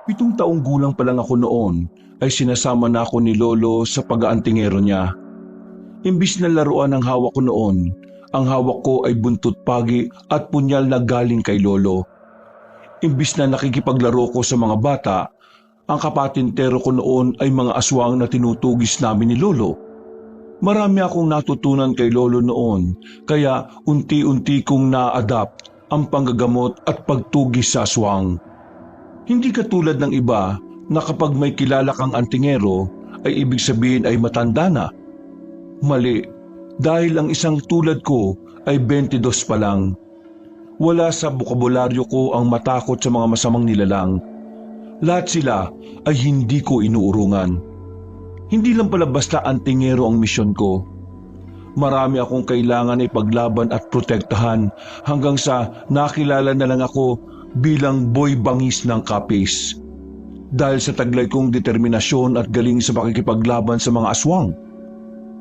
7 taong gulang pa lang ako noon ay sinasama na ako ni Lolo sa pag-aantingero niya. Imbis na laruan ang hawak ko noon, ang hawak ko ay buntot pagi at punyal na galing kay Lolo. Imbis na nakikipaglaro ko sa mga bata, ang kapatintero ko noon ay mga aswang na tinutugis namin ni Lolo. Marami akong natutunan kay Lolo noon, kaya unti-unti kong na-adapt ang panggagamot at pagtugis sa aswang. Hindi katulad ng iba na kapag may kilala kang antingero ay ibig sabihin ay matanda na. Mali, dahil ang isang tulad ko ay 22 pa lang. Wala sa bokabularyo ko ang matakot sa mga masamang nilalang. Lahat sila ay hindi ko inuurungan. Hindi lang pala basta antingero ang misyon ko. Marami akong kailangan ay paglaban at protektahan hanggang sa nakilala na lang ako bilang boy bangis ng Capiz. Dahil sa taglay kong determinasyon at galing sa pakikipaglaban sa mga aswang.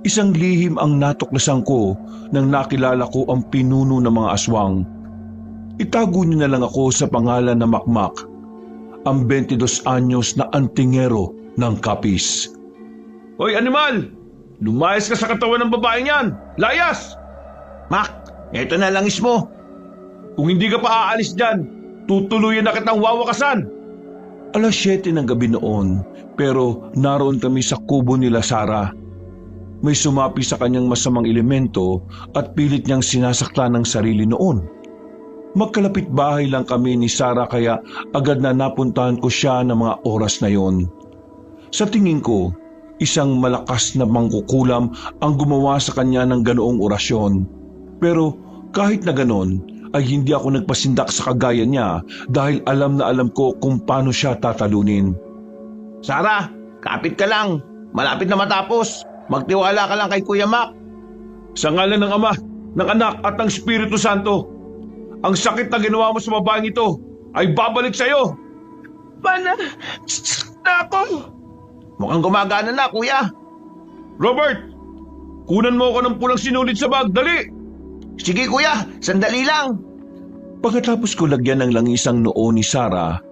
Isang lihim ang natuklasan ko nang nakilala ko ang pinuno ng mga aswang. Itago niyo na lang ako sa pangalan na Makmak, ang 22 anyos na antingero ng Capiz. Hoy animal! Lumayas ka sa katawan ng babaeng yan! Layas! Mak, eto na langis mo. Kung hindi ka pa aalis dyan, tutuluyan na kitang wawakasan! 7:00 ng gabi noon, pero naroon kami sa kubo nila Sara. May sumapi sa kanyang masamang elemento at pilit niyang sinasaktan ng sarili noon. Magkalapit bahay lang kami ni Sara kaya agad na napuntahan ko siya ng mga oras na yon. Sa tingin ko, isang malakas na mangkukulam ang gumawa sa kanya ng ganoong orasyon. Pero kahit na ganon, ay hindi ako nagpasindak sa kagaya niya dahil alam na alam ko kung paano siya tatalunin. Sara, kapit ka lang. Malapit na matapos. Magtiwala ka lang kay Kuya Mac. Sa ngalan ng Ama, ng Anak at ng Espiritu Santo, ang sakit na ginawa mo sa babaeng ito ay babalik sa iyo. Pana, ako. Mukhang gumagana na, Kuya. Robert, kunan mo ako ng pulang sinulid sa bag, dali! Sige, Kuya, sandali lang. Pagkatapos ko lagyan ng langis ang noo ni Sara,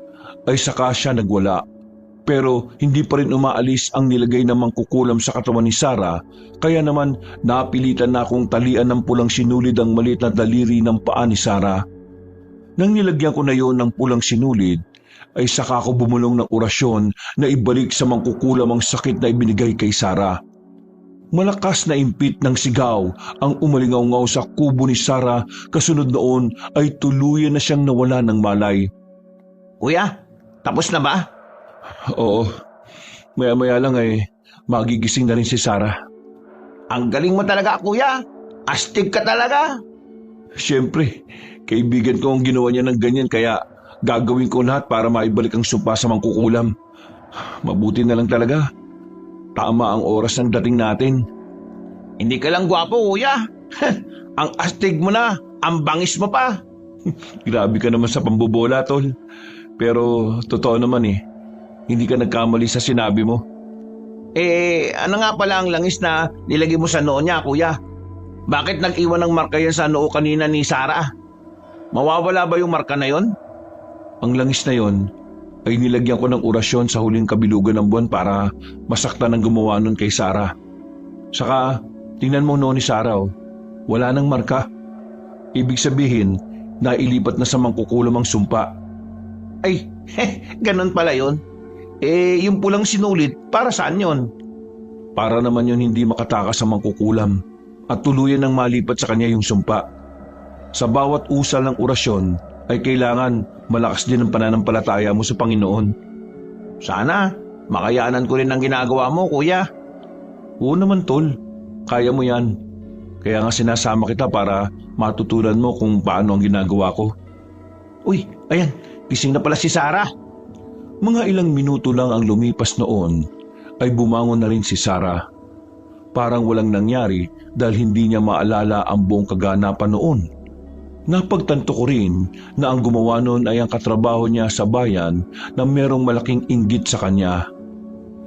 ay saka siya nagwala. Pero hindi pa rin umaalis ang nilagay na mangkukulam sa katawan ni Sara, kaya naman napilitan na akong talian ng pulang sinulid ang maliit na daliri ng paa ni Sara. Nang nilagyan ko na yon ng pulang sinulid, ay saka ako bumulong ng orasyon na ibalik sa mangkukulam ang sakit na ibinigay kay Sara. Malakas na impit ng sigaw ang umalingaw-ngaw sa kubo ni Sara, kasunod noon ay tuluyan na siyang nawala ng malay. Kuya, tapos na ba? Oo, maya-maya lang ay magigising na rin si Sara. Ang galing mo talaga, Kuya. Astig ka talaga. Siyempre, kaibigan ko ang ginawa niya ng ganyan kaya gagawin ko lahat para maibalik ang sumpa sa mangkukulam. Mabuti na lang talaga. Tama ang oras ng dating natin. Hindi ka lang gwapo, Kuya. Ang astig mo na, ang bangis mo pa. Grabe ka naman sa pambobola, tol. Pero totoo naman hindi ka nagkamali sa sinabi mo. Ano nga pala ang langis na nilagay mo sa noo niya, Kuya? Bakit nag-iwan ng marka yan sa noo kanina ni Sara? Mawawala ba yung marka na yon? Ang langis na yon ay nilagyan ko ng orasyon sa huling kabilugan ng buwan para masaktan ang gumawa nun kay Sara. Saka, tingnan mo noon ni Sara, wala nang marka. Ibig sabihin, nailipat na sa mangkukulam ang sumpa. Ay, ganun pala yon. Yung pulang sinulid, para saan yon? Para naman yun hindi makatakas sa mangkukulam at tuluyan ng malipat sa kanya yung sumpa. Sa bawat usal ng orasyon ay kailangan malakas din ang pananampalataya mo sa Panginoon. Sana, makayanan ko rin ang ginagawa mo, Kuya. Oo naman, tol. Kaya mo yan. Kaya nga sinasama kita para matutunan mo kung paano ang ginagawa ko. Uy, ayan, gising na pala si Sara. Mga ilang minuto lang ang lumipas noon ay bumangon na rin si Sara. Parang walang nangyari dahil hindi niya maalala ang buong kaganapan noon. Napagtanto ko rin na ang gumawa noon ay ang katrabaho niya sa bayan na merong malaking inggit sa kanya.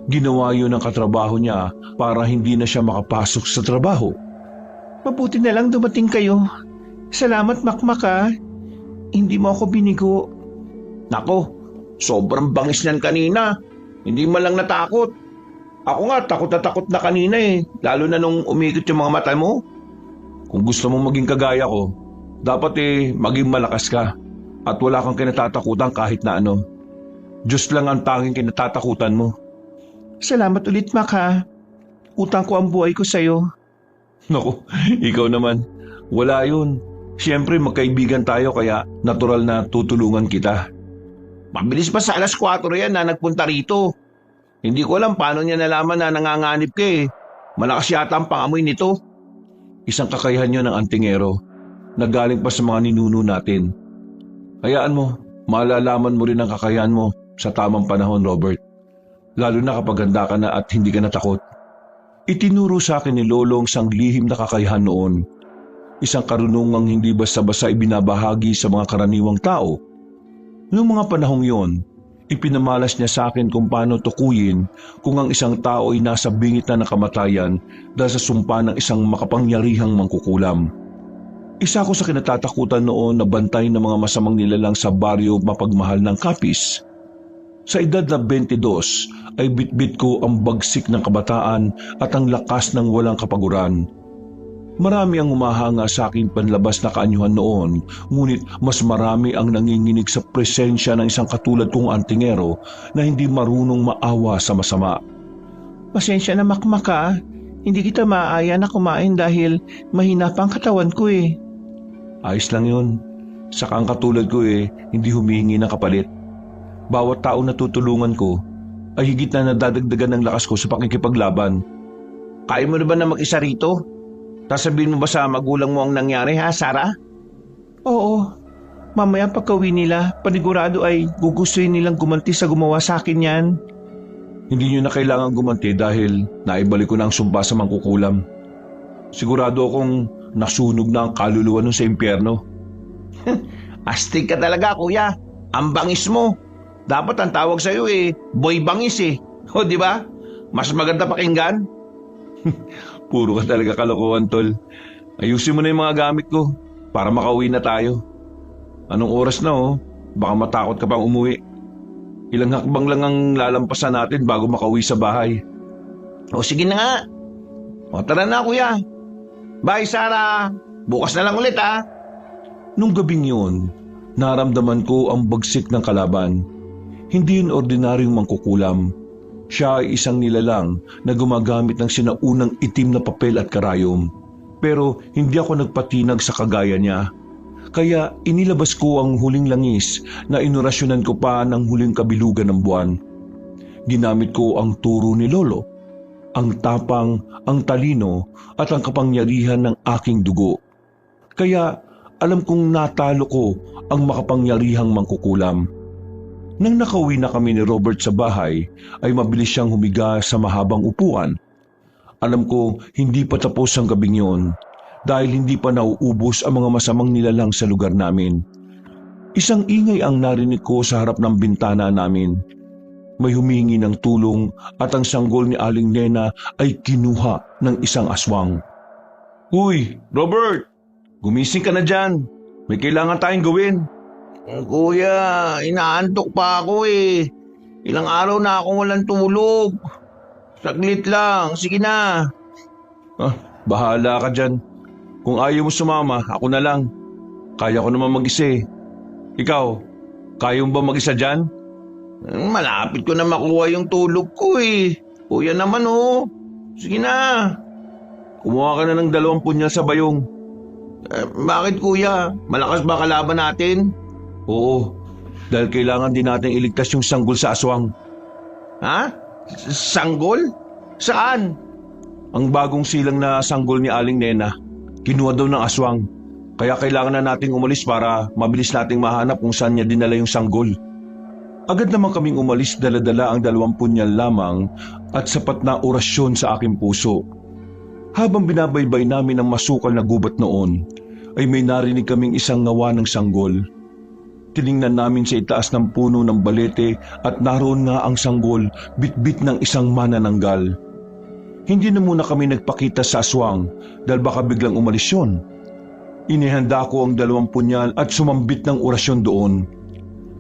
Ginawa yun ang katrabaho niya para hindi na siya makapasok sa trabaho. Mabuti na lang dumating kayo. Salamat, Makmak. Hindi mo ako binigo. Nako, Sobrang bangis niyan kanina. Hindi man lang natakot. Ako nga, takot na kanina eh. Lalo na nung umikot yung mga mata mo. Kung gusto mong maging kagaya ko, dapat maging malakas ka at wala kang kinatatakutan kahit na ano. Diyos lang ang tanging kinatatakutan mo. Salamat ulit, Mac ha. Utang ko ang buhay ko sa'yo. Naku, ikaw naman. Wala yun. Siyempre magkaibigan tayo kaya natural na tutulungan kita. Mabilis pa sa alas 4 yan na nagpunta rito. Hindi ko alam paano niya nalaman na nanganganib ka eh. Malakas yata ang pangamoy nito. Isang kakayahan yun ng antingero na galing pa sa mga ninuno natin. Hayaan mo, malalaman mo rin ang kakayahan mo sa tamang panahon, Robert. Lalo na kapag handa ka na at hindi ka natakot. Itinuro sa akin ni Lolo ang isang lihim na kakayahan noon. Isang karunungang hindi basta-basta ibinabahagi sa mga karaniwang tao. Noong mga panahong yon, ipinamalas niya sa akin kung paano tukuyin kung ang isang tao ay nasa bingit na ng kamatayan dahil sa sumpa ng isang makapangyarihang mangkukulam. Isa ko sa kinatatakutan noon na bantay ng mga masamang nilalang sa baryo mapagmahal ng Capiz. Sa edad na 22 ay bitbit ko ang bagsik ng kabataan at ang lakas ng walang kapaguran. Marami ang humahanga sa aking panlabas na kaanyuhan noon, ngunit mas marami ang nanginginig sa presensya ng isang katulad kong antingero na hindi marunong maawa sa masama. Pasensya na, Makmak ha. Hindi kita maaaya na kumain dahil mahina pa ang katawan ko eh. Ayos lang yun. Saka ang katulad ko hindi humihingi ng kapalit. Bawat tao na tutulungan ko ay higit na nadadagdagan ng lakas ko sa pakikipaglaban. Kaya mo na ba na mag-isa rito? Sasabihin mo ba sa magulang mo ang nangyari ha, Sarah? Oo. Mamaya pagkawi nila, panigurado ay gugustuhin nilang gumanti sa gumawa sa akin yan. Hindi nyo na kailangan gumanti dahil naibalik ko na ang sumpa sa mangkukulam. Sigurado akong nasunog na ang kaluluwa nun sa impyerno. Astig ka talaga, kuya. Ang bangis mo. Dapat ang tawag sa'yo boy bangis eh. O di ba? Mas maganda pakinggan. Puro ka talaga kalokohan, tol. Ayusin mo na yung mga gamit ko para makauwi na tayo. Anong oras na baka matakot ka pang umuwi. Ilang hakbang lang ang lalampasan natin bago makauwi sa bahay. O sige na nga. O tara na, kuya. Bye, Sarah. Bukas na lang ulit ha. Nung gabing yun, naramdaman ko ang bagsik ng kalaban. Hindi yun ordinaryong mangkukulam. Siya ay isang nilalang na gumagamit ng sinaunang itim na papel at karayom. Pero hindi ako nagpatinag sa kagaya niya. Kaya inilabas ko ang huling langis na inorasyonan ko pa ng huling kabilugan ng buwan. Ginamit ko ang turo ni Lolo, ang tapang, ang talino at ang kapangyarihan ng aking dugo. Kaya alam kong natalo ko ang makapangyarihang mangkukulam. Nang nakauwi na kami ni Robert sa bahay, ay mabilis siyang humiga sa mahabang upuan. Alam ko hindi pa tapos ang gabing yon dahil hindi pa nauubos ang mga masamang nilalang sa lugar namin. Isang ingay ang narinig ko sa harap ng bintana namin. May humingi ng tulong at ang sanggol ni Aling Nena ay kinuha ng isang aswang. "Uy, Robert! Gumising ka na dyan. May kailangan tayong gawin." Kuya, inaantok pa ako eh. Ilang araw na akong walang tulog. Saglit lang, sige na. Bahala ka dyan. Kung ayaw mo sumama, ako na lang. Kaya ko naman mag-isa eh. Ikaw, kaya mo ba mag-isa dyan? Malapit ko na makuha yung tulog ko eh. Kuya naman Sige na. Kumuha ka na ng 2 punyal sa bayong. Bakit kuya? Malakas ba kalaban natin? Oo, dahil kailangan din natin iligtas yung sanggol sa aswang. Ha? Sanggol? Saan? Ang bagong silang na sanggol ni Aling Nena, kinuha daw ng aswang. Kaya kailangan na nating umalis para mabilis nating mahanap kung saan niya dinala yung sanggol. Agad naman kaming umalis, dala-dala ang 2 punyal lamang at sapat na orasyon sa aking puso. Habang binabaybay namin ang masukal na gubat noon, ay may narinig kaming isang ngawa ng sanggol. Tiningnan namin sa itaas ng puno ng balete at naroon nga ang sanggol, bitbit ng isang manananggal. Hindi na muna kami nagpakita sa aswang dahil baka biglang umalis yun. Inihanda ko ang 2 punyal at sumambit ng orasyon doon.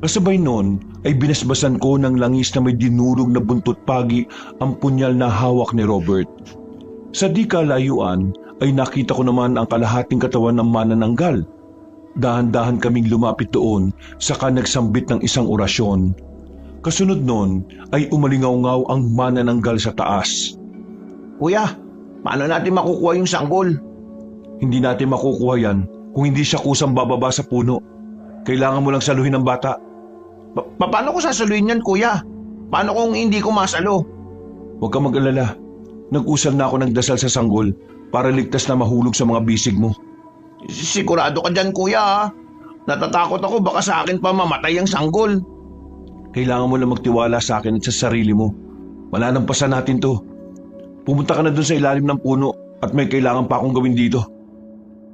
Kasabay noon ay binasbasan ko ng langis na may dinurog na buntot pagi ang punyal na hawak ni Robert. Sa di kalayuan ay nakita ko naman ang kalahating katawan ng manananggal. Dahan-dahan kaming lumapit doon saka nagsambit ng isang orasyon. Kasunod noon ay umalingaw-ngaw ang manananggal sa taas. Kuya, paano natin makukuha yung sanggol? Hindi natin makukuha yan kung hindi siya kusang bababa sa puno. Kailangan mo lang saluhin ang bata. Paano ko sasaluhin yan, kuya? Paano kung hindi ko masalo? Huwag kang mag-alala. Nag-usal na ako ng dasal sa sanggol para ligtas na mahulog sa mga bisig mo. Sigurado ka dyan, kuya, ha? Natatakot ako baka sa akin pa mamatay ang sanggol. Kailangan mo lang magtiwala sa akin at sa sarili mo. Malalampasan natin to. Pumunta ka na dun sa ilalim ng puno at may kailangan pa akong gawin dito.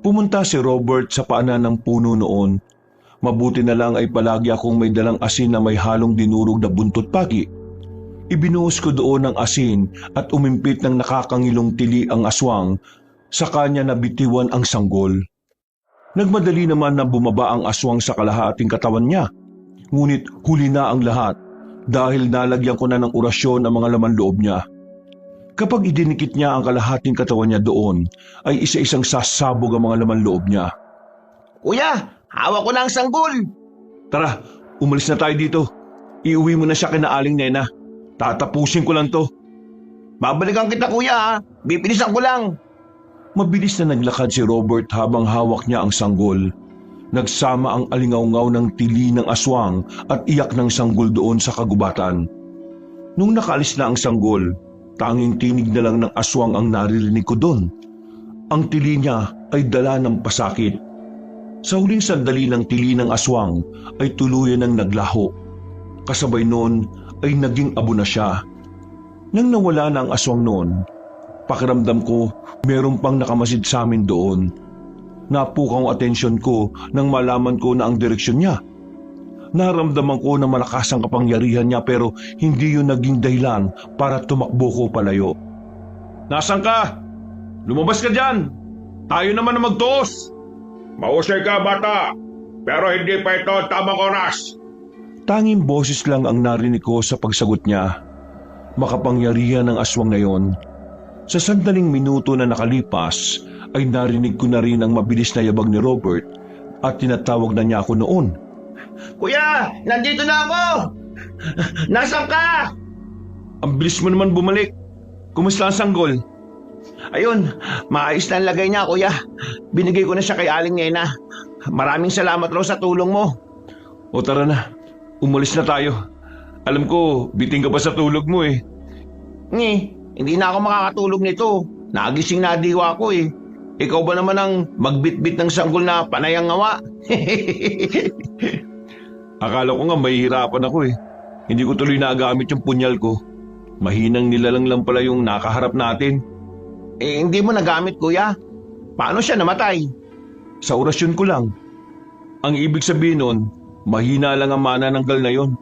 Pumunta si Robert sa paanan ng puno noon. Mabuti na lang ay palagi akong may dalang asin na may halong dinurog na buntot pagi. Ibinuhos ko doon ang asin at umimpit ng nakakangilong tili ang aswang, sa kanya nabitiwan ang sanggol. Nagmadali naman na bumaba ang aswang sa kalahating katawan niya. Ngunit huli na ang lahat dahil nalagyan ko na ng orasyon ang mga laman loob niya. Kapag idinikit niya ang kalahating katawan niya doon, ay isa-isang sasabog ang mga laman loob niya. Kuya, hawak ko na ang sanggol. Tara, umalis na tayo dito. Iuwi mo na siya kina Aling Nena. Tatapusin ko lang to. Babalikan kita, kuya, ha? Bipinisan ko lang. Mabilis na naglakad si Robert habang hawak niya ang sanggol. Nagsama ang alingaw-ngaw ng tili ng aswang at iyak ng sanggol doon sa kagubatan. Nung nakaalis na ang sanggol, tanging tinig na lang ng aswang ang naririnig ko doon. Ang tili niya ay dala ng pasakit. Sa huling sandali ng tili ng aswang ay tuluyan ng naglaho. Kasabay noon ay naging abo na siya. Nang nawala na ang aswang noon, pakiramdam ko meron pang nakamasid sa amin doon. Napukaw ang atensyon ko nang malaman ko na ang direksyon niya. Naramdaman ko na malakas ang kapangyarihan niya pero hindi yun naging dahilan para tumakbo ko palayo. Nasaan ka? Lumabas ka dyan! Tayo naman na magtuos! Mahusay ka, bata, pero hindi pa ito tamang oras. Tanging boses lang ang narinig ko sa pagsagot niya. Makapangyarihan ng aswang ngayon. Sa sandaling minuto na nakalipas, ay narinig ko na rin ang mabilis na yabag ni Robert at tinatawag na niya ako noon. Kuya, nandito na ako! Nasaan ka? Ang bilis mo naman bumalik. Kumusta ang sanggol? Ayun, maayos na ang lagay niya, kuya. Binigay ko na siya kay Aling Nena. Maraming salamat raw sa tulong mo. O tara na, umalis na tayo. Alam ko, biting ka pa sa tulog mo eh. Hindi na ako makakatulog nito. Nagising na diwa ko eh. Ikaw ba naman ang magbitbit ng sanggol na panayang ngawa? Akala ko nga mahihirapan ako eh. Hindi ko tuloy nagamit yung punyal ko. Mahinang nilalang lang pala yung nakaharap natin. Hindi mo nagamit, kuya. Paano siya namatay? Sa orasyon ko lang. Ang ibig sabihin nun, mahina lang ang manananggal na yon.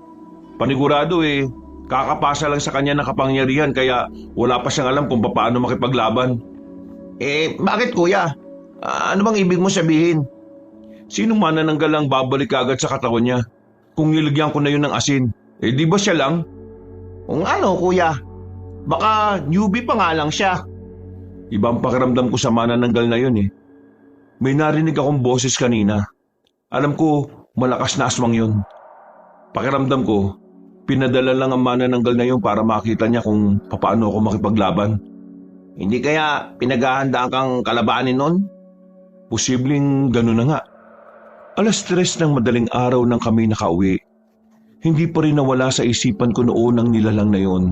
Panigurado eh, kakapasa lang sa kanya ng kapangyarihan kaya wala pa siyang alam kung paano makipaglaban. Bakit, kuya? Ano bang ibig mo sabihin? Sinong manananggal ang babalik agad sa katawan niya? Kung nilagyan ko na yun ng asin, di ba siya lang? Kung ano, kuya? Baka newbie pa nga lang siya. Ibang pakiramdam ko sa manananggal na yun eh. May narinig akong boses kanina. Alam ko, malakas na aswang yun. Pakiramdam ko, pinadala lang ang manananggal na yun para makita niya kung paano ako makipaglaban. Hindi kaya pinaghahandaan kang kalabanin nun? Posibleng gano'n na nga. 3:00 ng madaling araw nang kami nakauwi. Hindi pa rin nawala sa isipan ko noon ang nilalang na yon.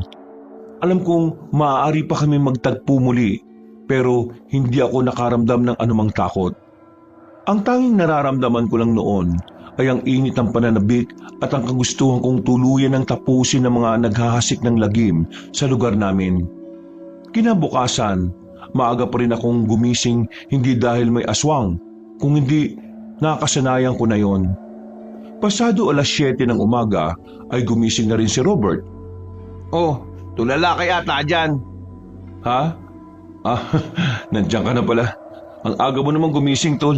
Alam kong maaari pa kami magtagpo muli, pero hindi ako nakaramdam ng anumang takot. Ang tanging nararamdaman ko lang noon ay ang init ng pananabik at ang kagustuhan kong tuluyan ng tapusin ng mga naghahasik ng lagim sa lugar namin. Kinabukasan, maaga pa rin akong gumising hindi dahil may aswang, kung hindi nakasanayan ko na yon. Pasado 7:00 ng umaga ay gumising na rin si Robert. Oh, tulala ka yata dyan. Ha? Nandiyan ka na pala. Ang aga mo namang gumising, tol.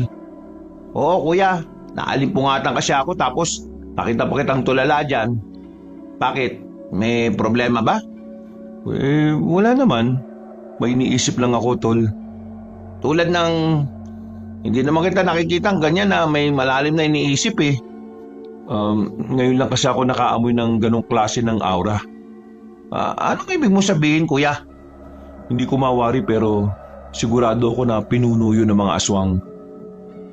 Oo, kuya. Naalimpungatan kasi ako tapos Nakita pa kitang tulala dyan. Bakit? May problema ba? Wala naman. May iniisip lang ako, tol. Tulad ng... Hindi naman kita nakikita ang ganyan na may malalim na iniisip eh. Ngayon lang kasi ako nakaamoy ng ganong klase ng aura. Anong ibig mo sabihin, kuya? Hindi ko mawari pero sigurado ako na pinuno yun ng mga aswang.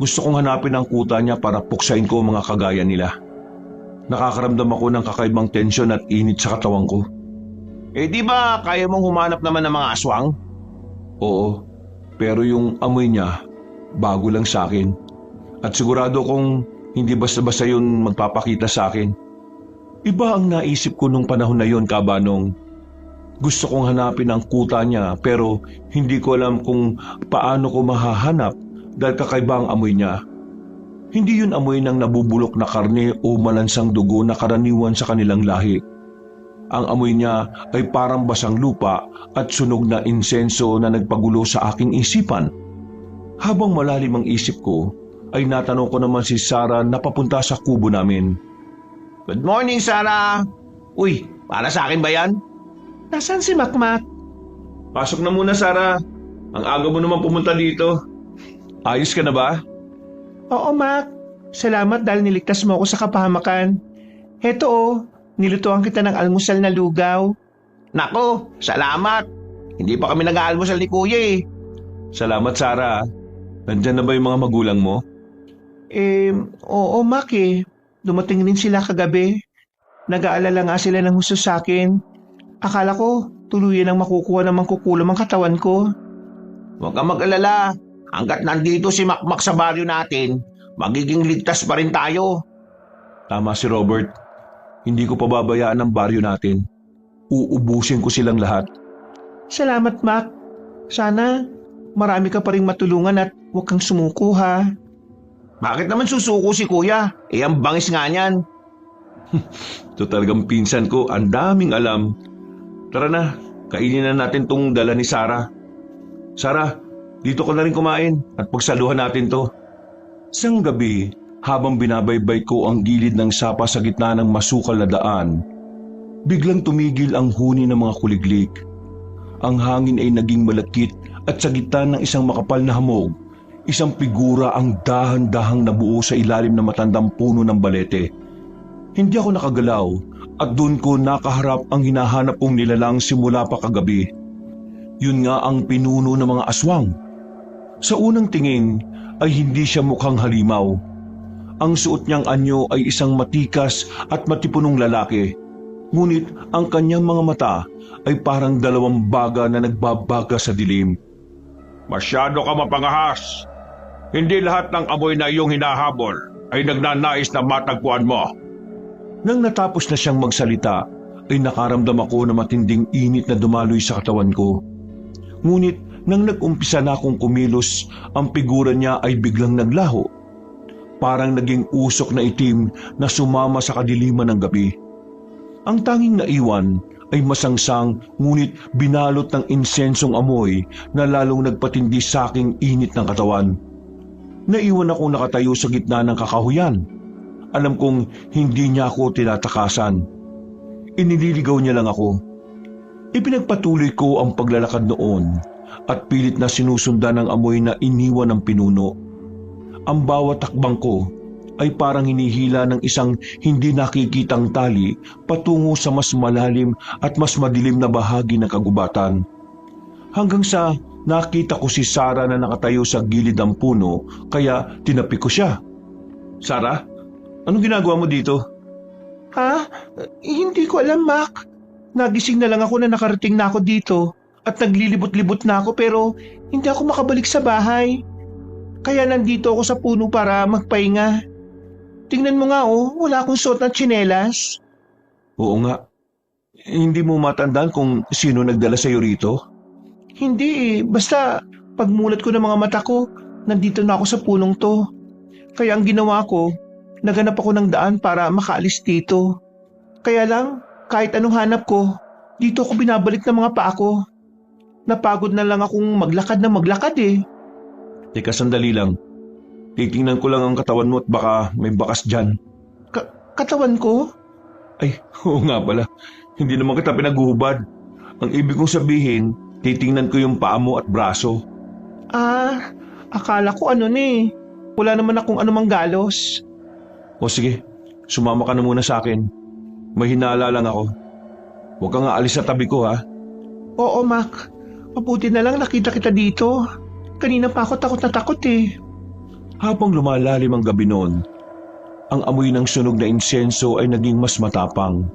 Gusto kong hanapin ang kuta niya para puksain ko ang mga kagaya nila. Nakakaramdam ako ng kakaibang tensyon at init sa katawan ko. Di ba kaya mong humanap naman ng mga aswang? Oo, pero yung amoy niya, bago lang sa akin. At sigurado kong hindi basta-basta yun magpapakita sa akin. Iba ang naisip ko nung panahon na yon, Kabanong. Gusto kong hanapin ang kuta niya pero hindi ko alam kung paano ko mahahanap dahil kakaiba ang amoy niya. Hindi yun amoy ng nabubulok na karne o malansang dugo na karaniwan sa kanilang lahi. Ang amoy niya ay parang basang lupa at sunog na insenso na nagpagulo sa aking isipan. Habang malalim ang isip ko, ay natanong ko naman si Sarah na papunta sa kubo namin. Good morning, Sarah! Uy, para sa akin ba yan? Nasaan si Makmak? Pasok na muna, Sarah. Ang aga mo naman pumunta dito. Ayos ka na ba? Oo, Mak. Salamat dahil niligtas mo ako sa kapahamakan. Heto nilutuan kita ng almusal na lugaw. Nako, salamat! Hindi pa kami nag-aalmusal ni kuya eh. Salamat, Sarah. Nandyan na ba yung mga magulang mo? Oo, Mak eh. Dumating rin sila kagabi. Nag-aalala nga sila ng husto sa akin. Akala ko, tuluyan ang makukuha ng mangkukulam ang katawan ko. Huwag kang mag-alala. Hanggat nandito si Makmak sa baryo natin, magiging ligtas pa rin tayo. Tama si Robert. Hindi ko pababayaan ang baryo natin. Uubusin ko silang lahat. Salamat, Mak. Sana marami ka pa rin matulungan at huwag kang sumuko, ha? Bakit naman susuko si kuya? Ang bangis nga niyan. Ito talagang pinsan ko, ang daming alam. Tara na, kainin na natin tong dala ni Sarah. Sarah, dito ka na rin kumain at pagsaluhan natin to. Isang gabi, habang binabaybay ko ang gilid ng sapa sa gitna ng masukal na daan, biglang tumigil ang huni ng mga kuliglig. Ang hangin ay naging malakit at sa gitna ng isang makapal na hamog, isang figura ang dahan-dahang nabuo sa ilalim ng matandang puno ng balete. Hindi ako nakagalaw at doon ko nakaharap ang hinahanap kong nilalang simula pa kagabi. Yun nga ang pinuno ng mga aswang. Sa unang tingin ay hindi siya mukhang halimaw. Ang suot niyang anyo ay isang matikas at matipunong lalaki. Ngunit ang kanyang mga mata ay parang dalawang baga na nagbabaga sa dilim. Masyado ka mapangahas. Hindi lahat ng amoy na iyong hinahabol ay nagnanais na matagpuan mo. Nang natapos na siyang magsalita, ay nakaramdam ako na matinding init na dumaloy sa katawan ko. Ngunit nang nag-umpisa na akong kumilos, ang figura niya ay biglang naglaho. Parang naging usok na itim na sumama sa kadiliman ng gabi. Ang tanging naiwan ay masangsang ngunit binalot ng insensong amoy na lalong nagpatindi sa aking init ng katawan. Naiwan akong nakatayo sa gitna ng kakahuyan. Alam kong hindi niya ako tinatakasan. Inililigaw niya lang ako. Ipinagpatuloy ko ang paglalakad noon at pilit na sinusundan ng amoy na iniwan ng pinuno. Ang bawat takbang ko ay parang hinihila ng isang hindi nakikitang tali patungo sa mas malalim at mas madilim na bahagi ng kagubatan. Hanggang sa nakita ko si Sarah na nakatayo sa gilid ng puno kaya tinapi ko siya. Sarah, anong ginagawa mo dito? Ha? Hindi ko alam, Mak. Nagising na lang ako na nakarating na ako dito at naglilibot-libot na ako pero hindi ako makabalik sa bahay. Kaya nandito ako sa puno para magpahinga. Tingnan mo nga wala akong suot na tsinelas. Oo nga. Hindi mo matandaan kung sino nagdala sa'yo rito? Hindi basta pagmulat ko ng mga mata ko, nandito na ako sa punong to. Kaya ang ginawa ko, naganap ako ng daan para makaalis dito. Kaya lang, kahit anong hanap ko, dito ako binabalik ng mga paa ko. Napagod na lang akong maglakad na maglakad eh. Teka, sandali lang. Titingnan ko lang ang katawan mo at baka may bakas dyan. katawan ko? Ay, oo nga pala. Hindi naman kita pinaguhubad. Ang ibig kong sabihin, titingnan ko yung paa mo at braso. Akala ko ano ni. Wala naman akong anumang galos. O sige, sumama ka na muna sa akin. May hinala lang ako. Huwag kang aalis sa tabi ko ha. Oo, Mac. Mabuti na lang nakita kita dito. Kanina pa ako takot na takot eh. Habang lumalalim ang gabi noon, ang amoy ng sunog na insenso ay naging mas matapang.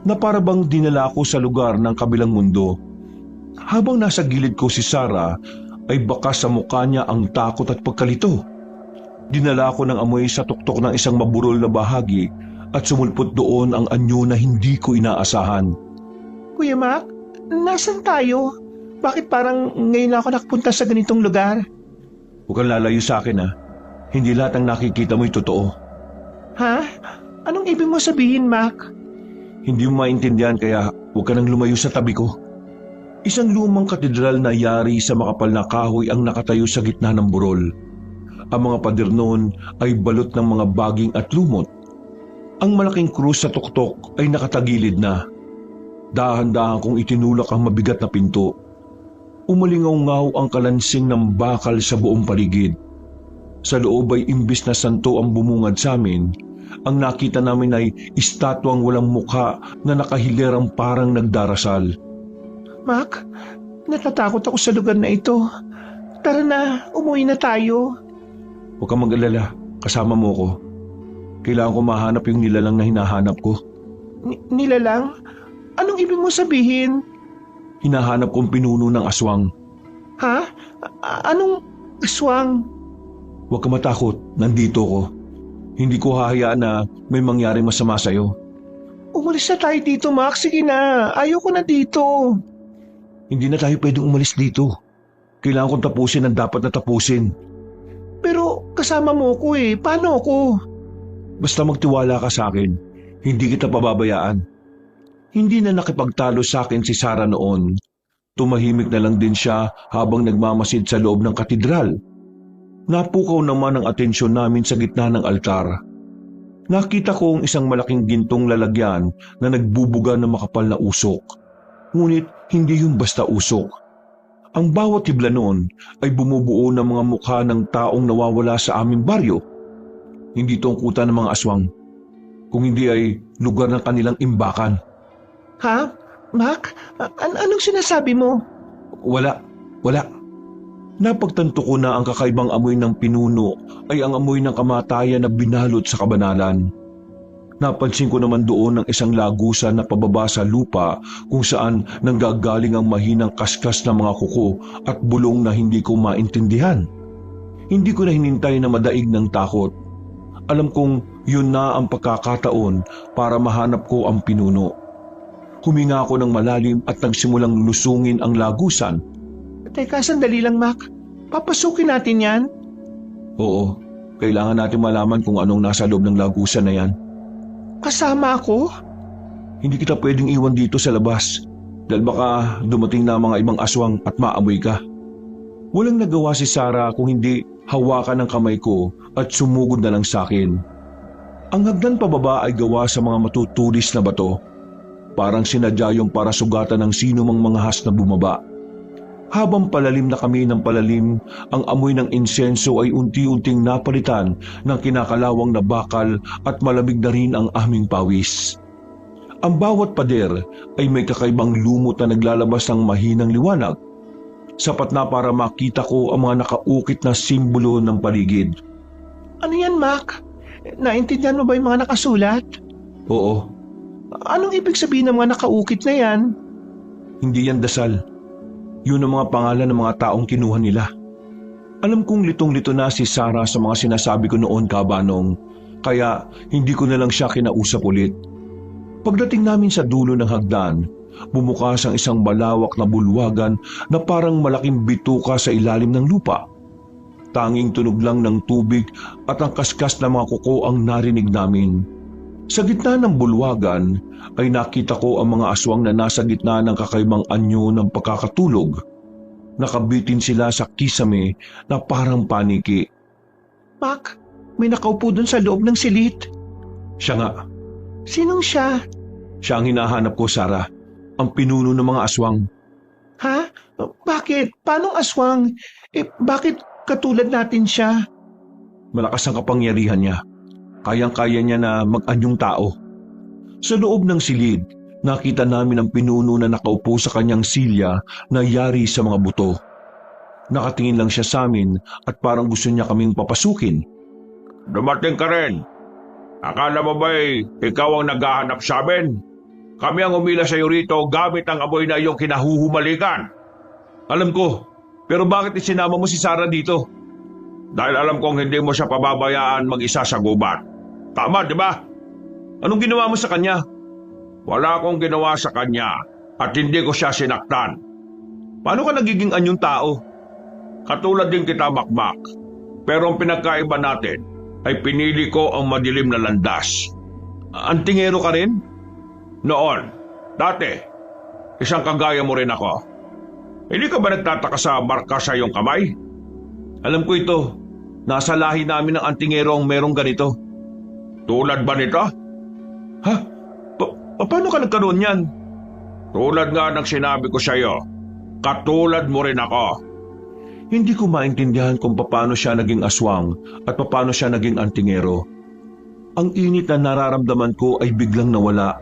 Na para bang dinala ko sa lugar ng kabilang mundo. Habang nasa gilid ko si Sarah, ay bakas sa mukha niya ang takot at pagkalito. Dinala ko ng amoy sa tuktok ng isang maburol na bahagi at sumulpot doon ang anyo na hindi ko inaasahan. Kuya Mac, nasan tayo? Bakit parang ngayon ako nakapunta sa ganitong lugar? Huwag kang lalayo sa akin ha. Hindi lahat ng nakikita mo'y totoo. Ha? Anong ibig mo sabihin, Mac? Hindi mo maintindihan kaya huwag ka nang lumayo sa tabi ko. Isang lumang katedral na yari sa makapal na kahoy ang nakatayo sa gitna ng burol. Ang mga pader noon ay balot ng mga baging at lumot. Ang malaking krus sa tuktok ay nakatagilid na. Dahan-dahan kong itinulak ang mabigat na pinto. Umalingaw-ngaw ang kalansing ng bakal sa buong paligid. Sa loob ay imbis na santo ang bumungad sa amin, ang nakita namin ay estatwang walang mukha na nakahilerang parang nagdarasal. Mac, natatakot ako sa lugar na ito. Tara na, umuwi na tayo. Huwag kang mag-alala, kasama mo ko. Kailangan ko mahanap yung nilalang na hinahanap ko. Nilalang? Anong ibig mo sabihin? Hinahanap kong pinuno ng aswang. Ha? Anong aswang? Huwag ka matakot, nandito ko. Hindi ko hahayaan na may mangyari masama sa'yo. Umalis na tayo dito, Mac. Sige na, ayoko na dito. Hindi na tayo pwedeng umalis dito. Kailangan kong tapusin ang dapat na tapusin. Pero kasama mo ko eh. Paano ako? Basta magtiwala ka sa akin, hindi kita pababayaan. Hindi na nakipagtalo sa akin si Sarah noon. Tumahimik na lang din siya habang nagmamasid sa loob ng katedral. Napukaw naman ang atensyon namin sa gitna ng altar. Nakita ko ang isang malaking gintong lalagyan na nagbubuga ng makapal na usok. Ngunit hindi yung basta usok. Ang bawat hibla noon ay bumubuo ng mga mukha ng taong nawawala sa aming baryo. Hindi ito ang kuta ng mga aswang, kung hindi ay lugar ng kanilang imbakan. Ha? Mac? Anong sinasabi mo? Wala. Napagtanto ko na ang kakaibang amoy ng pinuno ay ang amoy ng kamatayan na binalot sa kabanalan. Napansin ko naman doon ang isang lagusan na pababa sa lupa kung saan nanggagaling ang mahinang kaskas ng mga kuko at bulong na hindi ko maintindihan. Hindi ko na hinintay na madaig ng takot. Alam kong yun na ang pagkakataon para mahanap ko ang pinuno. Huminga ako ng malalim at nagsimulang lusungin ang lagusan. Teka, sandali lang, Mac. Papasukin natin yan? Oo, kailangan natin malaman kung anong nasa loob ng lagusan na yan. Kasama ako? Hindi kita pwedeng iwan dito sa labas dahil baka dumating na mga ibang aswang at maamoy ka. Walang nagawa si Sarah kung hindi hawakan ng kamay ko at sumugod na lang sa akin. Ang hagdan pababa ay gawa sa mga matutulis na bato. Parang sinadya yung para sugatan ng sino mang mga has na bumaba. Habang palalim na kami ng palalim, ang amoy ng insenso ay unti-unting napalitan ng kinakalawang na bakal at malamig na rin ang aming pawis. Ang bawat pader ay may kakaibang lumot na naglalabas ng mahinang liwanag. Sapat na para makita ko ang mga nakaukit na simbolo ng paligid. Ano yan, Mac? Naintindihan mo ba yung mga nakasulat? Oo. Anong ibig sabihin ng mga nakaukit na yan? Hindi yan dasal. Yun ang mga pangalan ng mga taong kinuha nila. Alam kong litong-lito na si Sarah sa mga sinasabi ko noon, Kabanong, kaya hindi ko na lang siya kinausap ulit. Pagdating namin sa dulo ng hagdan, bumukas ang isang malawak na bulwagan na parang malaking bituka sa ilalim ng lupa. Tanging tunog lang ng tubig at ang kaskas na mga kuko ang narinig namin. Sa gitna ng bulwagan ay nakita ko ang mga aswang na nasa gitna ng kakaibang anyo ng pagkakatulog. Nakabitin sila sa kisame na parang paniki. Mac, may nakaupo dun sa loob ng silid. Siya nga. Sinong siya? Siya ang hinahanap ko, Sarah. Ang pinuno ng mga aswang. Ha? Bakit? Paano aswang? Bakit katulad natin siya? Malakas ang kapangyarihan niya. Kayang-kaya niya na mag-anyong tao. Sa loob ng silid, nakita namin ang pinuno na nakaupo sa kanyang silya na yari sa mga buto. Nakatingin lang siya sa amin at parang gusto niya kaming papasukin. Dumating ka rin. Akala mo ba'y ikaw ang naghahanap sa amin? Kami ang umila sa iyo rito gamit ang amoy na iyong kinahuhumalikan. Alam ko, pero bakit isinama mo si Sarah dito? Dahil alam kong hindi mo siya pababayaan mag-isa sa gubat. Tama, di ba? Anong ginawa mo sa kanya? Wala akong ginawa sa kanya at hindi ko siya sinaktan. Paano ka nagiging anyong tao? Katulad din kita, Makmak. Pero ang pinagkaiba natin ay pinili ko ang madilim na landas. Antingero ka rin? Noon, dati, isang kagaya mo rin ako. Hindi ka ba nagtataka sa marka sa iyong kamay? Alam ko ito. Nasa lahi namin ng antingero ang merong ganito. Tulad ba nito? Ha? Paano ka nagkaroon yan? Tulad nga ng sinabi ko sa iyo, katulad mo rin ako. Hindi ko maintindihan kung paano siya naging aswang at paano siya naging antingero. Ang init na nararamdaman ko ay biglang nawala.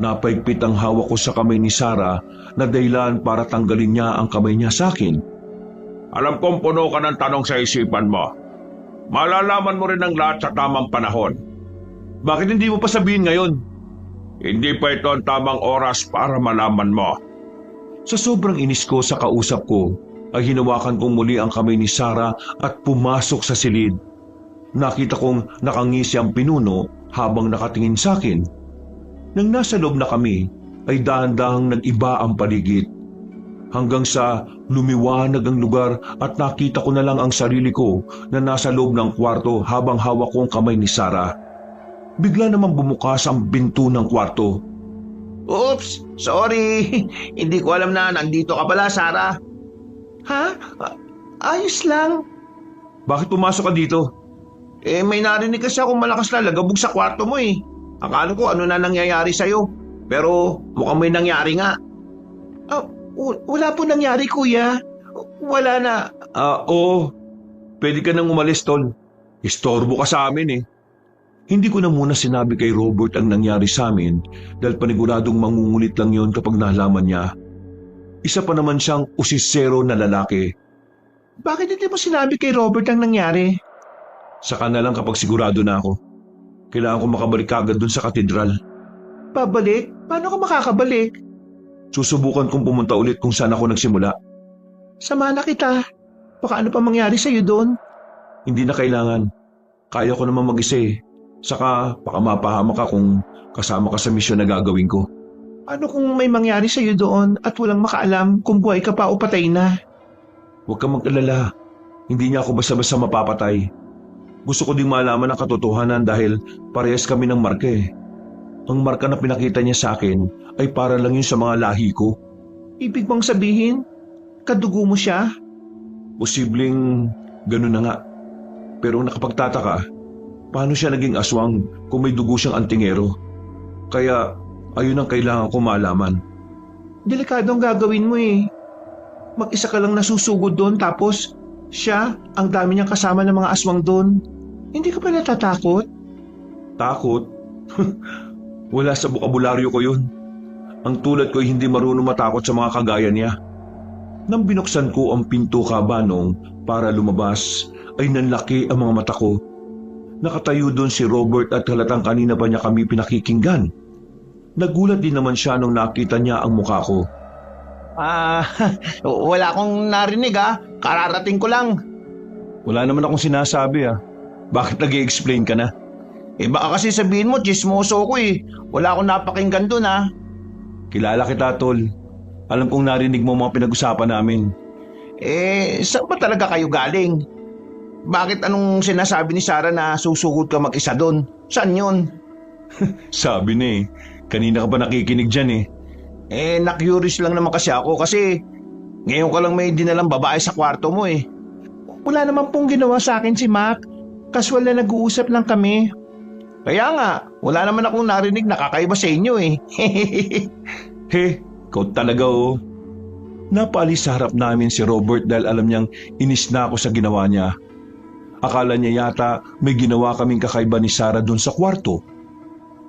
Napaigpit ang hawak ko sa kamay ni Sarah na dahilan para tanggalin niya ang kamay niya sa akin. Alam kong puno ka ng tanong sa isipan mo. Malalaman mo rin ang lahat sa tamang panahon. Bakit hindi mo pa sabihin ngayon? Hindi pa ito ang tamang oras para malaman mo. Sa sobrang inis ko sa kausap ko, ay hinawakan kong muli ang kamay ni Sarah at pumasok sa silid. Nakita kong nakangisi ang pinuno habang nakatingin sa akin. Nang nasa loob na kami, ay dahan-dahang nag-iba ang paligid. Hanggang sa lumiwanag ang lugar at nakita ko na lang ang sarili ko na nasa loob ng kwarto habang hawak ko ang kamay ni Sarah. Bigla namang bumukas ang pinto ng kwarto. Oops! Sorry! Hindi ko alam na nandito ka pala, Sarah. Ha? Ayos lang. Bakit pumasok ka dito? May narinig kasi akong malakas na lagabog sa kwarto mo eh. Akala ko ano na nangyayari sa'yo. Pero mukhang may nangyari nga. Wala po nangyari, kuya. Wala na. Oo. Pwede ka nang umalis, Tol. Istorbo ka sa amin eh. Hindi ko na muna sinabi kay Robert ang nangyari sa amin dahil paniguradong mangungulit lang yon kapag nalaman niya. Isa pa naman siyang usisero na lalaki. Bakit hindi mo sinabi kay Robert ang nangyari? Saka na lang kapag sigurado na ako. Kailangan ko makabalik agad dun sa katedral. Pabalik? Paano ka makakabalik? Susubukan kong pumunta ulit kung saan ako nagsimula. Sama na kita. Baka ano pa mangyari sa'yo doon? Hindi na kailangan. Kaya ko naman mag-isa eh. Saka baka mapahamak ka kung kasama ka sa misyon na gagawin ko. Ano kung may mangyari sa'yo doon at walang makaalam kung buhay ka pa o patay na? Huwag kang mag-alala. Hindi niya ako basta-basta mapapatay. Gusto ko ding malaman ang katotohanan dahil parehas kami ng marka eh. Ang marka na pinakita niya sa akin ay para lang yun sa mga lahi ko. Ibig bang sabihin, kadugo mo siya? Posibleng ganun na nga. Pero nakapagtataka, paano siya naging aswang kung may dugo siyang antingero? Kaya ayun ang kailangan ko malaman. Delikado ang gagawin mo eh. Mag-isa ka lang nasusugod doon tapos siya, ang dami niyang kasama ng mga aswang doon. Hindi ka ba natatakot? Takot? Wala sa bokabularyo ko yun. Ang tulad ko ay hindi marunong matakot sa mga kagaya niya. Nang binuksan ko ang pinto kabanong para lumabas, ay nanlaki ang mga mata ko. Nakatayo doon si Robert at halatang kanina pa niya kami pinakikinggan. Nagulat din naman siya nung nakita niya ang mukha ko. Wala akong narinig kararating ko lang. Wala naman akong sinasabi Bakit nag-i-explain ka na? Baka kasi sabihin mo, chismoso ko eh. Wala akong napakinggan dun Kilala kita, Tol. Alam kong narinig mo mga pinag-usapan namin. Saan ba talaga kayo galing? Bakit anong sinasabi ni Sarah na susugod ka mag-isa dun? Saan yun? Sabi na kanina ka pa nakikinig dyan Na-curious lang naman kasi ako kasi ngayon ka lang may dinalang babae sa kwarto mo Wala naman pong ginawa sa akin si Mac. Casual na nag-uusap lang kami. Kaya nga, wala naman akong narinig na kakaiba sa inyo eh. Ikaw talaga oh. Napaalis sa harap namin si Robert dahil alam niyang inis na ako sa ginawa niya. Akala niya yata may ginawa kaming kakaiba ni Sarah doon sa kwarto.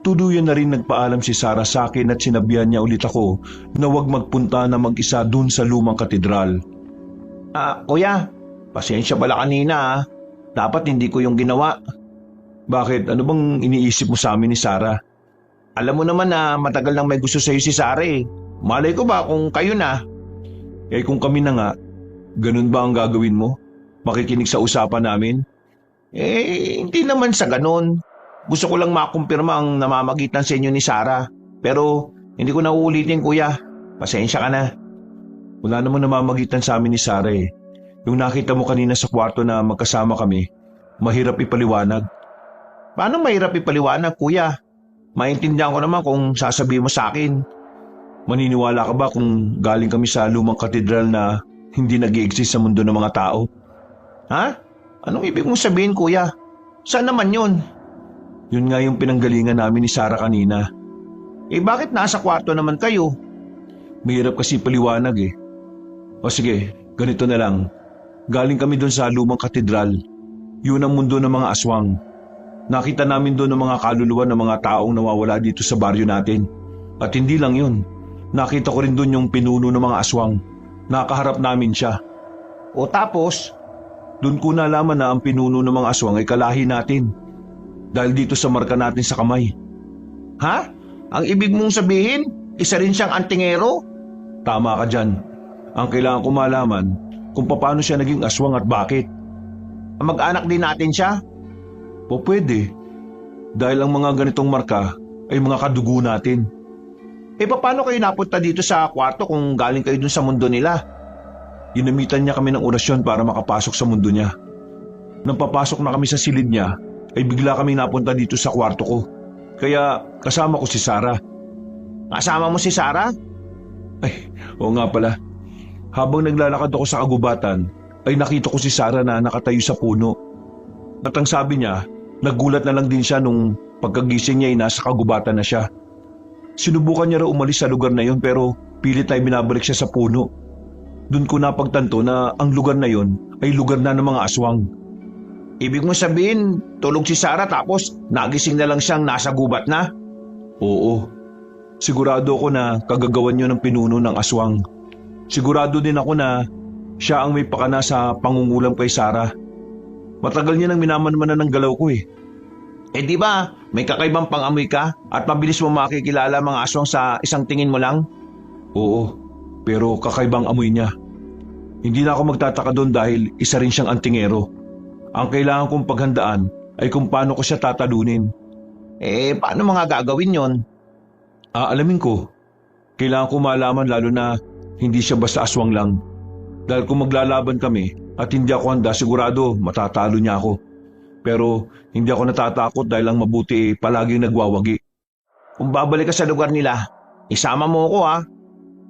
Tuluyan na rin nagpaalam si Sarah sa akin at sinabihan niya ulit ako na huwag magpunta na mag-isa doon sa lumang katedral. Kuya, pasensya pala kanina. Dapat hindi ko yung ginawa. Bakit? Ano bang iniisip mo sa amin ni Sarah? Alam mo naman na matagal nang may gusto sa'yo si Sarah eh. Malay ko ba kung kayo na? Kung kami na nga, ganun ba ang gagawin mo? Makikinig sa usapan namin? Hindi naman sa ganun. Gusto ko lang makumpirma ang namamagitan sa inyo ni Sarah. Pero hindi ko na uulitin kuya. Pasensya ka na. Wala namang namamagitan sa amin ni Sarah eh. Yung nakita mo kanina sa kwarto na magkasama kami, mahirap ipaliwanag. Paano mahirap ipaliwanag kuya? Maintindihan ko naman kung sasabihin mo sa akin. Maniniwala ka ba kung galing kami sa lumang katedral na hindi nag-i-exist sa mundo ng mga tao? Ha? Anong ibig mong sabihin kuya? Saan naman yun? Yun nga yung pinanggalingan namin ni Sarah kanina. Bakit nasa kwarto naman kayo? Mahirap kasi paliwanag eh. O sige, ganito na lang. Galing kami doon sa lumang katedral. Yun ang mundo ng mga aswang. Nakita namin doon ang mga kaluluwa ng mga taong nawawala dito sa baryo natin. At hindi lang yun. Nakita ko rin doon yung pinuno ng mga aswang. Nakaharap namin siya. O tapos? Doon ko nalaman na ang pinuno ng mga aswang ay kalahi natin. Dahil dito sa marka natin sa kamay. Ha? Ang ibig mong sabihin, isa rin siyang antingero? Tama ka dyan. Ang kailangan ko malaman kung paano siya naging aswang at bakit. Mag-anak din natin siya? O pwede. Dahil ang mga ganitong marka ay mga kadugo natin. Paano kayo napunta dito sa kwarto kung galing kayo dun sa mundo nila? Ginamitan niya kami ng orasyon para makapasok sa mundo niya. Nang papasok na kami sa silid niya, ay bigla kaming napunta dito sa kwarto ko. Kaya kasama ko si Sarah. Kasama mo si Sarah? Oo nga pala. Habang naglalakad ako sa kagubatan, ay nakita ko si Sarah na nakatayo sa puno. At ang sabi niya, nagulat na lang din siya nung pagkagising niya ay nasa kagubatan na siya. Sinubukan niya raw umalis sa lugar na yon pero pilit ay binabalik siya sa puno. Doon ko napagtanto na ang lugar na yon ay lugar na ng mga aswang. Ibig mo sabihin, tulog si Sarah tapos nagising na lang siyang nasa gubat na? Oo. Sigurado ako na kagagawan niyo ng pinuno ng aswang. Sigurado din ako na siya ang may pakana sa pangungulam kay Sarah. Matagal niya nang minamanmanan ng galaw ko eh. Di ba, may kakaibang pang-amoy ka at mabilis mo makikilala mga aswang sa isang tingin mo lang? Oo, pero kakaibang amoy niya. Hindi na ako magtataka doon dahil isa rin siyang antingero. Ang kailangan kong paghandaan ay kung paano ko siya tatalunin. Paano mga gagawin yon? Alamin ko. Kailangan ko malaman lalo na hindi siya basta aswang lang. Dahil kung maglalaban kami at hindi ako handa, sigurado matatalo niya ako. Pero hindi ako natatakot dahil ang mabuti palaging nagwawagi. Kung babalik ka sa lugar nila, isama mo ako ha.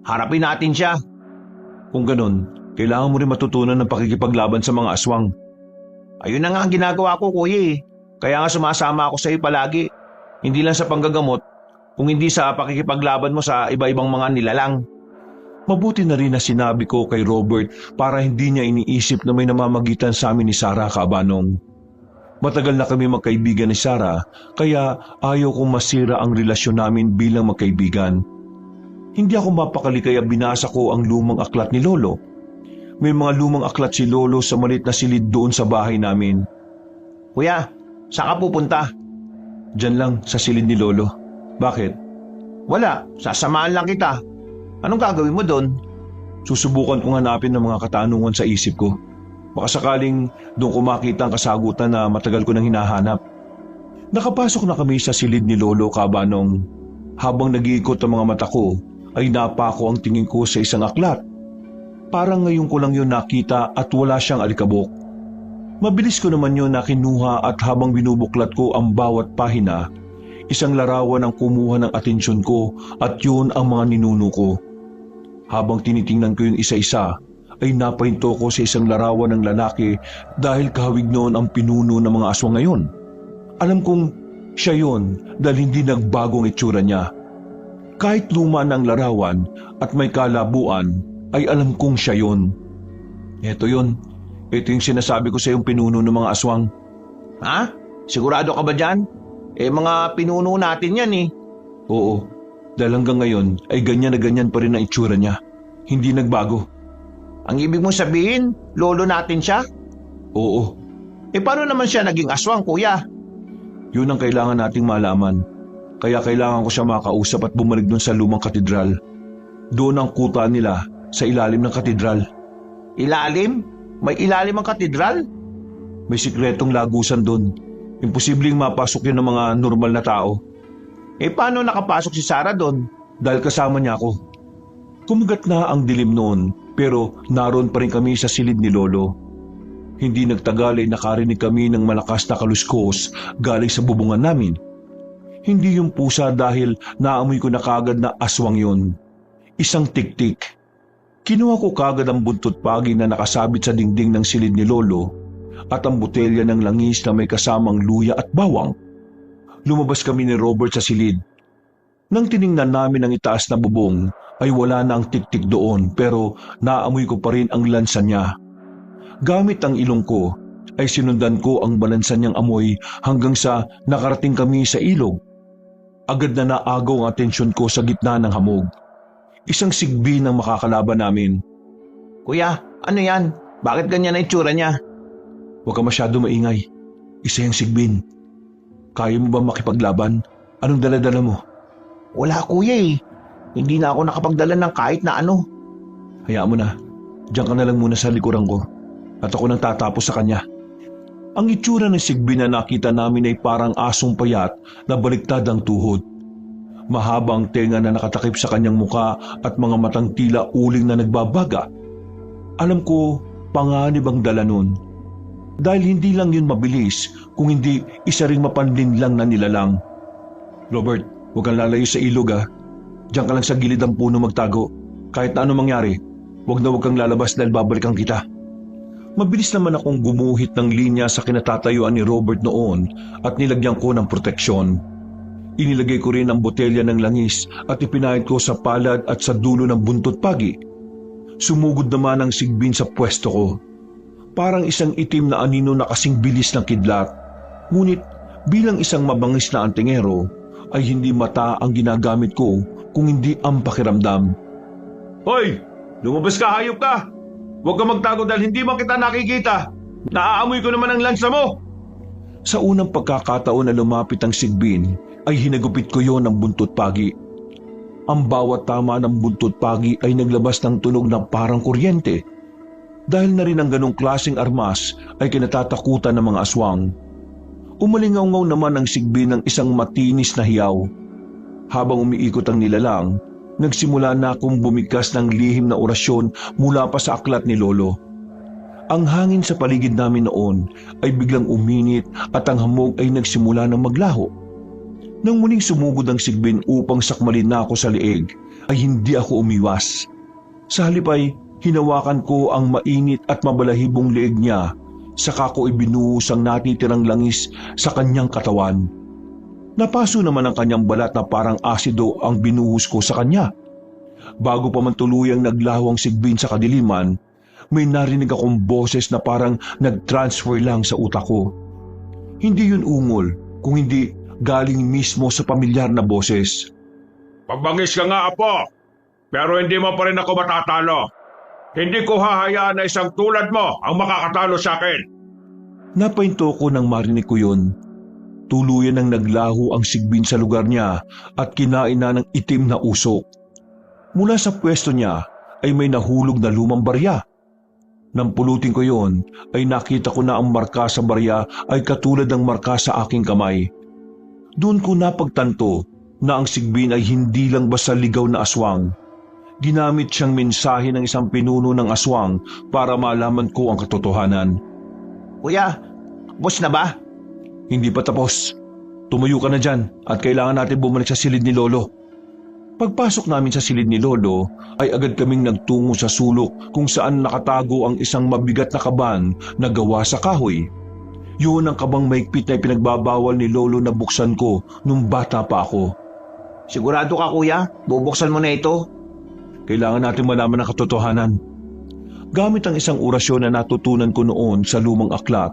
Harapin natin siya. Kung ganun, kailangan mo rin matutunan ng pakikipaglaban sa mga aswang. Ayun na nga ang ginagawa ko kuya eh. Kaya nga sumasama ako sa iyo palagi. Hindi lang sa panggagamot, kung hindi sa pakikipaglaban mo sa iba-ibang mga nilalang. Mabuti na rin na sinabi ko kay Robert para hindi niya iniisip na may namamagitan sa amin ni Sarah Kabanong. Matagal na kami magkaibigan ni Sarah kaya ayaw kong masira ang relasyon namin bilang magkaibigan. Hindi ako mapakali kaya binasa ko ang lumang aklat ni Lolo. May mga lumang aklat si Lolo sa maliit na silid doon sa bahay namin. Kuya, saan ka pupunta? Diyan lang sa silid ni Lolo. Bakit? Wala, sasamahan lang kita. Anong gagawin mo doon? Susubukan kong hanapin ng mga katanungan sa isip ko. Baka sakaling doon ko makita ang kasagutan na matagal ko nang hinahanap. Nakapasok na kami sa silid ni Lolo Kabanong. Habang nag-iikot ang mga mata ko, ay napako ang tingin ko sa isang aklat. Parang ngayon ko lang yun nakita at wala siyang alikabok. Mabilis ko naman yun na kinuha at habang binubuklat ko ang bawat pahina, isang larawan ang kumuha ng atensyon ko at yun ang mga ninuno ko. Habang tinitingnan ko yung isa-isa, ay napahinto ko sa isang larawan ng lalaki dahil kahawig noon ang pinuno ng mga aswang ngayon. Alam kong Siya yun dahil hindi nagbagong itsura niya. Kahit luma ng larawan at may kalabuan, ay alam kong siya yun. Ito yun. Ito yung sinasabi ko sa iyong pinuno ng mga aswang. Ha? Sigurado ka ba dyan? Mga pinuno natin yan eh. Oo, dahil hanggang ngayon ay ganyan na ganyan pa rin ang itsura niya. Hindi nagbago. Ang ibig mong sabihin, lolo natin siya? Oo, Paano naman siya naging aswang, kuya? yun ang kailangan nating malaman. Kaya kailangan ko siya makausap at bumalik dun sa lumang katedral. Doon ang kuta nila sa ilalim ng katedral. Ilalim? May ilalim ang katedral? May sikretong lagusan doon. Imposibleng mapasok yun ng mga normal na tao. Paano nakapasok si Sarah doon? Dahil kasama niya ako. Kumagat na ang dilim noon, pero naroon pa rin kami sa silid ni Lolo. Hindi nagtagal ay nakarinig kami ng malakas na kaluskos galing sa bubungan namin. Hindi yung pusa dahil naamoy ko na kagad na aswang yun. Isang tiktik. Kinuha ko kagad ang buntot pagi na nakasabit sa dingding ng silid ni Lolo at ang botelya ng langis na may kasamang luya at bawang. Lumabas kami ni Robert sa silid. Nang tiningnan namin ang itaas na bubong, ay wala na ang tiktik doon pero naamoy ko pa rin ang lansa niya. Gamit ang ilong ko, ay sinundan ko ang balansa niyang amoy hanggang sa nakarating kami sa ilog. Agad na naagaw ang atensyon ko sa gitna ng hamog. Isang sigbi ng makakalaban namin. Kuya, ano yan? Bakit ganyan ang itsura niya? Huwag ka masyado maingay. Isa yung sigbin. Kaya mo ba makipaglaban? Anong dala-dala mo? Wala, kuya eh. Hindi na ako nakapagdala ng kahit na ano. Hayaan mo na. Diyan ka na lang muna sa likuran ko. At ako nang tatapos sa kanya. Ang itsura ng sigbin na nakita namin ay parang asong payat na baliktad ang tuhod. Mahabang tenga na nakatakip sa kanyang muka at mga matang tila uling na nagbabaga. Alam ko, panganib ang dala nun. Dahil hindi lang yun mabilis, kung hindi isa ring mapanlin lang na nilalang. Robert, huwag kang lalayo sa ilog ha. Diyan ka lang sa gilid ng puno magtago. Kahit na anong mangyari, huwag kang lalabas dahil babalikan kita. Mabilis naman akong gumuhit ng linya sa kinatatayuan ni Robert noon at nilagyan ko ng proteksyon. Inilagay ko rin ang botelya ng langis at ipinahid ko sa palad at sa dulo ng buntot pagi. Sumugod naman ang sigbin sa pwesto ko. Parang isang itim na anino na kasing bilis ng kidlat. Ngunit bilang isang mabangis na antingero ay hindi mata ang ginagamit ko kung hindi ang pakiramdam. Hoy! Lumabas ka, hayop ka! Huwag ka magtago dahil hindi man kita nakikita. Naaamoy ko naman ang lansa mo. Sa unang pagkakataon na lumapit ang sigbin, ay hinagupit ko yon ng buntot pagi. Ang bawat tama ng buntot pagi ay naglabas ng tunog na parang kuryente. Dahil na rin ang ganong klaseng armas ay kinatatakutan ng mga aswang. Umalingaw-ngaw naman ang sigbin ng isang matinis na hiyaw. Habang umiikot ang nilalang, nagsimula na akong bumigkas ng lihim na orasyon mula pa sa aklat ni Lolo. Ang hangin sa paligid namin noon ay biglang uminit at ang hamog ay nagsimula na maglaho. Nang muling sumugod ang sigbin upang sakmalin na ako sa liig, ay hindi ako umiwas. Sa halip ay hinawakan ko ang mainit at mabalahibong liig niya, saka ko ibinuhos ang natitirang langis sa kanyang katawan. Napaso naman ang kanyang balat na parang asido ang binuhos ko sa kanya. Bago pa man tuluyang naglaho ang sigbin sa kadiliman, may narinig akong boses na parang nag-transfer lang sa utak ko. Hindi yun ungol, kung hindi galing mismo sa pamilyar na boses. Pagbangis ka nga, Apo. Pero hindi mo pa rin ako matatalo. Hindi ko hahayaan na isang tulad mo ang makakatalo sa akin. Napahinto ko nang marinig ko yun. Tuluyan ang naglaho ang sigbin sa lugar niya at kinain na ng itim na usok. Mula sa pwesto niya ay may nahulog na lumang barya. Nang pulutin ko yon ay nakita ko na ang marka sa barya ay katulad ng marka sa aking kamay. Doon ko napagtanto na ang sigbin ay hindi lang basta ligaw na aswang. Ginamit siyang mensahe ng isang pinuno ng aswang para malaman ko ang katotohanan. Kuya, boss na ba? Hindi pa tapos. Tumayo ka na dyan at kailangan natin bumalik sa silid ni Lolo. Pagpasok namin sa silid ni Lolo ay agad kaming nagtungo sa sulok kung saan nakatago ang isang mabigat na kaban na gawa sa kahoy. Yun ang kabang maigpit na ipinagbabawal ni Lolo na buksan ko nung bata pa ako. Sigurado ka kuya, bubuksan mo na ito? Kailangan natin malaman ang katotohanan. Gamit ang isang orasyon na natutunan ko noon sa lumang aklat,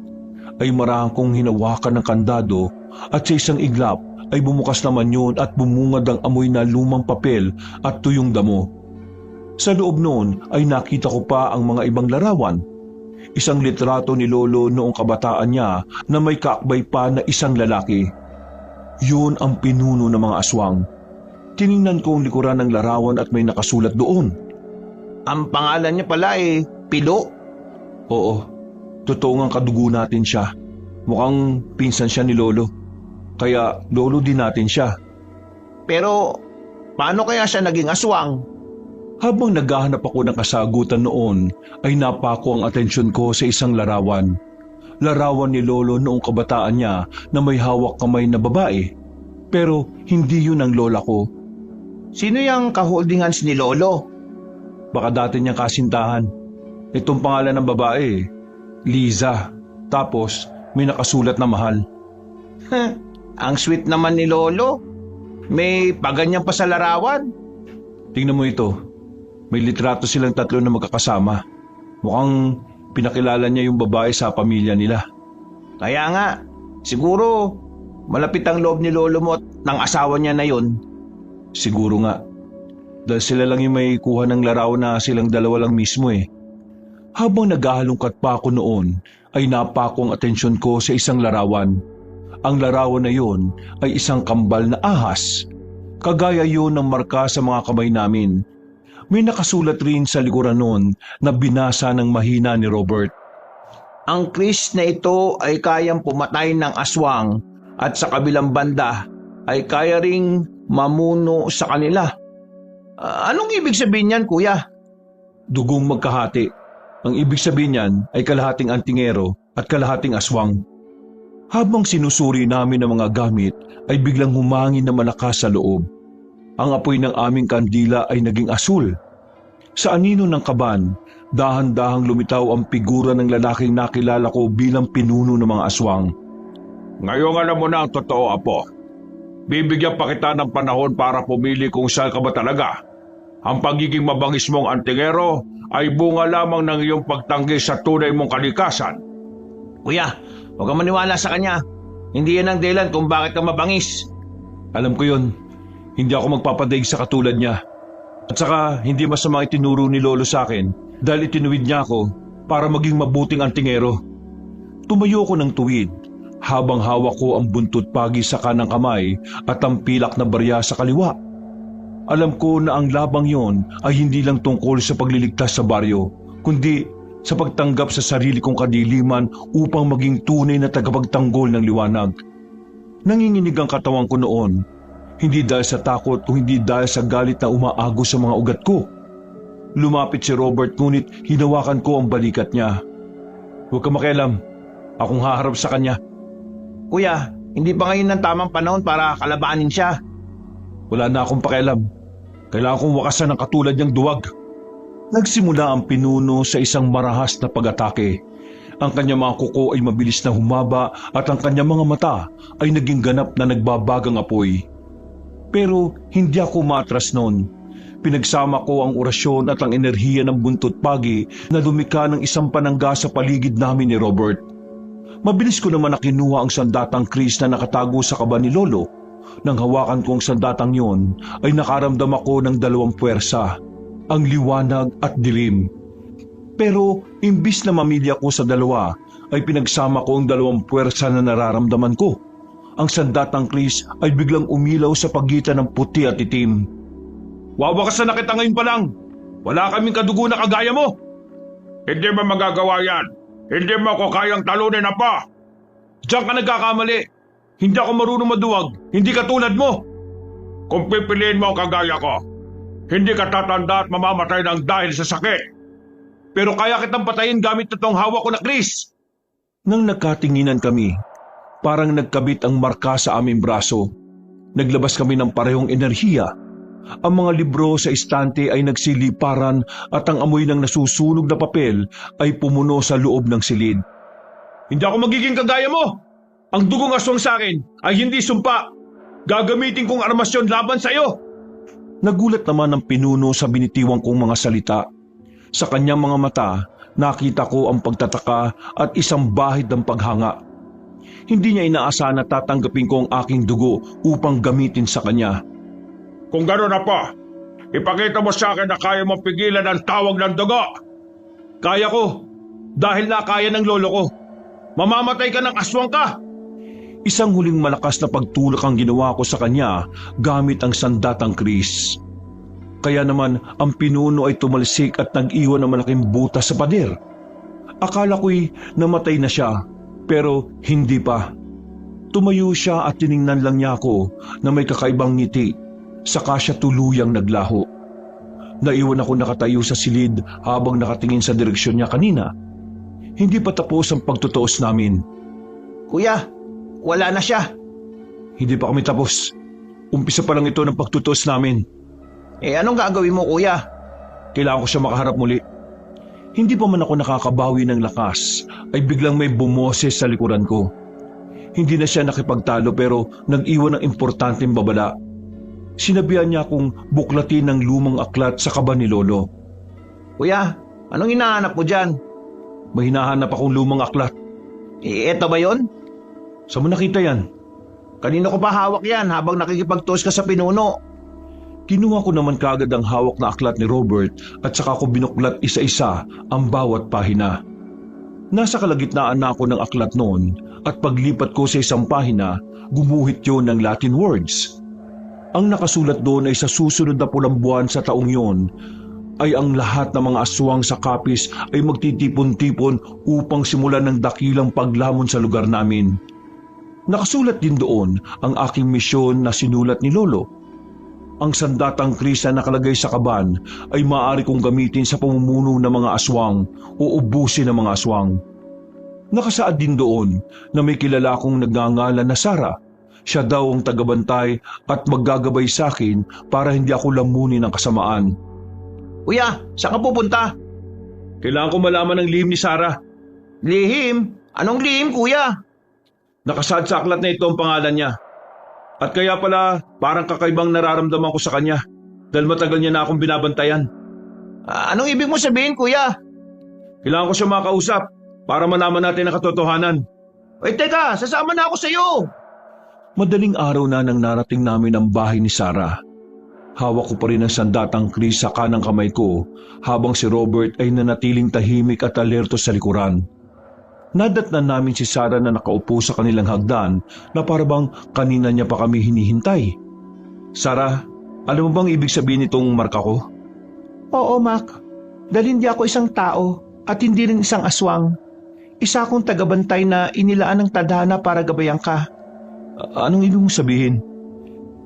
ay marahang kong hinawakan ng kandado at sa isang iglap ay bumukas naman yun at bumungad ang amoy na lumang papel at tuyong damo. Sa loob noon ay nakita ko pa ang mga ibang larawan. Isang litrato ni Lolo noong kabataan niya na may kaakbay pa na isang lalaki. Yun ang pinuno ng mga aswang. Tiningnan ko ang likuran ng larawan at may nakasulat doon. Ang pangalan niya pala Pilo. Oo, totoo ngang kadugo natin siya. Mukhang pinsan siya ni Lolo. Kaya Lolo din natin siya. Pero paano kaya siya naging aswang? Habang naghahanap ako ng kasagutan noon, ay napako ang atensyon ko sa isang larawan. Larawan ni Lolo noong kabataan niya na may hawak kamay na babae. Pero hindi yun ang lola ko. Sino yung ka-holding hands ni Lolo? Baka dati niyang kasintahan. Itong pangalan ng babae, Liza. Tapos may nakasulat na mahal. Ang sweet naman ni Lolo. May paganyan pa sa larawan. Tingnan mo ito. May litrato silang tatlo na magkakasama. Mukhang pinakilala niya yung babae sa pamilya nila. Kaya nga, siguro malapit ang loob ni Lolo mo at ng asawa niya na yun. Siguro nga. Dahil sila lang yung may kuha ng larawan na silang dalawa lang mismo eh. Habang naghahalungkat pa ako noon, ay napako ang atensyon ko sa isang larawan. Ang larawan na yon ay isang kambal na ahas. Kagaya yon ng marka sa mga kamay namin. May nakasulat rin sa likuran noon na binasa ng mahina ni Robert. Ang Chris na ito ay kayang pumatay ng aswang at sa kabilang banda ay kaya ring mamuno sa kanila. Anong ibig sabihin niyan, kuya? Dugong magkahati. Ang ibig sabihin niyan ay kalahating antingero at kalahating aswang. Habang sinusuri namin ang mga gamit ay biglang humangin na malakas sa loob. Ang apoy ng aming kandila ay naging asul. Sa anino ng kaban, dahan-dahang lumitaw ang figura ng lalaking nakilala ko bilang pinuno ng mga aswang. Ngayong alam mo na ang totoo, Apo. Bibigyan pa kita ng panahon para pumili kung saan ka ba talaga. Ang pagiging mabangis mong antingero ay bunga lamang ng iyong pagtanggi sa tunay mong kalikasan. Kuya, huwag kang maniwala sa kanya. Hindi yan ang dahilan kung bakit ka mabangis. Alam ko yun. Hindi ako magpapadaig sa katulad niya. At saka hindi masama itinuro ni Lolo sa akin dahil itinuwid niya ako para maging mabuting antingero. Tumayo ko ng tuwid habang hawak ko ang buntot pagi sa kanang kamay at ang pilak na barya sa kaliwa. Alam ko na ang labang yon ay hindi lang tungkol sa pagliligtas sa baryo, kundi sa pagtanggap sa sarili kong kadiliman upang maging tunay na tagapagtanggol ng liwanag. Nanginginig ang katawan ko noon, hindi dahil sa takot o hindi dahil sa galit na umaagos sa mga ugat ko. Lumapit si Robert ngunit hinawakan ko ang balikat niya. Huwag ka makialam, akong haharap sa kanya. Kuya, hindi pa ngayon ang tamang panahon para kalabanin siya. Wala na akong pakialam. Kailangan kong wakasan ang katulad niyang duwag. Nagsimula ang pinuno sa isang marahas na pag-atake. Ang kanyang mga kuko ay mabilis na humaba at ang kanyang mga mata ay naging ganap na nagbabagang apoy. Pero hindi ako matras noon. Pinagsama ko ang orasyon at ang enerhiya ng buntot pagi na lumika ng isang panangga sa paligid namin ni Robert. Mabilis ko naman na kinuha ang sandatang Chris na nakatago sa kaba ni Lolo. Nang hawakan ko ang sandatang yon, ay nakaramdam ako ng dalawang puwersa, ang liwanag at dilim. Pero imbis na mamilya ko sa dalawa, ay pinagsama ko ang dalawang puwersa na nararamdaman ko. Ang sandatang Chris ay biglang umilaw sa pagitan ng puti at itim. Wawakasan na kita ngayon pa lang. Wala kaming kadugo na kagaya mo. Hindi mo magagawa yan. Hindi mo ako kayang talunin, Apa. Diyan ka nagkakamali. Hindi ako marunong maduwag. Hindi katulad mo. Kung pipiliin mo ang kagaya ko, hindi ka tatanda at mamamatay ng dahil sa sakit. Pero kaya kitang patayin gamit itong hawak ko na Chris. Nang nagkatinginan kami, parang nagkabit ang marka sa aming braso. Naglabas kami ng parehong enerhiya. Ang mga libro sa istante ay nagsiliparan at ang amoy ng nasusunog na papel ay pumuno sa loob ng silid. Hindi ako magiging kagaya mo. Ang dugong aswang sa akin ay hindi sumpa. Gagamitin kong armasyon laban sa iyo. Nagulat naman ang pinuno sa binitiwang kong mga salita. Sa kanyang mga mata, nakita ko ang pagtataka at isang bahid ng paghanga. Hindi niya inaasahan na tatanggapin ko ang aking dugo upang gamitin sa kanya. Kung gano'n na pa, ipakita mo sa akin na kaya mong pigilan ang tawag ng dugo. Kaya ko, dahil nakaya ng lolo ko. Mamamatay ka ng aswang ka. Isang huling malakas na pagtulak ang ginawa ko sa kanya gamit ang sandatang kris. Kaya naman ang pinuno ay tumalsik at nag-iwan ng malaking butas sa pader. Akala ko'y namatay na siya, pero hindi pa. Tumayo siya at tiningnan lang niya ako na may kakaibang ngiti, saka siya tuluyang naglaho. Naiwan ako nakatayo sa silid habang nakatingin sa direksyon niya kanina. Hindi pa tapos ang pagtutuos namin. Kuya, wala na siya. Hindi pa kami tapos. Umpisa pa lang ito ng pagtutuos namin. Anong gagawin mo, kuya? Kailangan ko siya makaharap muli. Hindi pa man ako nakakabawi ng lakas, ay biglang may bumoses sa likuran ko. Hindi na siya nakipagtalo pero nag-iwan ng importanteng babala. Sinabihan niya akong buklatin ng lumang aklat sa kaba ni Lolo. Kuya, anong hinahanap mo dyan? May hinahanap akong lumang aklat. Eto ba yon? Saan mo nakita yan? Kanino ko pa hawak yan habang nakikipagtoast ka sa pinuno? Kinuha ko naman kaagad ang hawak na aklat ni Robert at saka ko binuklat isa-isa ang bawat pahina. Nasa kalagitnaan na ako ng aklat noon at paglipat ko sa isang pahina, gumuhit yun ng Latin words. Ang nakasulat doon ay sa susunod na pulang buwan sa taong yon ay ang lahat ng mga aswang sa Capiz ay magtitipon-tipon upang simulan ng dakilang paglamon sa lugar namin. Nakasulat din doon ang aking misyon na sinulat ni Lolo. Ang sandatang kris na nakalagay sa kaban ay maaari kong gamitin sa pamumuno ng mga aswang o ubusin ng mga aswang. Nakasaad din doon na may kilala akong nagngangalan na Sara. Siya daw ang tagabantay at maggagabay sa akin para hindi ako lamunin ng kasamaan. Kuya, saan ka pupunta? Kailangan ko malaman ang lihim ni Sara. Lihim? Anong lihim, kuya? Nakasaad sa aklat na ito ang pangalan niya. At kaya pala parang kakaibang nararamdaman ko sa kanya dahil matagal niya na akong binabantayan. Anong ibig mo sabihin, kuya? Kailangan ko siya makausap para malaman natin ang katotohanan. Teka, sasama na ako sa iyo. Madaling araw na nang narating namin ang bahay ni Sara. Hawak ko pa rin ang sandatang kris sa kanang kamay ko habang si Robert ay nanatiling tahimik at alerto sa likuran. Nadatnan namin si Sara na nakaupo sa kanilang hagdan na parabang kanina niya pa kami hinihintay. Sara, alam mo bang ibig sabihin nitong marka ko? Oo, Mac. Dahil hindi ako isang tao at hindi rin isang aswang. Isa akong tagabantay na inilaan ng tadhana para gabayan ka. Anong ibig mong sabihin?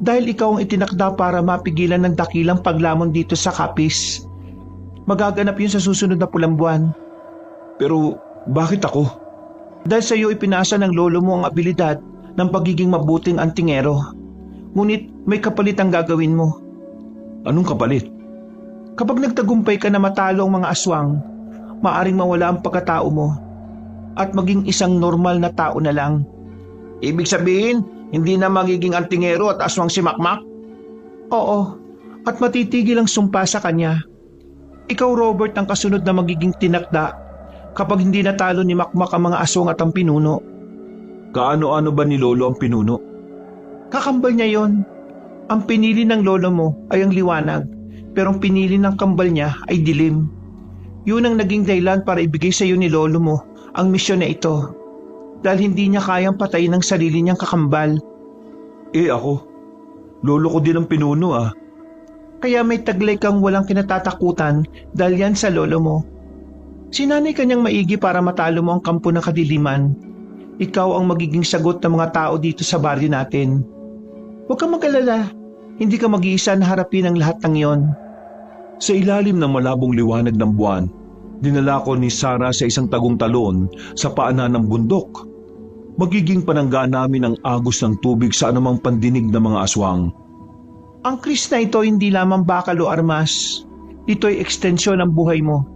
Dahil ikaw ang itinakda para mapigilan ng dakilang paglamon dito sa Capiz. Magaganap yun sa susunod na pulang buwan. Pero bakit ako? Dahil sa iyo ipinasa ng lolo mo ang abilidad ng pagiging mabuting antingero. Ngunit may kapalit ang gagawin mo. Anong kapalit? Kapag nagtagumpay ka na matalo ang mga aswang, maaring mawala ang pagkatao mo at maging isang normal na tao na lang. Ibig sabihin, hindi na magiging antingero at aswang si Makmak? Oo, at matitigil ang sumpa sa kanya. Ikaw, Robert, ang kasunod na magiging tinakda kapag hindi natalo ni Makmak ang mga aswang at ang pinuno. Kaano-ano ba ni Lolo ang pinuno? Kakambal niya yon. Ang pinili ng lolo mo ay ang liwanag, pero ang pinili ng kambal niya ay dilim. Yun ang naging dahilan para ibigay sa iyo ni lolo mo ang misyon na ito. Dahil hindi niya kayang patayin ang sarili niyang kakambal. Ako, lolo ko din ang pinuno ah. Kaya may taglay kang walang kinatatakutan dahil yan sa lolo mo. Sinanay kanyang maigi para matalo mo ang kampo ng kadiliman. Ikaw ang magiging sagot ng mga tao dito sa baryo natin. Huwag kang mag-alala. Hindi ka mag-iisa na harapin ang lahat ng iyon. Sa ilalim ng malabong liwanag ng buwan, dinala ko ni Sara sa isang tagong talon sa paanan ng bundok. Magiging pananggaan namin ang agos ng tubig sa anumang pandinig ng mga aswang. Ang kris na ito hindi lamang bakal o armas. Ito'y ekstensyon ng buhay mo.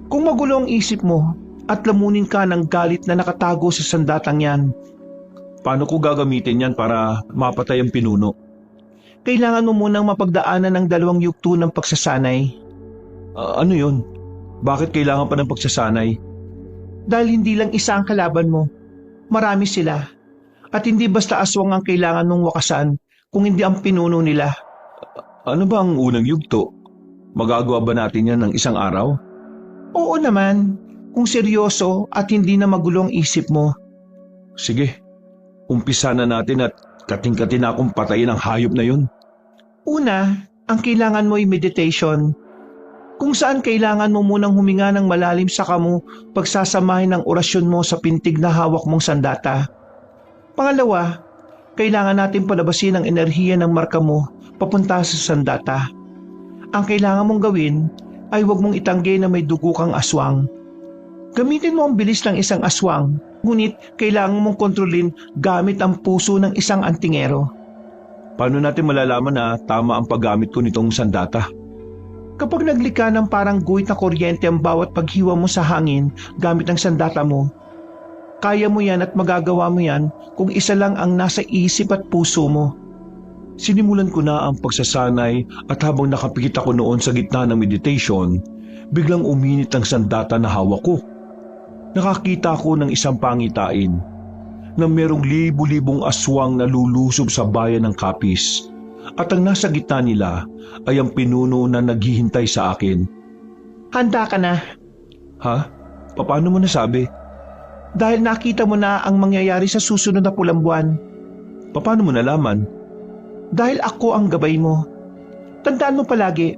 Kung magulo ang isip mo, at lamunin ka ng galit na nakatago sa sandatang yan. Paano ko gagamitin yan para mapatay ang pinuno? Kailangan mo munang mapagdaanan ng 2 yugto ng pagsasanay. Ano yun? Bakit kailangan pa ng pagsasanay? Dahil hindi lang isa ang kalaban mo. Marami sila. At hindi basta aswang ang kailangan mong wakasan kung hindi ang pinuno nila. Ano ba ang unang yugto? Magagawa ba natin yan ng isang araw? Oo naman, kung seryoso at hindi na magulo ang isip mo. Sige, umpisa na natin at kating-kating na akong patayin ang hayop na yun. Una, ang kailangan mo ay meditation. Kung saan kailangan mo munang huminga ng malalim saka mo pagsasamahin ng orasyon mo sa pintig na hawak mong sandata. Pangalawa, kailangan natin palabasin ang enerhiya ng marka mo papunta sa sandata. Ang kailangan mong gawin ay huwag mong itanggi na may dugo kang aswang. Gamitin mo ang bilis ng isang aswang, ngunit kailangan mong kontrolin gamit ang puso ng isang antingero. Paano natin malalaman na tama ang paggamit ko nitong sandata? Kapag naglika ng parang guhit na kuryente ang bawat paghiwa mo sa hangin gamit ang sandata mo, kaya mo yan at magagawa mo yan kung isa lang ang nasa isip at puso mo. Sinimulan ko na ang pagsasanay at habang nakapikit ako noon sa gitna ng meditation, biglang uminit ang sandata na hawak ko. Nakakita ako ng isang pangitain na merong libu-libong aswang na lulusob sa bayan ng Capiz at ang nasa gitna nila ay ang pinuno na naghihintay sa akin. Handa ka na. Ha? Paano mo nasabi? Dahil nakita mo na ang mangyayari sa susunod na pulang buwan. Paano mo nalaman? Dahil ako ang gabay mo. Tandaan mo palagi,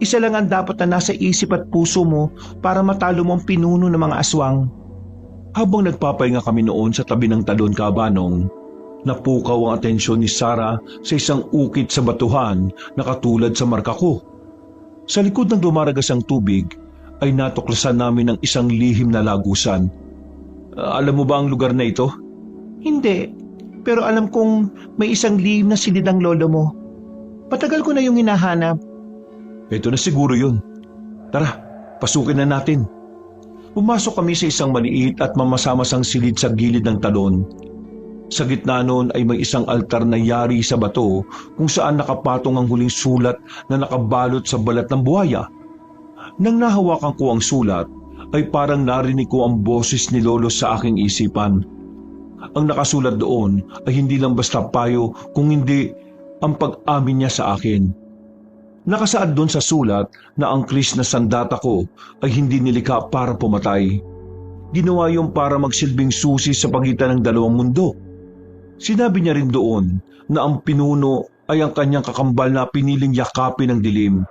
isa lang ang dapat na nasa isip at puso mo para matalo mo ang pinuno ng mga aswang. Habang nagpapahinga kami noon sa tabi ng talon kabanong, napukaw ang atensyon ni Sarah sa isang ukit sa batuhan na katulad sa marka ko. Sa likod ng dumaragas ang tubig ay natuklasan namin ang isang lihim na lagusan. Alam mo ba ang lugar na ito? Hindi, pero alam kong may isang lihim na silid ang lolo mo. Patagal ko na yung hinahanap. Ito na siguro yun. Tara, pasukin na natin. Pumasok kami sa isang maliit at mamasamasang silid sa gilid ng talon. Sa gitna noon ay may isang altar na yari sa bato kung saan nakapatong ang huling sulat na nakabalot sa balat ng buhaya. Nang nahawakan ko ang sulat, ay parang narinig ko ang boses ni Lolo sa aking isipan. Ang nakasulat doon ay hindi lang basta payo kung hindi ang pag-amin niya sa akin. Nakasaad doon sa sulat na ang kris na sandata ko ay hindi nilikha para pumatay. Ginawa yung para magsilbing susi sa pagitan ng dalawang mundo. Sinabi niya rin doon na ang pinuno ay ang kanyang kakambal na piniling yakapin ng dilim.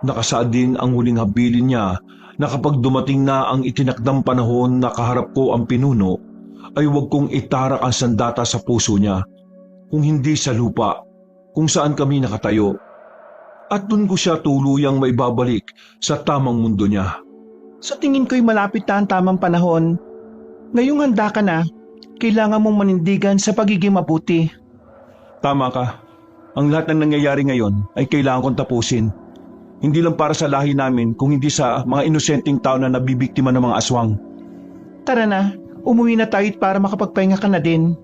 Nakasaad din ang huling habilin niya na kapag dumating na ang itinakdang panahon na kaharap ko ang pinuno, ay huwag kong itarak ang sandata sa puso niya, kung hindi sa lupa, kung saan kami nakatayo. At doon ko siya tuluyang maibabalik sa tamang mundo niya. Sa tingin ko'y malapit na ang tamang panahon. Ngayong handa ka na, kailangan mong manindigan sa pagiging mabuti. Tama ka. Ang lahat ng nangyayari ngayon ay kailangan kong tapusin. Hindi lang para sa lahi namin kung hindi sa mga inosenteng tao na nabibiktima ng mga aswang. Tara na, umuwi na tayo para makapagpahinga ka na din.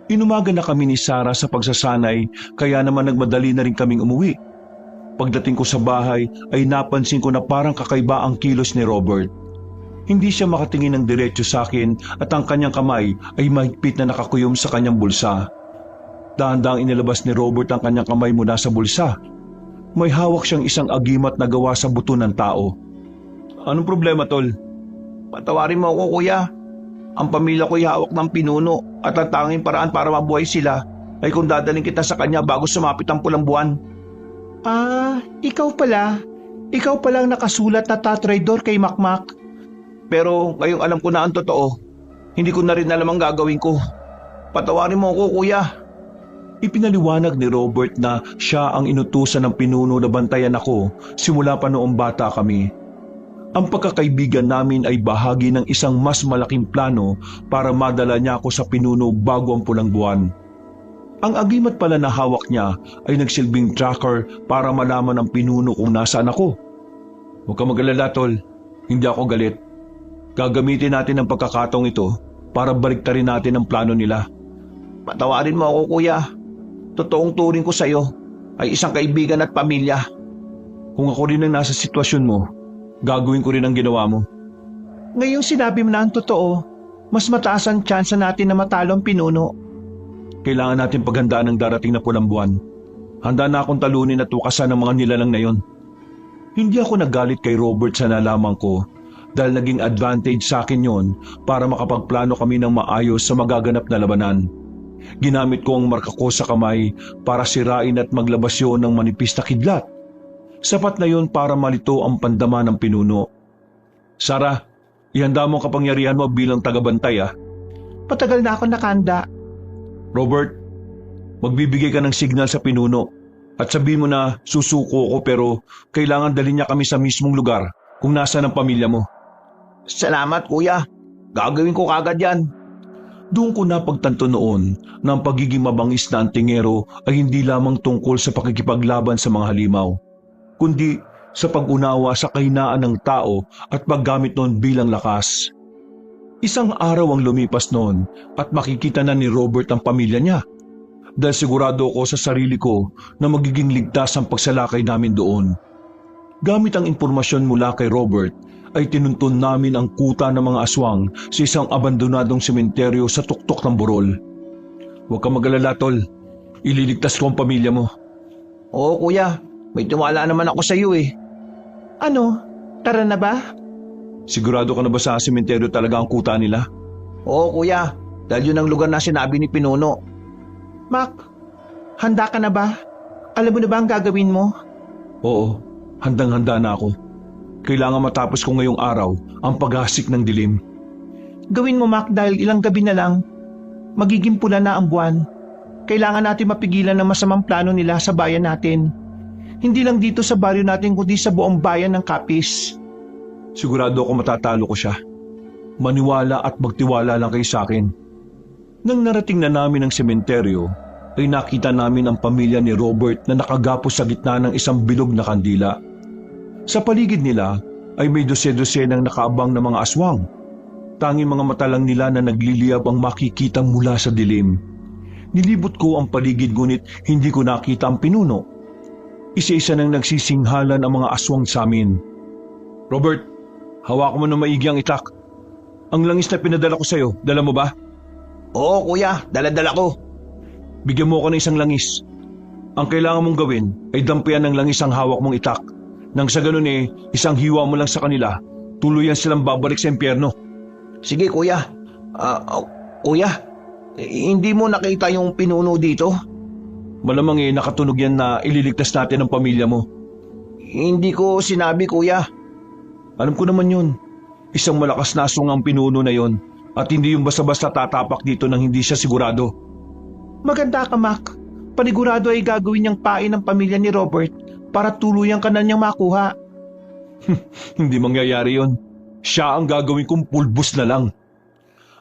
Inumaga na kami ni Sarah sa pagsasanay kaya naman nagmadali na rin kaming umuwi. Pagdating ko sa bahay ay napansin ko na parang kakaiba ang kilos ni Robert. Hindi siya makatingin ng diretso sa akin at ang kanyang kamay ay mahigpit na nakakuyom sa kanyang bulsa. Dahan-dahang inilabas ni Robert ang kanyang kamay mula sa bulsa. May hawak siyang isang agimat na gawa sa buto ng tao. Anong problema, Tol? Patawarin mo ako, kuya. Ang pamilya ko'y hawak ng pinuno at ang tanging paraan para mabuhay sila ay kung dadaling kita sa kanya bago sumapit ang pulang buwan. Ikaw pala. Ikaw palang nakasulat na tatraydor kay Makmak. Pero ngayong alam ko na ang totoo, hindi ko na rin alam ang gagawin ko. Patawarin mo ako, kuya. Ipinaliwanag ni Robert na siya ang inutusan ng pinuno na bantayan ako simula pa noong bata kami. Ang pagkakaibigan namin ay bahagi ng isang mas malaking plano para madala niya ako sa pinuno bago ang pulang buwan. Ang agimat pala na hawak niya ay nagsilbing tracker para malaman ng pinuno kung nasaan ako. Huwag ka mag-alala, Tol. Hindi ako galit. Gagamitin natin ang pagkakataong ito para baliktarin natin ang plano nila. Patawarin mo ako, kuya. Totoong turing ko sa'yo ay isang kaibigan at pamilya. Kung ako rin ang nasa sitwasyon mo, gagawin ko rin ang ginawa mo. Ngayong sinabi mo na ang totoo, mas mataas ang tsansa natin na matalo ang pinuno. Kailangan natin paghandaan ang darating na pulang buwan. Handa na akong talunin at tukasan ng mga nilalang na yon. Hindi ako nagalit kay Robert sa nalaman ko dahil naging advantage sa akin yon para makapagplano kami ng maayos sa magaganap na labanan. Ginamit ko ang marka ko sa kamay para sirain at maglabas yon ng manipis na kidlat. Sapat na yon para malito ang pandama ng pinuno. Sarah, ihanda mo ang kapangyarihan mo bilang tagabantay Patagal na ako nakanda. Robert, magbibigay ka ng signal sa pinuno at sabihin mo na susuko ko pero kailangan dalhin niya kami sa mismong lugar kung nasaan ang pamilya mo. Salamat, kuya. Gagawin ko kagad yan. Doon ko napagtanto noon na ang pagiging mabangis na antingero ay hindi lamang tungkol sa pakikipaglaban sa mga halimaw, kundi sa pag-unawa sa kahinaan ng tao at paggamit noon bilang lakas. Isang araw ang lumipas noon at makikita na ni Robert ang pamilya niya dahil sigurado ako sa sarili ko na magiging ligtas ang pagsalakay namin doon. Gamit ang impormasyon mula kay Robert ay tinuntun namin ang kuta ng mga aswang sa isang abandonadong sementeryo sa tuktok ng burol. Huwag kang mag-alala, tol. Ililigtas ko ang pamilya mo. Oo, kuya. May tiwala naman ako sa iyo eh. Ano? Tara na ba? Sigurado ka na ba sa sementeryo talaga ang kuta nila? Oo, kuya. Dahil yun ang lugar na sinabi ni Pinuno. Mac, handa ka na ba? Alam mo na ba ang gagawin mo? Oo, handang-handa na ako. Kailangan matapos ko ngayong araw ang paghasik ng dilim. Gawin mo, Mac, dahil ilang gabi na lang. Magiging pula na ang buwan. Kailangan natin mapigilan ang masamang plano nila sa bayan natin. Hindi lang dito sa baryo natin kundi sa buong bayan ng Capiz. Sigurado ako matatalo ko siya. Maniwala at magtiwala lang kayo sa akin. Nang narating na namin ang sementeryo, ay nakita namin ang pamilya ni Robert na nakagapos sa gitna ng isang bilog na kandila. Sa paligid nila ay may dose-dosenang nakaabang na mga aswang. Tanging mga mata lang nila na nagliliyab ang makikitang mula sa dilim. Nilibot ko ang paligid ngunit hindi ko nakita ang pinuno. Isa-isa nang nagsisinghalan ang mga aswang sa amin. Robert, hawak mo ng maigi ang itak. Ang langis na pinadala ko sa'yo, dala mo ba? Oo, kuya. Dala-dala ko. Bigyan mo ako ng isang langis. Ang kailangan mong gawin ay dampian ng langis ang hawak mong itak. Nang sa ganun isang hiwa mo lang sa kanila, tuluyan silang babalik sa impyerno. Sige, kuya. Kuya, hindi mo nakita yung pinuno dito? Malamang nakatunog yan na ililigtas natin ang pamilya mo. Hindi ko sinabi, kuya. Alam ko naman yun. Isang malakas na aswang ang pinuno na yon at hindi yung basta-basta tatapak dito nang hindi siya sigurado. Maganda ka, Mac. Panigurado ay gagawin niyang pain ng pamilya ni Robert para tuluyan ka na niyang makuha. Hindi mangyayari yon. Siya ang gagawin kong pulbos na lang.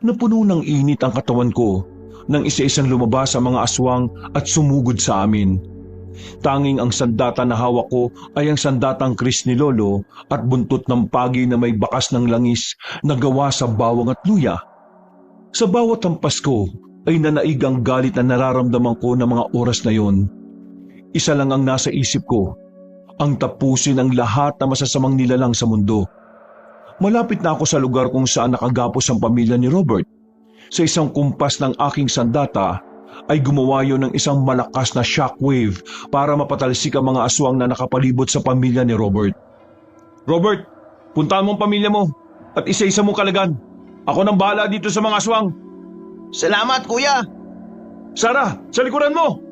Napuno ng init ang katawan ko nang isa-isang lumabas ang mga aswang at sumugod sa amin. Tanging ang sandata na hawak ko ay ang sandatang kris ni Lolo at buntot ng pagi na may bakas ng langis na gawa sa bawang at luya. Sa bawat hampas ko ay nanaig ang galit na nararamdaman ko ng mga oras na yon. Isa lang ang nasa isip ko, ang tapusin ang lahat na masasamang nilalang sa mundo. Malapit na ako sa lugar kung saan nakagapos ang pamilya ni Robert. Sa isang kumpas ng aking sandata ay gumawa yun ng isang malakas na shockwave para mapatalsik ang mga aswang na nakapalibot sa pamilya ni Robert. Robert, puntahan mo ang pamilya mo at isa-isa mong kalagan. Ako nang bahala dito sa mga aswang. Salamat, kuya. Sarah, sa likuran mo!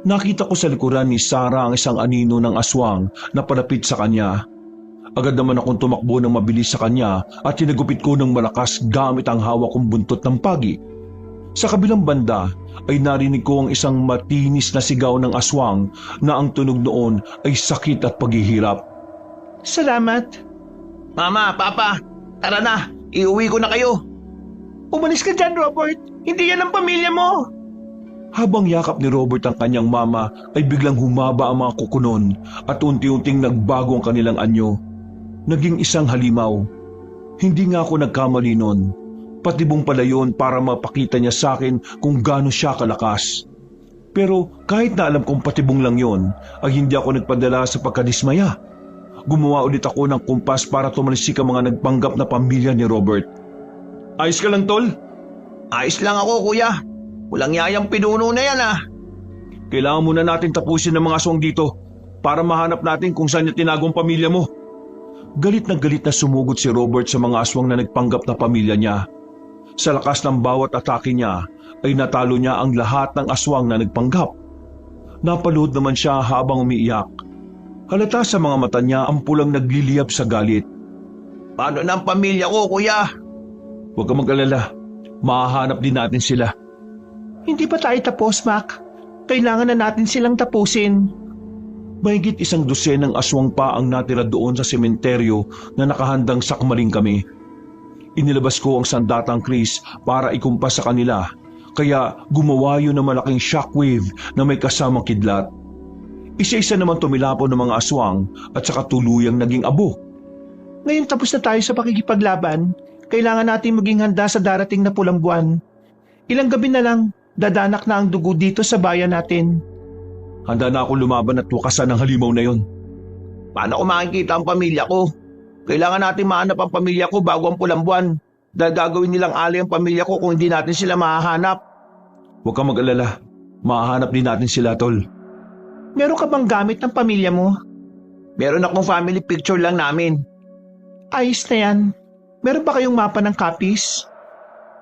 Nakita ko sa likuran ni Sarah ang isang anino ng aswang na palapit sa kanya. Agad naman akong tumakbo ng mabilis sa kanya at tinagupit ko ng malakas gamit ang hawak kong buntot ng pagi. Sa kabilang banda ay narinig ko ang isang matinis na sigaw ng aswang na ang tunog noon ay sakit at paghihirap. Salamat. Mama, Papa, tara na. Iuwi ko na kayo. Umalis ka dyan, Robert. Hindi yan ang pamilya mo. Habang yakap ni Robert ang kanyang mama ay biglang humaba ang mga kukunon at unti-unting nagbago ang kanilang anyo. Naging isang halimaw. Hindi nga ako nagkamali nun. Patibong pala yun para mapakita niya sa akin kung gaano siya kalakas. Pero kahit na alam kong patibong lang yon, ay hindi ako nagpadala sa pagkadismaya. Gumawa ulit ako ng kumpas para tumalisik ang mga nagpanggap na pamilya ni Robert. Ayos ka lang, Tol? Ayos lang ako, kuya. Walang yayang pinuno na yan, ah. Kailangan muna natin tapusin ang mga aswang dito para mahanap natin kung saan niya tinagong pamilya mo. Galit na sumugod si Robert sa mga aswang na nagpanggap na pamilya niya. Sa lakas ng bawat atake niya ay natalo niya ang lahat ng aswang na nagpanggap. Napaluhod naman siya habang umiiyak. Halata sa mga mata niya ang pulang nagliliyab sa galit. Paano na ang pamilya ko, kuya? Huwag kang mag-alala. Mahahanap din natin sila. Hindi pa tayo tapos, Mac. Kailangan na natin silang tapusin. Mahigit 100 ng aswang pa ang natira doon sa sementeryo na nakahandang sakmaling kami. Inilabas ko ang sandatang Chris para ikumpas sa kanila, kaya gumawa yun ng malaking shockwave na may kasamang kidlat. Isa-isa naman tumilapon ng mga aswang at saka tuluyang naging abo. Ngayon tapos na tayo sa pakikipaglaban. Kailangan natin maging handa sa darating na pulang buwan. Ilang gabi na lang, dadanak na ang dugo dito sa bayan natin. Handa na ako lumaban at wakasan ang halimaw na yon. Paano ko makikita ang pamilya ko? Kailangan natin mahanap ang pamilya ko bago ang pulang buwan. Dahil gagawin nilang alay ang pamilya ko kung hindi natin sila mahahanap. Huwag kang mag-alala. Mahahanap din natin sila, Tol. Meron ka bang gamit ng pamilya mo? Meron akong family picture lang namin. Ayos na yan. Meron ba kayong mapa ng copies?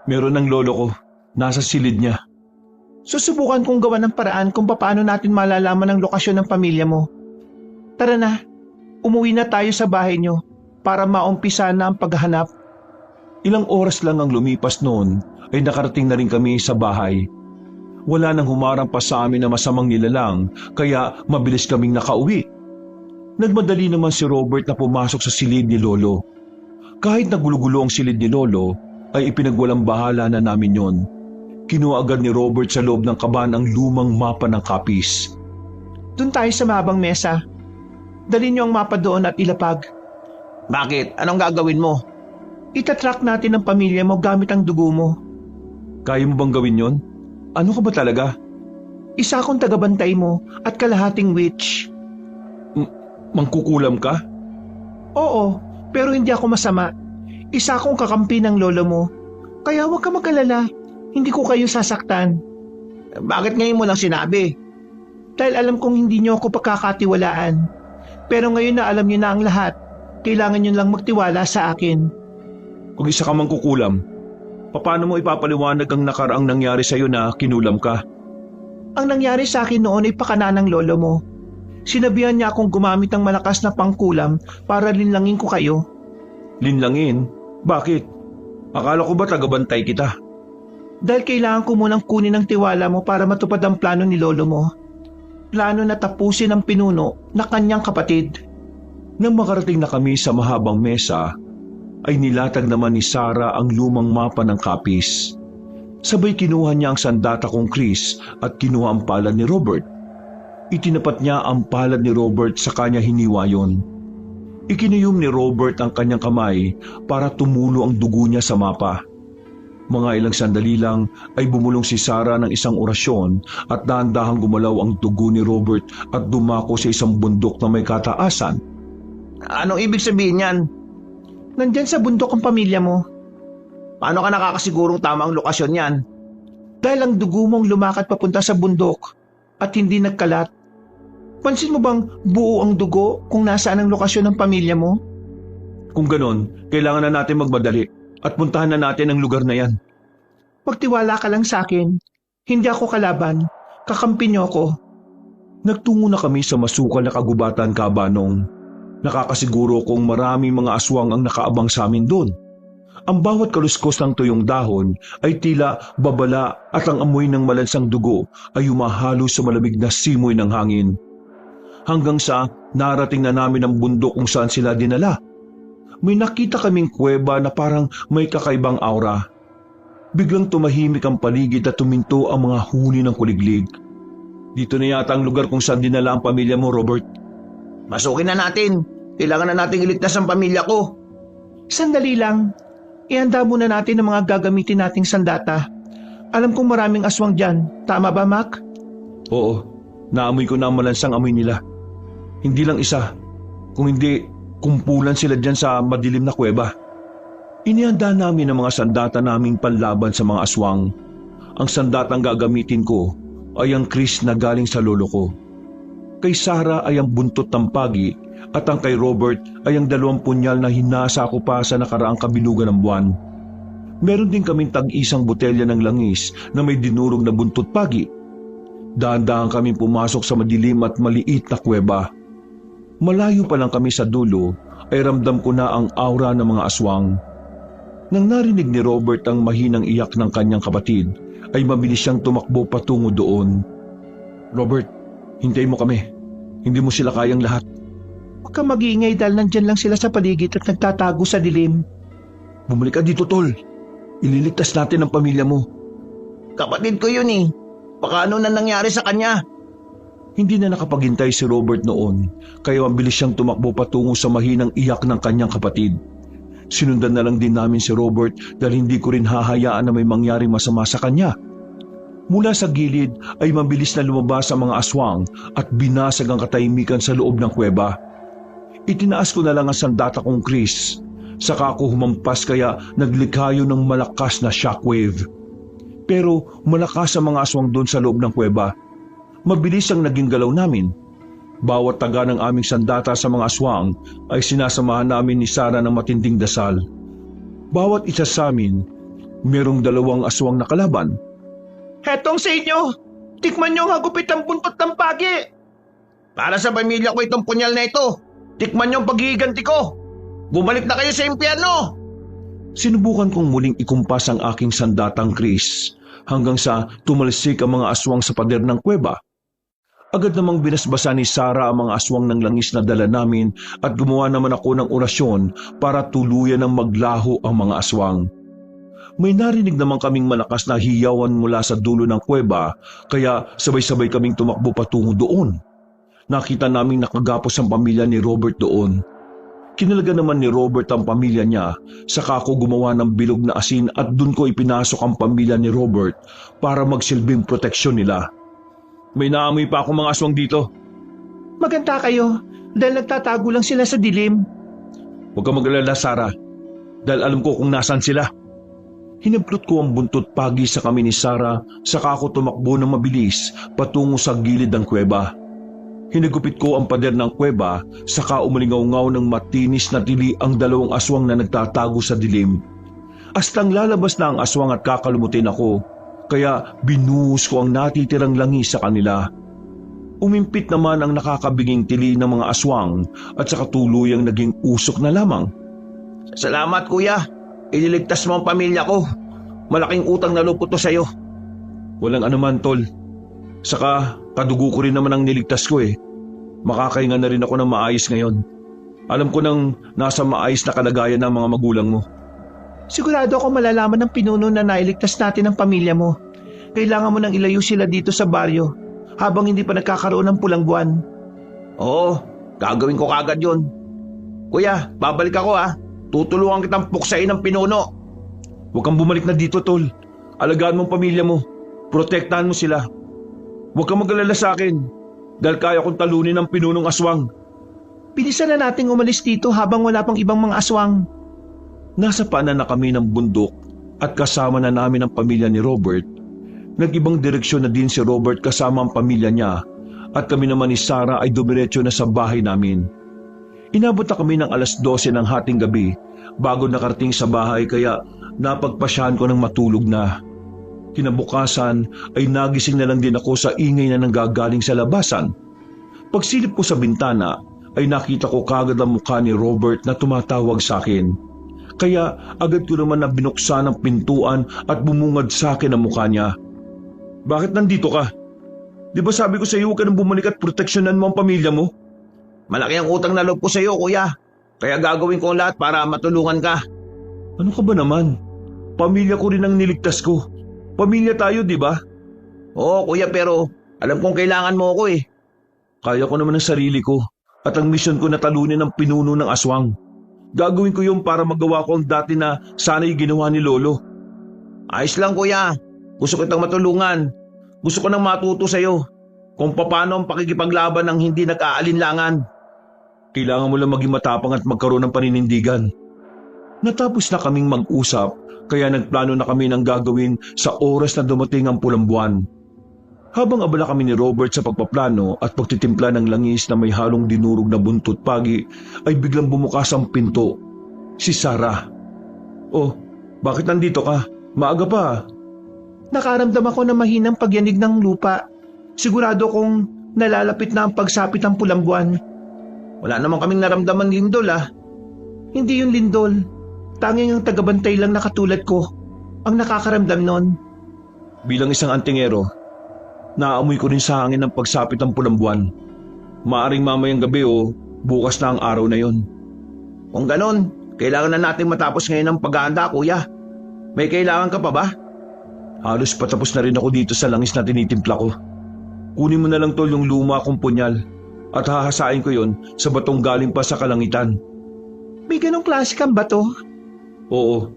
Meron ng lolo ko. Nasa silid niya. Susubukan kong gawa ng paraan kung paano natin malalaman ang lokasyon ng pamilya mo. Tara na, umuwi na tayo sa bahay niyo para maumpisa na ang paghahanap. Ilang oras lang ang lumipas noon ay nakarating na rin kami sa bahay. Wala nang humarang pa sa amin na masamang nilalang kaya mabilis kaming nakauwi. Nagmadali naman si Robert na pumasok sa silid ni Lolo. Kahit nagulo-gulo ang silid ni Lolo, ay ipinagwalang bahala na namin yon. Kinuha agad ni Robert sa loob ng kaban ang lumang mapa ng copies. Doon tayo sa mahabang mesa. Dali niyo ang mapa doon at ilapag. Bakit? Anong gagawin mo? Itatrack natin ang pamilya mo gamit ang dugo mo. Kaya mo bang gawin yon? Ano ka ba talaga? Isa akong tagabantay mo at kalahating witch. Mangkukulam ka? Oo, pero hindi ako masama. Isa akong kakampi ng lolo mo. Kaya huwag ka mag-alala. Hindi ko kayo sasaktan. Bakit ngayon mo lang sinabi? Dahil alam kong hindi niyo ako pagkakatiwalaan. Pero ngayon na alam niyo na ang lahat, kailangan niyo lang magtiwala sa akin. Kung isa ka mangkukulam, paano mo ipapaliwanag ang nakaraang nangyari sa iyo na kinulam ka? Ang nangyari sa akin noon ay pakana ng lolo mo. Sinabihan niya akong gumamit ng malakas na pangkulam para linlangin ko kayo. Linlangin? Bakit? Akala ko ba tagabantay kita? Dahil kailangan ko munang kunin ang tiwala mo para matupad ang plano ni lolo mo. Plano na tapusin ang pinuno na kanyang kapatid. Nang makarating na kami sa mahabang mesa, ay nilatag naman ni Sarah ang lumang mapa ng copies. Sabay kinuha niya ang sandata kong Chris at kinuha ang palad ni Robert. Itinapat niya ang palad ni Robert sa kanya hiniwa yon. Ikinuyom ni Robert ang kanyang kamay para tumulo ang dugo niya sa mapa. Mga ilang sandali lang ay bumulong si Sarah ng isang orasyon at dahan-dahang gumalaw ang dugo ni Robert at dumako sa isang bundok na may kataasan. Anong ibig sabihin yan? Nandyan sa bundok ang pamilya mo. Paano ka nakakasigurong tama ang lokasyon yan? Dahil ang dugo mong lumakad papunta sa bundok at hindi nagkalat. Pansin mo bang buo ang dugo kung nasaan ang lokasyon ng pamilya mo? Kung ganon, kailangan na natin magmadali at puntahan na natin ang lugar na yan. Magtiwala ka lang sa akin. Hindi ako kalaban. Kakampi niyo ako. Nagtungo na kami sa masukal na kagubatan, Kabanong. Nakakasiguro kong maraming mga aswang ang nakaabang sa amin doon. Ang bawat kaluskos ng tuyong dahon ay tila babala at ang amoy ng malansang dugo ay humahalo sa malamig na simoy ng hangin. Hanggang sa narating na namin ang bundok kung saan sila dinala. May nakita kaming kuweba na parang may kakaibang aura. Biglang tumahimik ang paligid at tuminto ang mga huni ng kuliglig. Dito na yata ang lugar kung saan dinala ang pamilya mo, Robert. Masukin na natin. Kailangan na nating iligtas ang pamilya ko. Sandali lang. Ihanda muna natin ang mga gagamitin nating sandata. Alam kong maraming aswang dyan. Tama ba, Mac? Oo, naamoy ko na ang malansang amoy nila. Hindi lang isa, kung hindi kumpulan sila dyan sa madilim na kuweba. Inihanda namin ang mga sandata naming panlaban sa mga aswang. Ang sandatang gagamitin ko ay ang Chris na galing sa lolo ko. Kay Sarah ay ang buntot ng pagi at ang kay Robert ay ang 2 punyal na hinasa ko pa sa nakaraang kabilugan ng buwan. Meron din kaming tag-isang botelya ng langis na may dinurog na buntot pagi. Dahan-dahan kaming pumasok sa madilim at maliit na kuweba. Malayo pa lang kami sa dulo ay ramdam ko na ang aura ng mga aswang. Nang narinig ni Robert ang mahinang iyak ng kanyang kapatid, ay mabilis siyang tumakbo patungo doon. Robert, hintayin mo kami. Hindi mo sila kayang lahat. Huwag kang mag-iingay dahil nandyan lang sila sa paligid at nagtatago sa dilim. Bumalik ka dito, Tol. Ililigtas natin ang pamilya mo. Kapatid ko yun eh. Baka ano na nangyari sa kanya? Hindi na nakapaghintay si Robert noon, kaya mabilis siyang tumakbo patungo sa mahinang iyak ng kanyang kapatid. Sinundan na lang din namin si Robert dahil hindi ko rin hahayaan na may mangyaring masama sa kanya. Mula sa gilid ay mabilis na lumabas ang mga aswang at binasag ang katahimikan sa loob ng kuweba. Itinaas ko na lang ang sandata kong Chris. Saka ako humampas kaya naglikha yun ng malakas na shockwave. Pero malakas ang mga aswang doon sa loob ng kuweba. Mabilis ang naging galaw namin. Bawat taga ng aming sandata sa mga aswang ay sinasamahan namin ni Sarah ng matinding dasal. Bawat isa sa amin, merong 2 aswang na kalaban. Hetong sa inyo! Tikman nyo ang hagupit ang buntot ng pagi! Para sa pamilya ko itong punyal na ito. Tikman niyo ang paghihiganti ko. Bumalik na kayo sa impyerno! Sinubukan kong muling ikumpas ang aking sandatang Chris hanggang sa tumalsik ang mga aswang sa pader ng kuweba. Agad namang binasbasa ni Sarah ang mga aswang ng langis na dala namin at gumawa naman ako ng orasyon para tuluyan ng maglaho ang mga aswang. May narinig naman kaming malakas na hiyawan mula sa dulo ng kuweba kaya sabay-sabay kaming tumakbo patungo doon. Nakita naming nakagapos ang pamilya ni Robert doon. Kinalaga naman ni Robert ang pamilya niya, saka ako gumawa ng bilog na asin at dun ko ipinasok ang pamilya ni Robert para magsilbing proteksyon nila. May naamoy pa akong mga aswang dito. Maganda kayo dahil nagtatago lang sila sa dilim. Huwag kang mag-alala, Sarah, dahil alam ko kung nasan sila. Hinablot ko ang buntot pagi sa kami ni Sarah, saka ako tumakbo ng mabilis patungo sa gilid ng kuweba. Hinagupit ko ang pader ng kuweba, saka umalingaw-ngaw ng matinis na tili ang 2 aswang na nagtatago sa dilim. Hastang lalabas na ang aswang at kakalumutin ako, kaya binuhos ko ang natitirang langis sa kanila. Umimpit naman ang nakakabiging tili ng mga aswang at saka tuluyang naging usok na lamang. Salamat kuya. Ililigtas mo ang pamilya ko. Malaking utang na loob ko to sa'yo. Walang anuman, Tol. Saka kadugo ko rin naman ang niligtas ko eh. Makakahinga na rin ako ng maayos ngayon. Alam ko nang nasa maayos na kalagayan ng mga magulang mo. Sigurado ako malalaman ng pinuno na nailigtas natin ang pamilya mo. Kailangan mo nang ilayo sila dito sa baryo habang hindi pa nagkakaroon ng pulang buwan. Oo, gagawin ko kagad yun. Kuya, babalik ako ha. Tutulungan kitang puksain ng pinuno. Huwag kang bumalik na dito, Tol. Alagaan mo ang pamilya mo. Protektahan mo sila. Huwag kang mag-alala sa akin dahil kaya kong talunin ang pinunong aswang. Bilisan na nating umalis dito habang wala pang ibang mga aswang. Nasa paanan na kami ng bundok at kasama na namin ang pamilya ni Robert. Nag-ibang direksyon na din si Robert kasama ang pamilya niya at kami naman ni Sarah ay dumiretso na sa bahay namin. Inabot na kami ng 12:00 ng hating gabi bago nakarating sa bahay kaya napagpasyahan ko ng matulog na. Kinabukasan ay nagising na lang din ako sa ingay na nanggagaling sa labasan. Pagsilip ko sa bintana ay nakita ko kagad ang mukha ni Robert na tumatawag sa akin. Kaya agad ko naman na binuksan ang pintuan at bumungad sa akin ang mukha niya. Bakit nandito ka? Di ba sabi ko sa iyo huwag ka nang bumalik at proteksyonan mo ang pamilya mo? Malaki ang utang na loob ko sa iyo kuya. Kaya gagawin ko ang lahat para matulungan ka. Ano ka ba naman? Pamilya ko rin ang niligtas ko. Pamilya tayo, di ba? Oo kuya pero alam kong kailangan mo ako eh. Kaya ko naman ang sarili ko at ang misyon ko na talunin ang pinuno ng aswang. Gagawin ko yun para magawa ko ang dati na sana'y ginawa ni Lolo. Ayos lang kuya. Gusto kitang matulungan. Gusto ko nang matuto sa'yo kung paano ang pakikipaglaban ng hindi nag-aalinlangan. Kailangan mo lang maging matapang at magkaroon ng paninindigan. Natapos na kaming mag-usap, kaya nagplano na kami ng gagawin sa oras na dumating ang pulang buwan. Habang abala kami ni Robert sa pagpaplano at pagtitimpla ng langis na may halong dinurog na buntot pagi, ay biglang bumukas ang pinto. Si Sarah. "Oh, bakit nandito ka? Maaga pa." Nakaramdam ako ng mahinang pagyanig ng lupa. Sigurado kong nalalapit na ang pagsapit ng pulang buwan. Wala naman kaming naramdaman lindol ah. Hindi yung lindol. Tanging ang tagabantay lang na katulad ko ang nakakaramdam nun. Bilang isang antingero, naamoy ko rin sa hangin ng pagsapit ng pulang buwan. Maaring mamayang gabi o bukas na ang araw na yon. Kung ganon, kailangan na natin matapos ngayon ang paghahanda kuya. May kailangan ka pa ba? Halos patapos na rin ako dito sa langis na tinitimpla ko. Kunin mo na lang tol yung luma kong punyal at hahasain ko yon sa batong galing pa sa kalangitan. May ganong klase kang bato? Oo,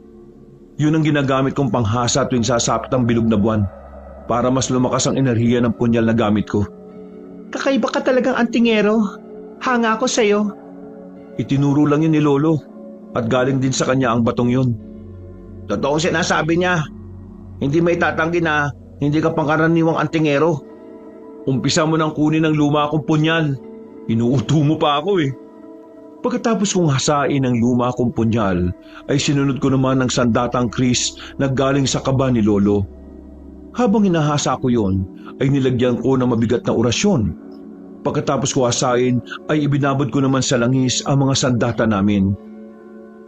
yun ang ginagamit kong panghasa tuwing sasapit ang bilog na buwan para mas lumakas ang enerhiya ng punyal na gamit ko. Kakaiba ka talagang antingero. Hanga ako sa'yo. Itinuro lang yun ni Lolo at galing din sa kanya ang batong yun. Totoong sinasabi niya. Hindi may tatanggi na hindi ka pangkaraniwang antingero. Umpisa mo nang kunin ang luma kong punyal. Inuuto mo pa ako eh. Pagkatapos kong hasain ang luma kong punyal, ay sinunod ko naman ng sandatang kris na galing sa kaba ni Lolo. Habang hinahasa ko yon, ay nilagyan ko ng mabigat na orasyon. Pagkatapos ko hasain, ay ibinabad ko naman sa langis ang mga sandata namin.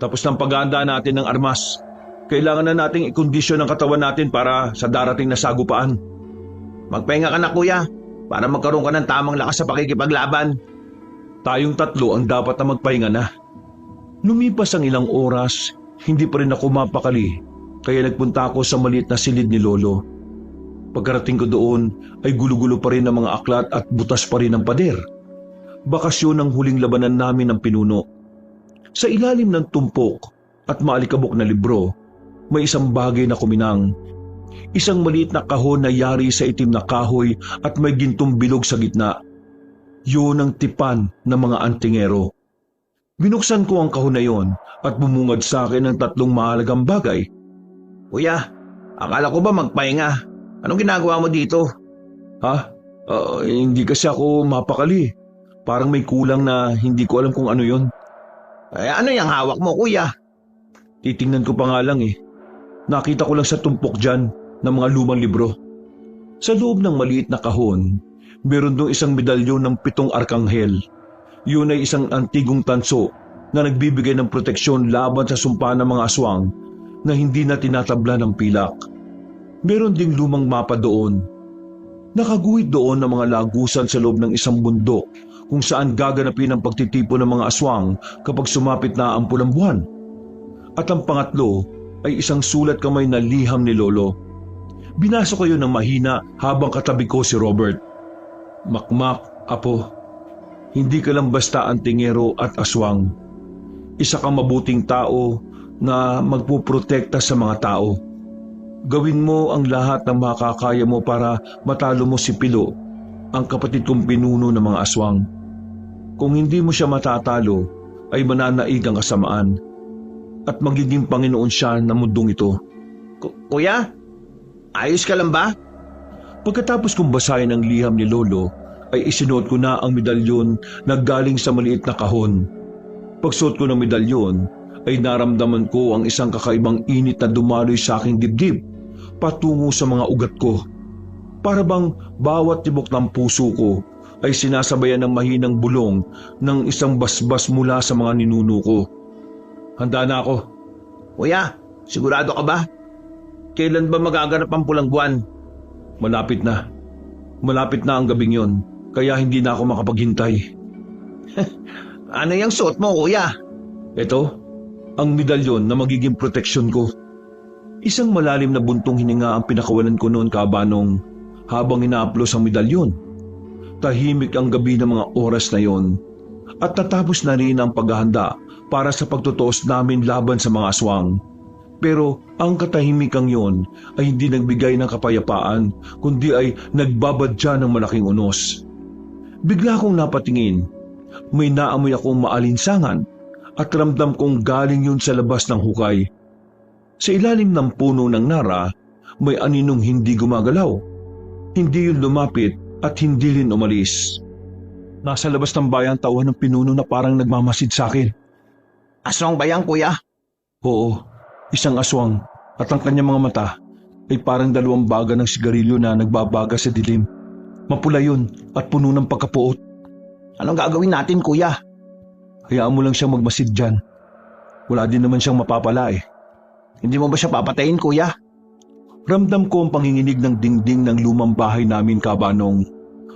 Tapos ng paghahanda natin ng armas, kailangan na nating ikondisyon ang katawan natin para sa darating na sagupaan. Magpahinga ka na kuya, para magkaroon ka ng tamang lakas sa pakikipaglaban. Tayong tatlo ang dapat na magpahinga na. Lumipas ang ilang oras, hindi pa rin ako mapakali, kaya nagpunta ako sa maliit na silid ni Lolo. Pagkarating ko doon ay gulo-gulo pa rin ang mga aklat at butas pa rin ang pader. Bakasyon ang huling labanan namin ng pinuno. Sa ilalim ng tumpok at maalikabok na libro, may isang bagay na kuminang. Isang maliit na kahon na yari sa itim na kahoy at may gintong bilog sa gitna. Yun ang tipan ng mga antingero. Binuksan ko ang kahon na yon at bumungad sa akin ng tatlong mahalagang bagay. Kuya, akala ko ba magpahinga? Anong ginagawa mo dito? Ha? Hindi kasi ako mapakali. Parang may kulang na hindi ko alam kung ano yon. Ano yung hawak mo kuya? Titingnan ko pa nga lang eh. Nakita ko lang sa tumpok dyan ng mga lumang libro. Sa loob ng maliit na kahon, meron doon isang medalyon ng 7 arkanghel. Yun ay isang antigong tanso na nagbibigay ng proteksyon laban sa sumpa ng mga aswang na hindi na tinatabla ng pilak. Meron ding lumang mapa doon. Nakaguhit doon ng mga lagusan sa loob ng isang bundok kung saan gaganapin ang pagtitipo ng mga aswang kapag sumapit na ang pulang buwan. At ang pangatlo ay isang sulat kamay na liham ni Lolo. Binasa ko yun ng mahina habang katabi ko si Robert. Makmak, apo. Hindi ka lang basta antingero at aswang. Isa kang mabuting tao na magpuprotekta sa mga tao. Gawin mo ang lahat ng makakaya mo para matalo mo si Pilo, ang kapatid kong pinuno ng mga aswang. Kung hindi mo siya matatalo, ay mananaig ang kasamaan at magiging Panginoon siya ng mundong ito. Kuya, ayos ka lang ba? Pagkatapos kong basahin ang liham ni Lolo, ay isinuot ko na ang medalyon na galing sa maliit na kahon. Pagsuot ko ng medalyon, ay naramdaman ko ang isang kakaibang init na dumaloy sa aking dibdib, patungo sa mga ugat ko. Para bang bawat tibok ng puso ko ay sinasabayan ng mahinang bulong ng isang basbas mula sa mga ninuno ko. Handa na ako. Kuya, sigurado ka ba? Kailan ba magaganap ang pulang buwan? Malapit na. Malapit na ang gabing yon, kaya hindi na ako makapaghintay. Ano yung suot mo, kuya? Ito, ang medalyon na magiging proteksyon ko. Isang malalim na buntong hininga ang pinakawalan ko noon kabanong habang inaaplos ang medalyon. Tahimik ang gabi ng mga oras na yon at natapos na rin ang paghahanda para sa pagtutuos namin laban sa mga aswang. Pero ang katahimikang yon ay hindi nagbigay ng kapayapaan, kundi ay nagbabadya ng malaking unos. Bigla akong napatingin. May naamoy akong maalinsangan at ramdam kong galing yun sa labas ng hukay. Sa ilalim ng puno ng nara, may aninong hindi gumagalaw. Hindi yun lumapit at hindi rin umalis. Nasa labas ng bayan tauhan ng pinuno na parang nagmamasid sa akin. Aswang ba yan, kuya? Oo, isang aswang at ang kanyang mga mata ay parang dalawang baga ng sigarilyo na nagbabaga sa dilim. Mapula yun at puno ng pagkapuot. Anong gagawin natin, kuya? Hayaan mo lang siyang magmasid dyan. Wala din naman siyang mapapala eh. Hindi mo ba siya papatayin, kuya? Ramdam ko ang panginginig ng dingding ng lumang bahay namin, Kabanong.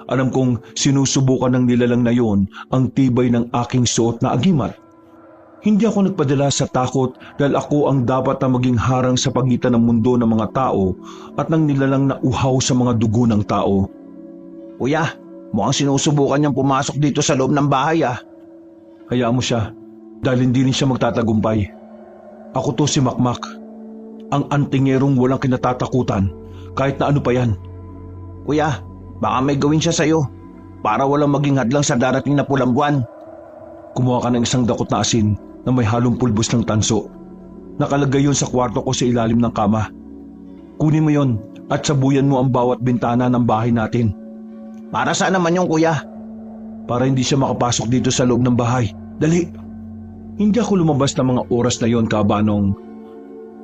Alam kong sinusubukan ng nilalang na yon ang tibay ng aking suot na agimat. Hindi ako nagpadala sa takot dahil ako ang dapat na maging harang sa pagitan ng mundo ng mga tao at ng nilalang na uhaw sa mga dugo ng tao. Kuya, mukhang sinusubukan niyang pumasok dito sa loob ng bahay ah. Hayaan mo siya dahil hindi rin siya magtatagumpay. Ako to si Makmak, ang antingerong walang kinatatakutan kahit na ano pa yan. Kuya, baka may gawin siya sa'yo para walang maging hadlang sa darating na pulang buwan. Kumuha ka ng isang dakot na asin na may halong pulbos ng tanso. Nakalagay yun sa kwarto ko sa ilalim ng kama. Kunin mo yon at sabuyan mo ang bawat bintana ng bahay natin. Para saan naman yung kuya? Para hindi siya makapasok dito sa loob ng bahay. Dali! Hindi ako lumabas ng mga oras na yon, Kabanong.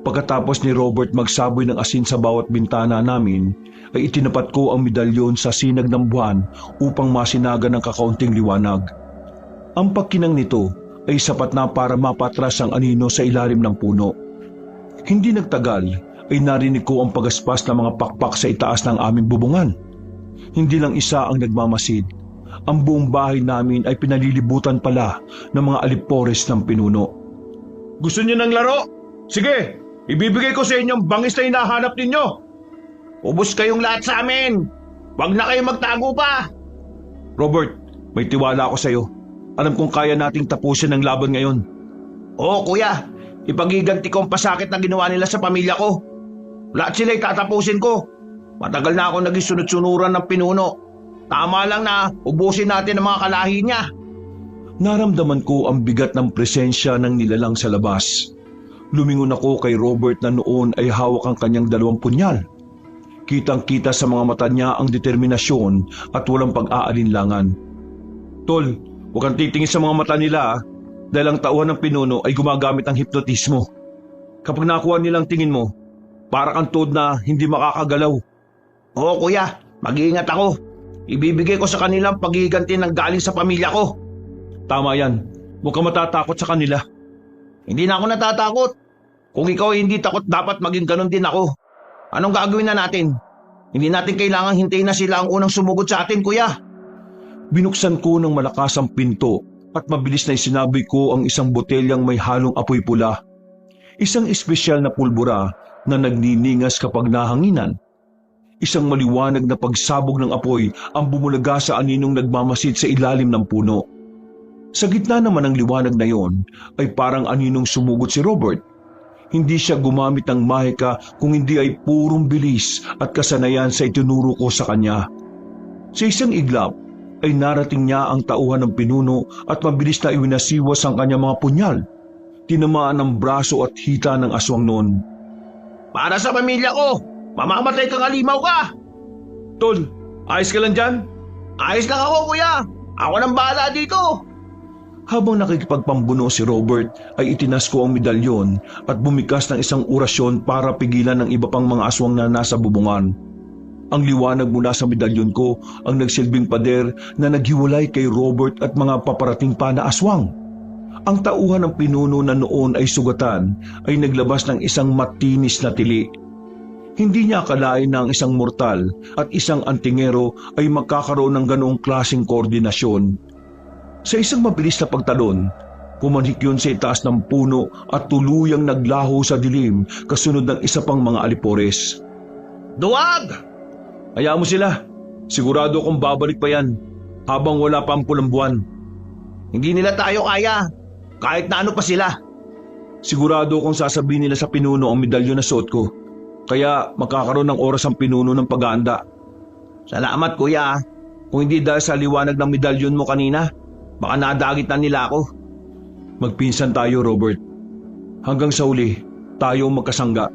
Pagkatapos ni Robert magsaboy ng asin sa bawat bintana namin, ay itinapat ko ang medalyon sa sinag ng buwan upang masinaga ng kakaunting liwanag. Ang pagkinang nito ay sapat na para mapatras ang anino sa ilalim ng puno. Hindi nagtagal ay narinig ko ang pagaspas ng mga pakpak sa itaas ng aming bubungan. Hindi lang isa ang nagmamasid. Ang buong bahay namin ay pinalilibutan pala ng mga alipores ng pinuno. Gusto niyo ng laro? Sige, ibibigay ko sa inyong bangis na hinahanap ninyo. Ubus kayong lahat sa amin! Huwag na kayong magtago pa! Robert, may tiwala ako sa iyo. Alam kong kaya nating tapusin ang laban ngayon. Oo, kuya. Ipagiganti ko ang pasakit na ginawa nila sa pamilya ko. Lahat sila'y tatapusin ko. Matagal na ako naging sunod-sunuran ng pinuno. Tama lang na ubusin natin ang mga kalahi niya. Naramdaman ko ang bigat ng presensya ng nilalang sa labas. Lumingon ako kay Robert na noon ay hawak ang kanyang 2 punyal. Kitang-kita sa mga mata niya ang determinasyon at walang pag-aalinlangan. Tol, huwag kang titingin sa mga mata nila dahil ang tauhan ng pinuno ay gumagamit ng hipnotismo. Kapag nakuha nilang tingin mo, para kang toad na hindi makakagalaw. Oo, kuya. Mag-iingat ako. Ibibigay ko sa kanilang pagiganti ng galing sa pamilya ko. Tama yan. Huwag kang matatakot sa kanila. Hindi na ako natatakot. Kung ikaw ay hindi takot, dapat maging ganun din ako. Anong gagawin na natin? Hindi natin kailangang hintayin na sila ang unang sumugod sa atin, kuya. Binuksan ko ng malakas ang pinto at mabilis na isinaboy ko ang isang botelyang may halong apoy pula. Isang espesyal na pulbura na nagniningas kapag nahanginan. Isang maliwanag na pagsabog ng apoy ang bumulaga sa aninong nagmamasid sa ilalim ng puno. Sa gitna naman ng liwanag na yon ay parang aninong sumugod si Robert. Hindi siya gumamit ng mahika kung hindi ay purong bilis at kasanayan sa itinuro ko sa kanya. Sa isang iglap ay narating niya ang tauhan ng pinuno at mabilis na iwinasiwas ang kanyang mga punyal. Tinamaan ang braso at hita ng aswang noon. Para sa pamilya ko! Mamamatay kang alimaw ka! Tol, ayos ka lang dyan? Ayos lang ako, kuya! Ako nang bahala dito! Habang nakikipagpambuno si Robert ay itinas ko ang medalyon at bumikas ng isang orasyon para pigilan ng iba pang mga aswang na nasa bubungan. Ang liwanag mula sa medalyon ko ang nagsilbing pader na naghiwalay kay Robert at mga paparating pa na aswang. Ang tauhan ng pinuno na noon ay sugatan ay naglabas ng isang matinis na tili. Hindi niya akalain na ang isang mortal at isang antingero ay magkakaroon ng ganoong klaseng koordinasyon. Sa isang mabilis na pagtalon, pumanhik yun sa itaas ng puno at tuluyang naglaho sa dilim kasunod ng isa pang mga alipores. Duwag! Hayaan mo sila. Sigurado kong babalik pa yan habang wala pa ang pulang buwan. Hindi nila tayo kaya. Kahit na ano pa sila. Sigurado akong sasabihin nila sa pinuno ang medalyon na suot ko. Kaya magkakaroon ng oras ang pinuno ng pag-aanda. Salamat kuya. Kung hindi dahil sa liwanag ng medalyon mo kanina, baka nadagit na nila ako. Magpinsan tayo, Robert. Hanggang sa uli, tayo ang magkasangga.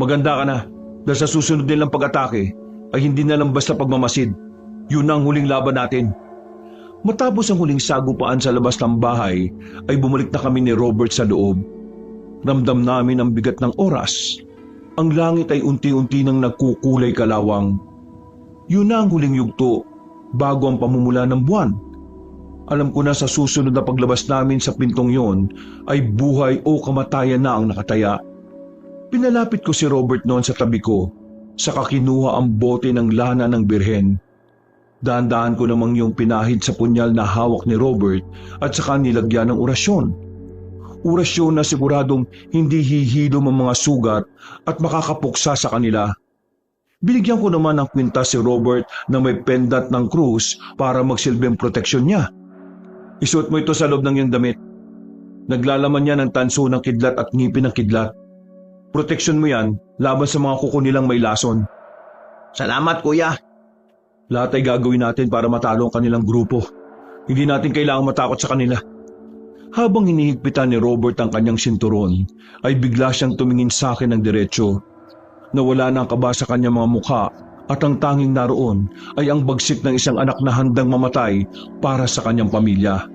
Maganda ka na, dahil sa susunod nilang pag-atake ay hindi na lang basta pagmamasid. Yun ang huling laban natin. Matapos ang huling sagupaan sa labas ng bahay, ay bumalik na kami ni Robert sa loob. Ramdam namin ang bigat ng oras. Ang langit ay unti-unti nang nagkukulay kalawang. Yun na ang huling yugto, bago ang pamumula ng buwan. Alam ko na sa susunod na paglabas namin sa pintong yon ay buhay o kamatayan na ang nakataya. Pinalapit ko si Robert noon sa tabi ko, saka kinuha ang bote ng lana ng birhen. Dahan-dahan ko namang yung pinahid sa punyal na hawak ni Robert at saka nilagyan ng orasyon. Orasyon na siguradong hindi hihilom ang mga sugat at makakapuksa sa kanila. Binigyan ko naman ng kwintas si Robert na may pendant ng krus para magsilbing proteksyon niya. Isuot mo ito sa loob ng iyong damit. Naglalaman niya ng tanso ng kidlat at ngipin ng kidlat. Proteksyon mo yan laban sa mga kuko nilang may lason. Salamat kuya. Lahat ay gagawin natin para matalo ang kanilang grupo. Hindi natin kailangang matakot sa kanila. Habang hinihigpitan ni Robert ang kanyang sinturon, ay bigla siyang tumingin sa akin ng diretsyo. Nawala na ang kaba sa kanyang mga mukha at ang tanging naroon ay ang bagsik ng isang anak na handang mamatay para sa kanyang pamilya.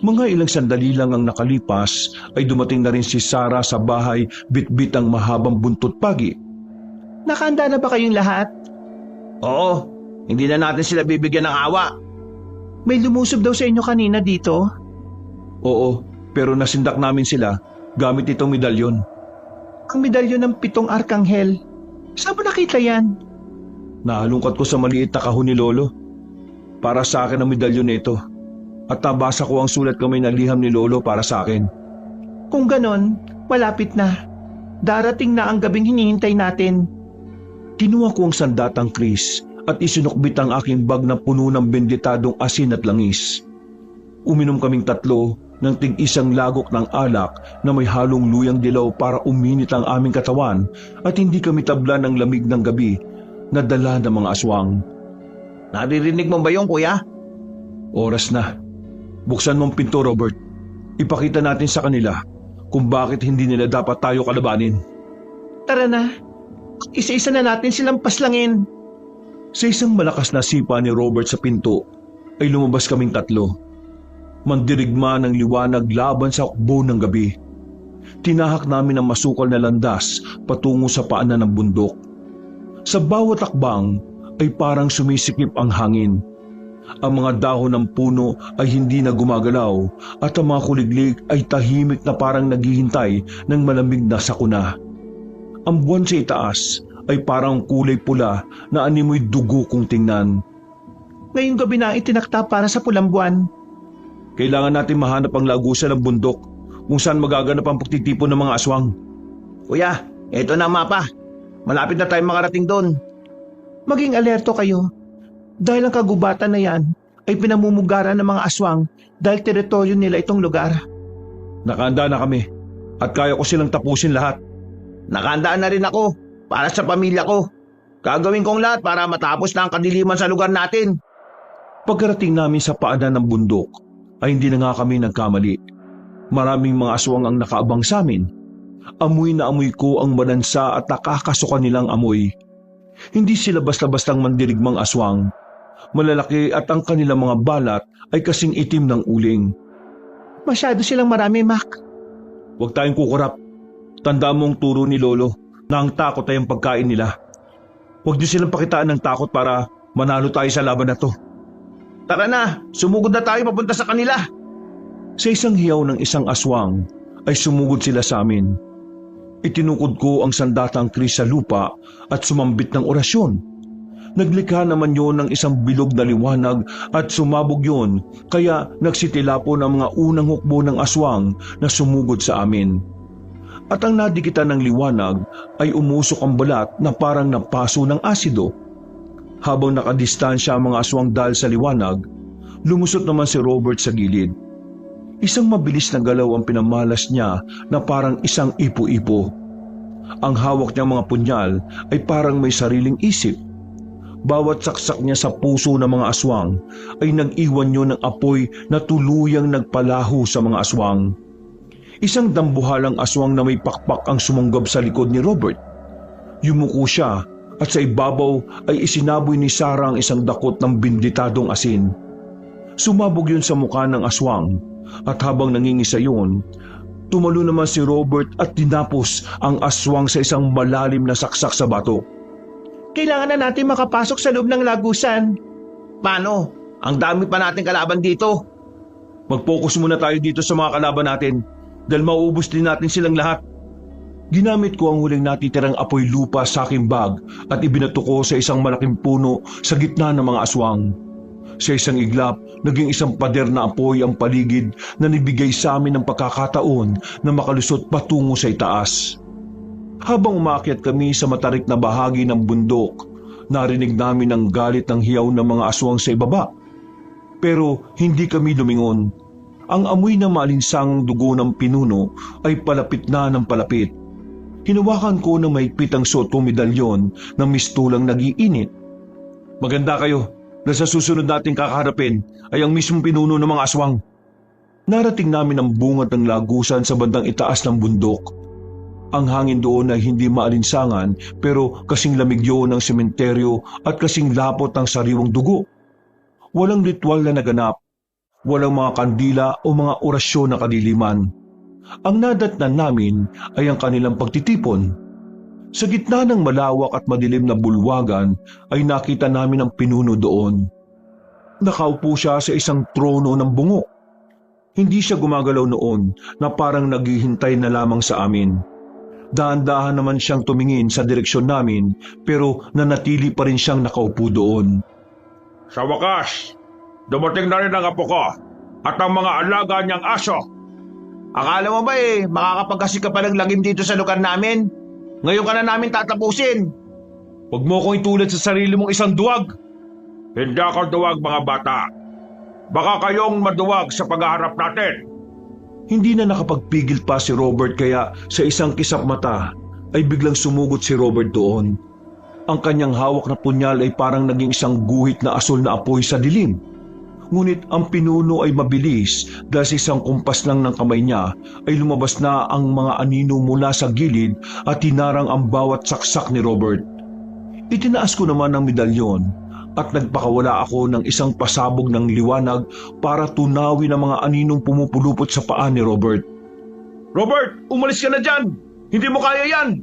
Mga ilang sandali lang ang nakalipas ay dumating na rin si Sarah sa bahay bitbit ang mahabang buntot pagi. Nakahanda na ba kayong lahat? Oo, hindi na natin sila bibigyan ng awa. May lumusob daw sa inyo kanina dito. Oo, pero nasindak namin sila gamit itong medalyon. Ang medalyon ng 7 arkanghel. Saan mo nakita yan? Nahalungkat ko sa maliit na kahon ni Lolo. Para sa akin ang medalyon nito. At nabasa ko ang sulat kamay na liham ni Lolo para sa akin. Kung ganon, malapit na. Darating na ang gabing hinihintay natin. Kinuha ko ang sandatang kris at isinukbit ang aking bag na puno ng benditadong asin at langis. Uminom kaming tatlo ng tig-isang lagok ng alak na may halong luyang dilaw para uminit ang aming katawan at hindi kami tabla ng lamig ng gabi na dala ng mga aswang. Naririnig mo ba yung kuya? Oras na. Buksan mong pinto, Robert. Ipakita natin sa kanila kung bakit hindi nila dapat tayo kalabanin. Tara na. Isa-isa na natin silang paslangin. Sa isang malakas na sipa ni Robert sa pinto, ay lumabas kaming tatlo. Mandirigma ng liwanag laban sa hukbo ng gabi. Tinahak namin ang masukal na landas patungo sa paanan ng bundok. Sa bawat akbang ay parang sumisikip ang hangin. Ang mga dahon ng puno ay hindi na gumagalaw at ang mga kuliglig ay tahimik na parang naghihintay ng malamig na sakuna. Ang buwan sa itaas ay parang kulay pula na animoy dugo kung tingnan. Ngayong gabi na itinakta para sa pulang buwan. Kailangan natin mahanap ang lagusan ng bundok kung saan magaganap ang pagtitipon ng mga aswang. Kuya, eto na ang mapa. Malapit na tayo makarating doon. Maging alerto kayo. Dahil ang kagubatan na yan ay pinamumugaran ng mga aswang dahil teritoryo nila itong lugar. Nakahanda na kami at kaya ko silang tapusin lahat. Nakahandaan na rin ako para sa pamilya ko. Gagawin kong lahat para matapos na ang kadiliman sa lugar natin. Pagkarating namin sa paanan ng bundok ay hindi na nga kami nagkamali. Maraming mga aswang ang nakaabang sa amin. Amoy na amoy ko ang banansa at nakakasuka nilang amoy. Hindi sila basta-bastang mandirigmang aswang. Malalaki at ang kanilang mga balat ay kasing itim ng uling. Masyado silang marami, Mac. Huwag tayong kukurap. Tandaan mong turo ni Lolo na ang takot ay ang pagkain nila. Huwag niyo silang pakitaan ng takot para manalo tayo sa laban na to. Tara na, sumugod na tayo papunta sa kanila. Sa isang hiyaw ng isang aswang ay sumugod sila sa amin. Itinukod ko ang sandatang kris sa lupa at sumambit ng orasyon. Naglikha naman yon ng isang bilog na liwanag at sumabog yon, kaya nagsitilapo ng mga unang hukbo ng aswang na sumugod sa amin. At ang nadikitan ng liwanag ay umusok ang balat na parang napaso ng asido. Habang nakadistansya ang mga aswang dahil sa liwanag, Lumusot naman si Robert sa gilid. Isang mabilis na galaw ang pinamalas niya na parang isang ipo-ipo. Ang hawak niyang mga punyal ay parang may sariling isip. Bawat saksak niya sa puso ng mga aswang ay nag-iwan niyo ng apoy na tuluyang nagpalaho sa mga aswang. Isang dambuhalang aswang na may pakpak ang sumunggab sa likod ni Robert. Yumuko siya at sa ibabaw ay isinaboy ni Sarah ang isang dakot ng binditadong asin. Sumabog yun sa mukha ng aswang at habang nangingisa yun, tumalo naman si Robert at tinapos ang aswang sa isang malalim na saksak sa bato. Kailangan na natin makapasok sa loob ng lagusan. Paano? Ang dami pa nating kalaban dito. Mag-focus muna tayo dito sa mga kalaban natin dahil mauubos din natin silang lahat. Ginamit ko ang huling natitirang apoy lupa sa aking bag at ibinato ko sa isang malaking puno sa gitna ng mga aswang. Sa isang iglap, naging isang pader na apoy ang paligid na nibigay sa amin ng pagkakataon na makalusot patungo sa itaas. Habang umakyat kami sa matarik na bahagi ng bundok, narinig namin ang galit ng hiyaw ng mga aswang sa ibaba. Pero hindi kami lumingon. Ang amoy na maalinsang dugo ng pinuno ay palapit na ng palapit. Hinawakan ko ng mahigpit ang suot kong medalyon na mistulang nag-iinit. Maganda kayo na sa susunod nating kakaharapin ay ang mismong pinuno ng mga aswang. Narating namin ang bungad ng lagusan sa bandang itaas ng bundok. Ang hangin doon ay hindi maalinsangan pero kasing lamig yun ng sementeryo at kasing lapot ng sariwang dugo. Walang ritual na naganap, walang mga kandila o mga orasyon na kadiliman. Ang nadatnan namin ay ang kanilang pagtitipon. Sa gitna ng malawak at madilim na bulwagan ay nakita namin ang pinuno doon. Nakaupo siya sa isang trono ng bungo. Hindi siya gumagalaw noon na parang naghihintay na lamang sa amin. Dahan-dahan naman siyang tumingin sa direksyon namin pero nanatili pa rin siyang nakaupo doon. Sa wakas, dumating na rin ang apo ko at ang mga alaga niyang aso. Akala mo ba makakapagkasi ka pa ng lagim dito sa lugar namin? Ngayon ka na namin tatapusin. Huwag mo kong itulad sa sarili mong isang duwag. Hindi ako duwag, mga bata. Baka kayong maduwag sa paghaharap natin. Hindi na nakapagpigil pa si Robert kaya sa isang kisap mata ay biglang sumugot si Robert doon. Ang kanyang hawak na punyal ay parang naging isang guhit na asul na apoy sa dilim. Ngunit ang pinuno ay mabilis dahil sa isang kumpas lang ng kamay niya ay lumabas na ang mga anino mula sa gilid at hinarang ang bawat saksak ni Robert. Itinaas ko naman ang medalyon at nagpakawala ako ng isang pasabog ng liwanag para tunawin ang mga aninong pumupulupot sa paa ni Robert. Robert, umalis ka na dyan! Hindi mo kaya yan!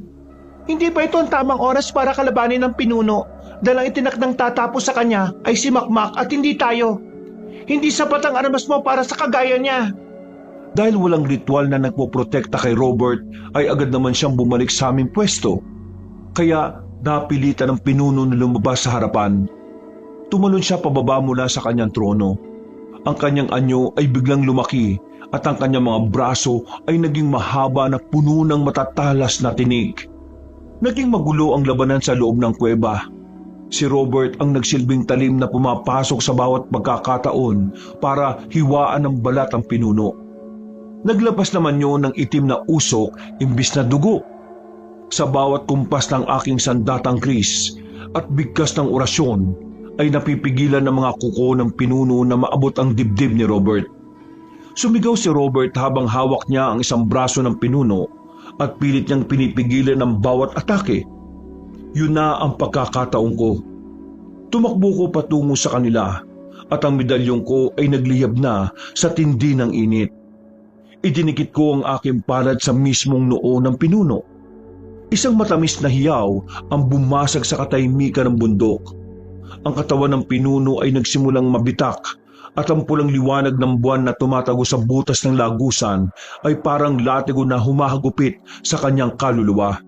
Hindi ba ito ang tamang oras para kalabanin ng pinuno dahil ang itinakdang tatapos sa kanya ay si Makmak at hindi tayo? Hindi sapat ang armas mo para sa kagaya niya. Dahil walang ritual na nagpoprotekta kay Robert ay agad naman siyang bumalik sa aming pwesto. Kaya napilitan ng pinuno na lumabas sa harapan. Tumalon siya pababa mula sa kanyang trono. Ang kanyang anyo ay biglang lumaki at ang kanyang mga braso ay naging mahaba na puno ng matatalas na tinik. Naging magulo ang labanan sa loob ng kuweba. Si Robert ang nagsilbing talim na pumapasok sa bawat pagkakataon para hiwaan ng balat ang pinuno. Naglabas naman yun ng itim na usok imbis na dugo. Sa bawat kumpas ng aking sandatang kris at bigkas ng orasyon ay napipigilan ng mga kuko ng pinuno na maabot ang dibdib ni Robert. Sumigaw si Robert habang hawak niya ang isang braso ng pinuno at pilit niyang pinipigilan ang bawat atake. Yun na ang pagkakataon ko. Tumakbo ko patungo sa kanila at ang medalyong ko ay nagliyab na sa tindi ng init. Idinikit ko ang aking palad sa mismong noo ng pinuno. Isang matamis na hiyaw ang bumasag sa katahimikan ng bundok. Ang katawan ng pinuno ay nagsimulang mabitak at ang pulang liwanag ng buwan na tumatago sa butas ng lagusan ay parang latigo na humahagupit sa kanyang kaluluwa.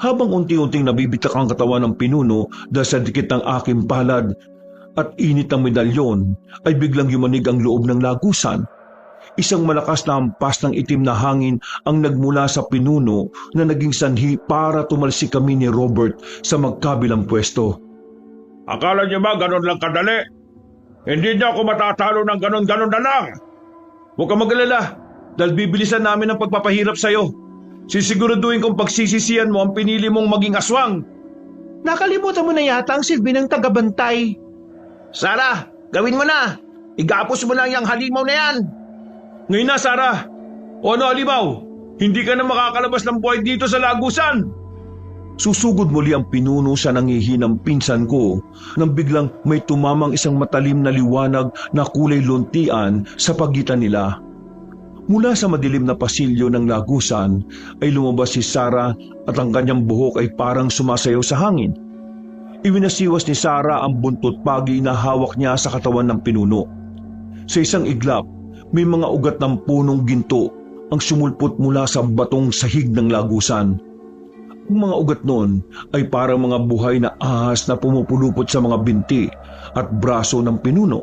Habang unti-unting nabibitak ang katawan ng pinuno dahil sa dikit ng aking palad at init ng medalyon, ay biglang yumanig ang loob ng lagusan. Isang malakas na hampas ng itim na hangin ang nagmula sa pinuno na naging sanhi para tumalsik kami ni Robert sa magkabilang pwesto. Akala niyo ba ganun lang kadali? Hindi niya ako matatalo ng ganon-ganon na lang. Huwag kang mag-alala dahil bibilisan namin ang pagpapahirap sa'yo. Sisiguraduhin kong pagsisisihan mo ang pinili mong maging aswang. Nakalimutan mo na yata ang silbi ng tagabantay. Sarah, gawin mo na! Igapos mo lang yung halimaw na yan! Ngayon na, Sarah! O ano, Halimaw? Hindi ka na makakalabas ng buhay dito sa lagusan! Susugod muli ang pinuno sa nangihinang pinsan ko nang biglang may tumamang isang matalim na liwanag na kulay luntian sa pagitan nila. Mula sa madilim na pasilyo ng lagusan ay lumabas si Sarah at ang kanyang buhok ay parang sumasayaw sa hangin. Iwinasiwas ni Sarah ang buntot pagi na hawak niya sa katawan ng pinuno. Sa isang iglap, may mga ugat ng punong ginto ang sumulpot mula sa batong sahig ng lagusan. Ang mga ugat noon ay parang mga buhay na ahas na pumupulupot sa mga binti at braso ng pinuno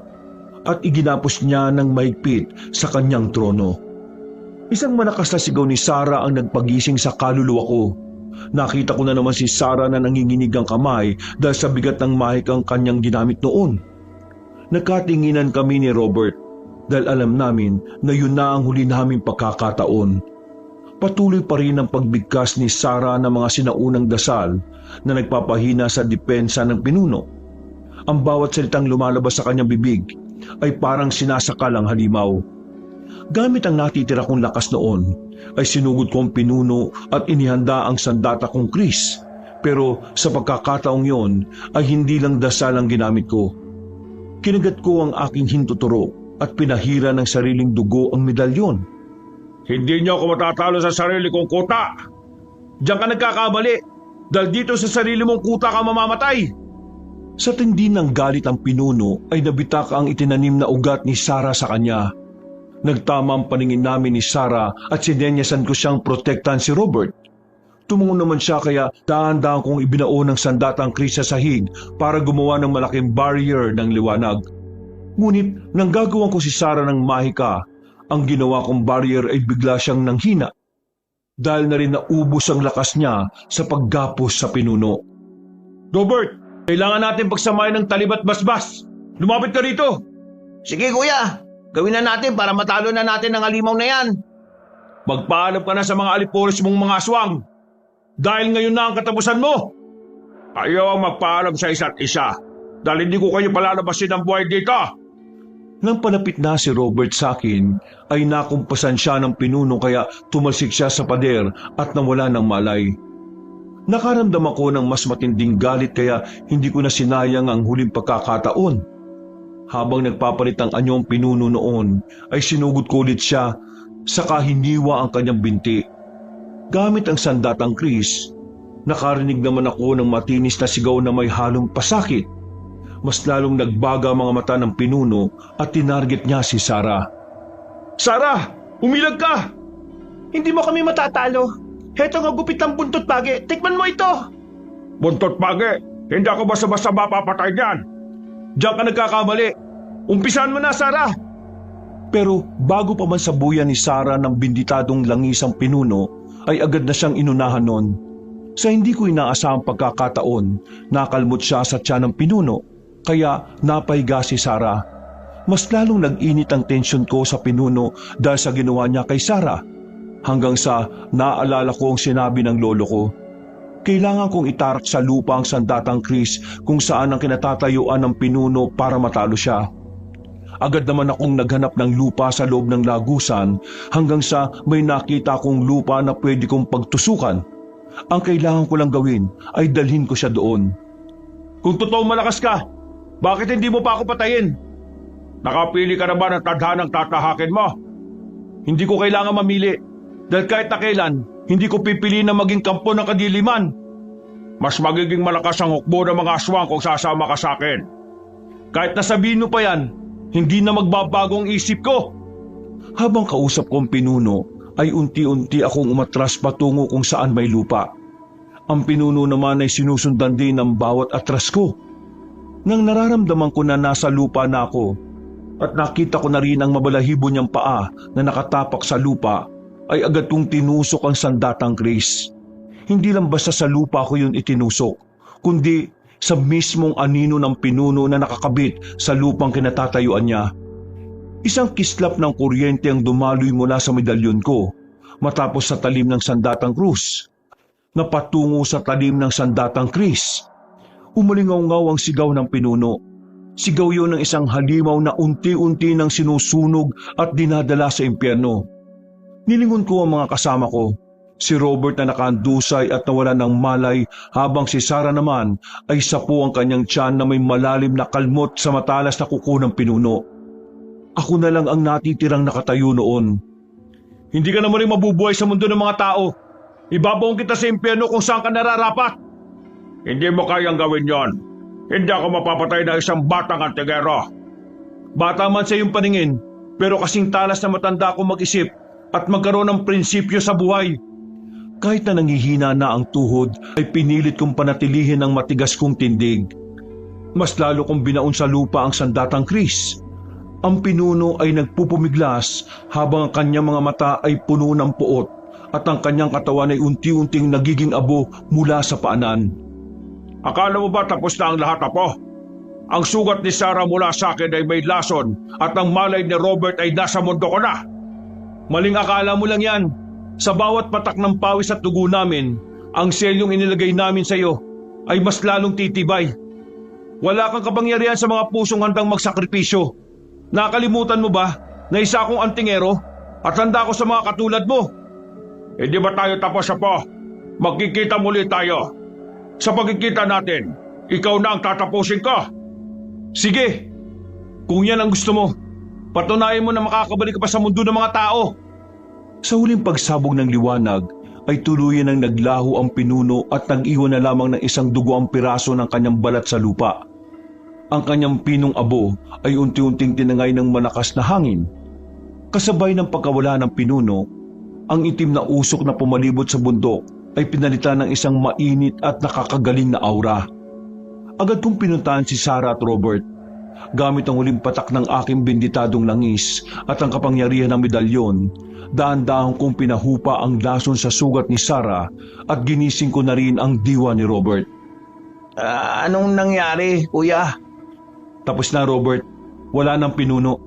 at iginapos niya ng mahigpit sa kanyang trono. Isang malakas na sigaw ni Sarah ang nagpagising sa kaluluwa ko. Nakita ko na naman si Sarah na nanginginig ang kamay dahil sa bigat ng mahik ang kanyang ginamit noon. Nagkatinginan kami ni Robert dahil alam namin na yun na ang huli naming pagkakataon. Patuloy pa rin ang pagbigkas ni Sarah ng mga sinaunang dasal na nagpapahina sa depensa ng pinuno. Ang bawat salitang lumalabas sa kanyang bibig ay parang sinasakal ang halimaw. Gamit ang natitira kong lakas noon, ay sinugod ko ang pinuno at inihanda ang sandata kong kris. Pero sa pagkakataong yon ay hindi lang dasal ang ginamit ko. Kinagat ko ang aking hintuturo at pinahira ng sariling dugo ang medalyon. Hindi niyo ako matatalo sa sarili kong kuta. Diyan ka nagkakamali dahil dito sa sarili mong kuta ka mamamatay. Sa tindi ng galit ang pinuno ay nabitak ang itinanim na ugat ni Sarah sa kanya. Nagtama ang paningin namin ni Sarah at sinenyasan ko siyang protektahan si Robert. Tumungo naman siya kaya dahan-dahan kong ibinao ng sandatang kris sa sahig para gumawa ng malaking barrier ng liwanag. Ngunit nang gagawan ko si Sarah ng mahika, ang ginawa kong barrier ay bigla siyang nanghina. Dahil na rin naubos ang lakas niya sa paggapos sa pinuno. Robert, kailangan natin pagsamahin ng talibat basbas. Lumapit ka rito. Sige kuya, gawin na natin para matalo na natin ang halimaw na yan. Magpaalam ka na sa mga aliporis mong mga aswang. Dahil ngayon na ang katapusan mo. Ayaw ang magpaalam sa isa't isa dahil hindi ko kayo palalabasin ng buhay dito. Nang palapit na si Robert sa akin, ay nakumpasan siya ng pinuno kaya tumalsik siya sa pader at nawala ng malay. Nakaramdam ako ng mas matinding galit kaya hindi ko na sinayang ang huling pagkakataon. Habang nagpapalit ang anyong pinuno noon, ay sinugod ko ulit siya, saka hiniwa ang kanyang binti. Gamit ang sandatang kris, nakarinig naman ako ng matinis na sigaw na may halong pasakit. Mas lalong nagbaga mga mata ng pinuno at tinarget niya si Sarah. Sarah! Umilag ka! Hindi mo kami matatalo. Heto nga gupit ng buntot pagi. Tikman mo ito! Buntot pagi, hindi ako basta-basta mapapatay niyan. Diyan ka nagkakamali. Umpisan mo na, Sarah! Pero bago pa man sabuyan ni Sarah ng binditadong langisang pinuno, ay agad na siyang inunahan nun. Sa hindi ko inaasahang pagkakataon, nakalmot siya sa tiyan ng pinuno, kaya napahiga si Sarah. Mas lalong nag-init ang tensyon ko sa pinuno dahil sa ginawa niya kay Sarah. Hanggang sa naalala ko ang sinabi ng lolo ko. Kailangan kong itarak sa lupa ang sandatang kris kung saan ang kinatatayuan ng pinuno para matalo siya. Agad naman akong naghanap ng lupa sa loob ng lagusan hanggang sa may nakita akong lupa na pwede kong pagtusukan. Ang kailangan ko lang gawin ay dalhin ko siya doon. Kung totoong malakas ka, bakit hindi mo pa ako patayin? Nakapili ka na ba ng tadhanang tatahakin mo? Hindi ko kailangan mamili dahil kahit na kailan, hindi ko pipiliin na maging kampo ng kadiliman. Mas magiging malakas ang hukbo ng mga aswang kung sasama ka sa akin. Kahit nasabihin mo pa yan, hindi na magbabago ang isip ko. Habang kausap ko ang pinuno, ay unti-unti akong umatras patungo kung saan may lupa. Ang pinuno naman ay sinusundan din ng bawat atras ko. Nang nararamdaman ko na nasa lupa na ako, at nakita ko na rin ang mabalahibo niyang paa na nakatapak sa lupa, ay agad kong tinusok ang sandatang kris. Hindi lang basta sa lupa ko yun itinusok, kundi sa mismong anino ng pinuno na nakakabit sa lupang kinatatayuan niya. Isang kislap ng kuryente ang dumaloy mula sa medalyon ko matapos sa talim ng sandatang krus na patungo sa talim ng sandatang kris. Umalingaw-ngaw ang sigaw ng pinuno. Sigaw yun ng isang halimaw na unti-unti nang sinusunog at dinadala sa impyerno. Nilingon ko ang mga kasama ko. Si Robert na nakaandusay at nawala ng malay habang si Sarah naman ay sapo ang kanyang tiyan na may malalim na kalmot sa matalas na kuko ng pinuno. Ako na lang ang natitirang nakatayo noon. Hindi ka naman rin mabubuhay sa mundo ng mga tao. Ibabaong kita sa impyerno kung saan ka nararapat. Hindi mo kayang gawin yon. Hindi ako mapapatay na isang batang antigero. Bata man sa iyong paningin, pero kasing talas na matanda akong mag-isip at magkaroon ng prinsipyo sa buhay. Kahit na nanghihina na ang tuhod, ay pinilit kong panatilihin ang matigas kong tindig. Mas lalo kong binaon sa lupa ang sandatang kris. Ang pinuno ay nagpupumiglas habang ang kanyang mga mata ay puno ng puot at ang kanyang katawan ay unti-unting nagiging abo mula sa paanan. Akala mo ba tapos na ang lahat, Apo? Ang sugat ni Sarah mula sa akin ay may lason at ang malay ni Robert ay nasa mundo ko na. Maling akala mo lang yan. Sa bawat patak ng pawis at dugo namin, ang selyong inilagay namin sa iyo ay mas lalong titibay. Wala kang kapangyarihan sa mga pusong handang magsakripisyo. Nakalimutan mo ba na isa akong antingero at handa ako sa mga katulad mo? Hindi ba tayo tapos, Apo? Magkikita muli tayo. Sa pagkikita natin, ikaw na ang tatapusin ko. Sige, kung yan ang gusto mo, patunayan mo na makakabalik ka pa sa mundo ng mga tao. Sa huling pagsabog ng liwanag ay tuluyan ng naglaho ang pinuno at nag-iwan na lamang ng isang dugo ang piraso ng kanyang balat sa lupa. Ang kanyang pinong abo ay unti-unting tinangay ng malakas na hangin. Kasabay ng pagkawala ng pinuno, ang itim na usok na pumalibot sa bundok ay pinalitan ng isang mainit at nakakagaling na aura. Agad kong pinuntahan si Sarah at Robert. Gamit ang huling patak ng aking benditadong langis at ang kapangyarihan ng medalyon, daan-daan kong pinahupa ang lason sa sugat ni Sarah at ginising ko na rin ang diwa ni Robert. Anong nangyari, kuya? Tapos na, Robert. Wala nang pinuno.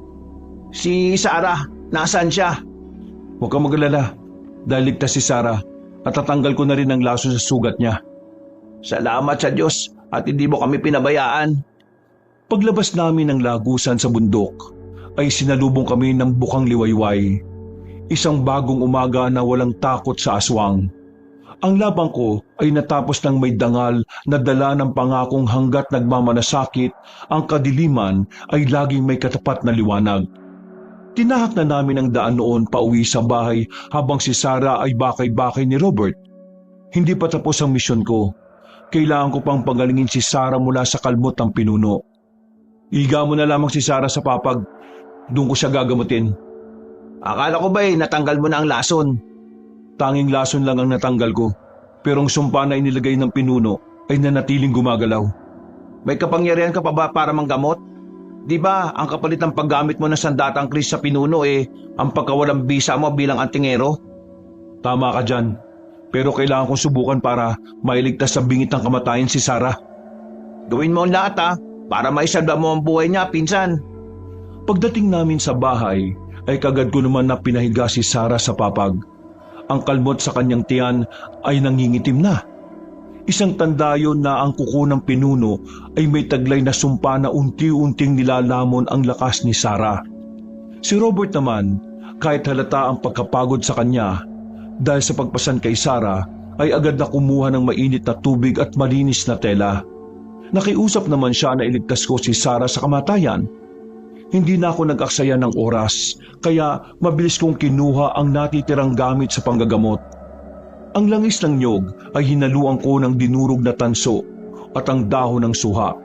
Si Sarah, nasaan siya? Huwag kang mag-alala dahil ligtas si Sarah at tatanggal ko na rin ang lason sa sugat niya. Salamat sa Diyos at hindi mo kami pinabayaan. Paglabas namin ng lagusan sa bundok, ay sinalubong kami ng bukang liwayway. Isang bagong umaga na walang takot sa aswang. Ang labang ko ay natapos ng may dangal na dala ng pangakong hanggat nagmamanasakit, ang kadiliman ay laging may katapat na liwanag. Tinahak na namin ang daan noon pauwi sa bahay habang si Sarah ay bakay-bakay ni Robert. Hindi pa tapos ang misyon ko. Kailangan ko pang pagalingin si Sarah mula sa kalmot ng pinuno. Iga mo na lamang si Sarah sa papag. Doon ko siya gagamutin. Akala ko ba'y natanggal mo na ang lason? Tanging lason lang ang natanggal ko. Pero ang sumpa na inilagay ng pinuno ay nanatiling gumagalaw. May kapangyarihan ka pa ba para manggamot? Di ba ang kapalit ng paggamit mo ng sandatang kris sa pinuno ang pagkawalang bisa mo bilang antingero? Tama ka dyan. Pero kailangan kong subukan para mailigtas sa bingit ng kamatayan si Sarah. Gawin mo ang lahat para maisalba mo ang buhay niya, pinsan. Pagdating namin sa bahay ay kagad ko naman na pinahiga si Sarah sa papag. Ang kalmot sa kanyang tiyan ay nangingitim na. Isang tanda yun na ang kuko ng pinuno ay may taglay na sumpa na unti-unting nilalamon ang lakas ni Sarah. Si Robert naman, kahit halata ang pagkapagod sa kanya, dahil sa pagpasan kay Sarah, ay agad na kumuha ng mainit na tubig at malinis na tela. Nakiusap naman siya na iligtas ko si Sarah sa kamatayan. Hindi na ako nag-aksaya ng oras, kaya mabilis kong kinuha ang natitirang gamit sa panggagamot. Ang langis ng nyog ay hinaluan ko ng dinurog na tanso at ang dahon ng suha.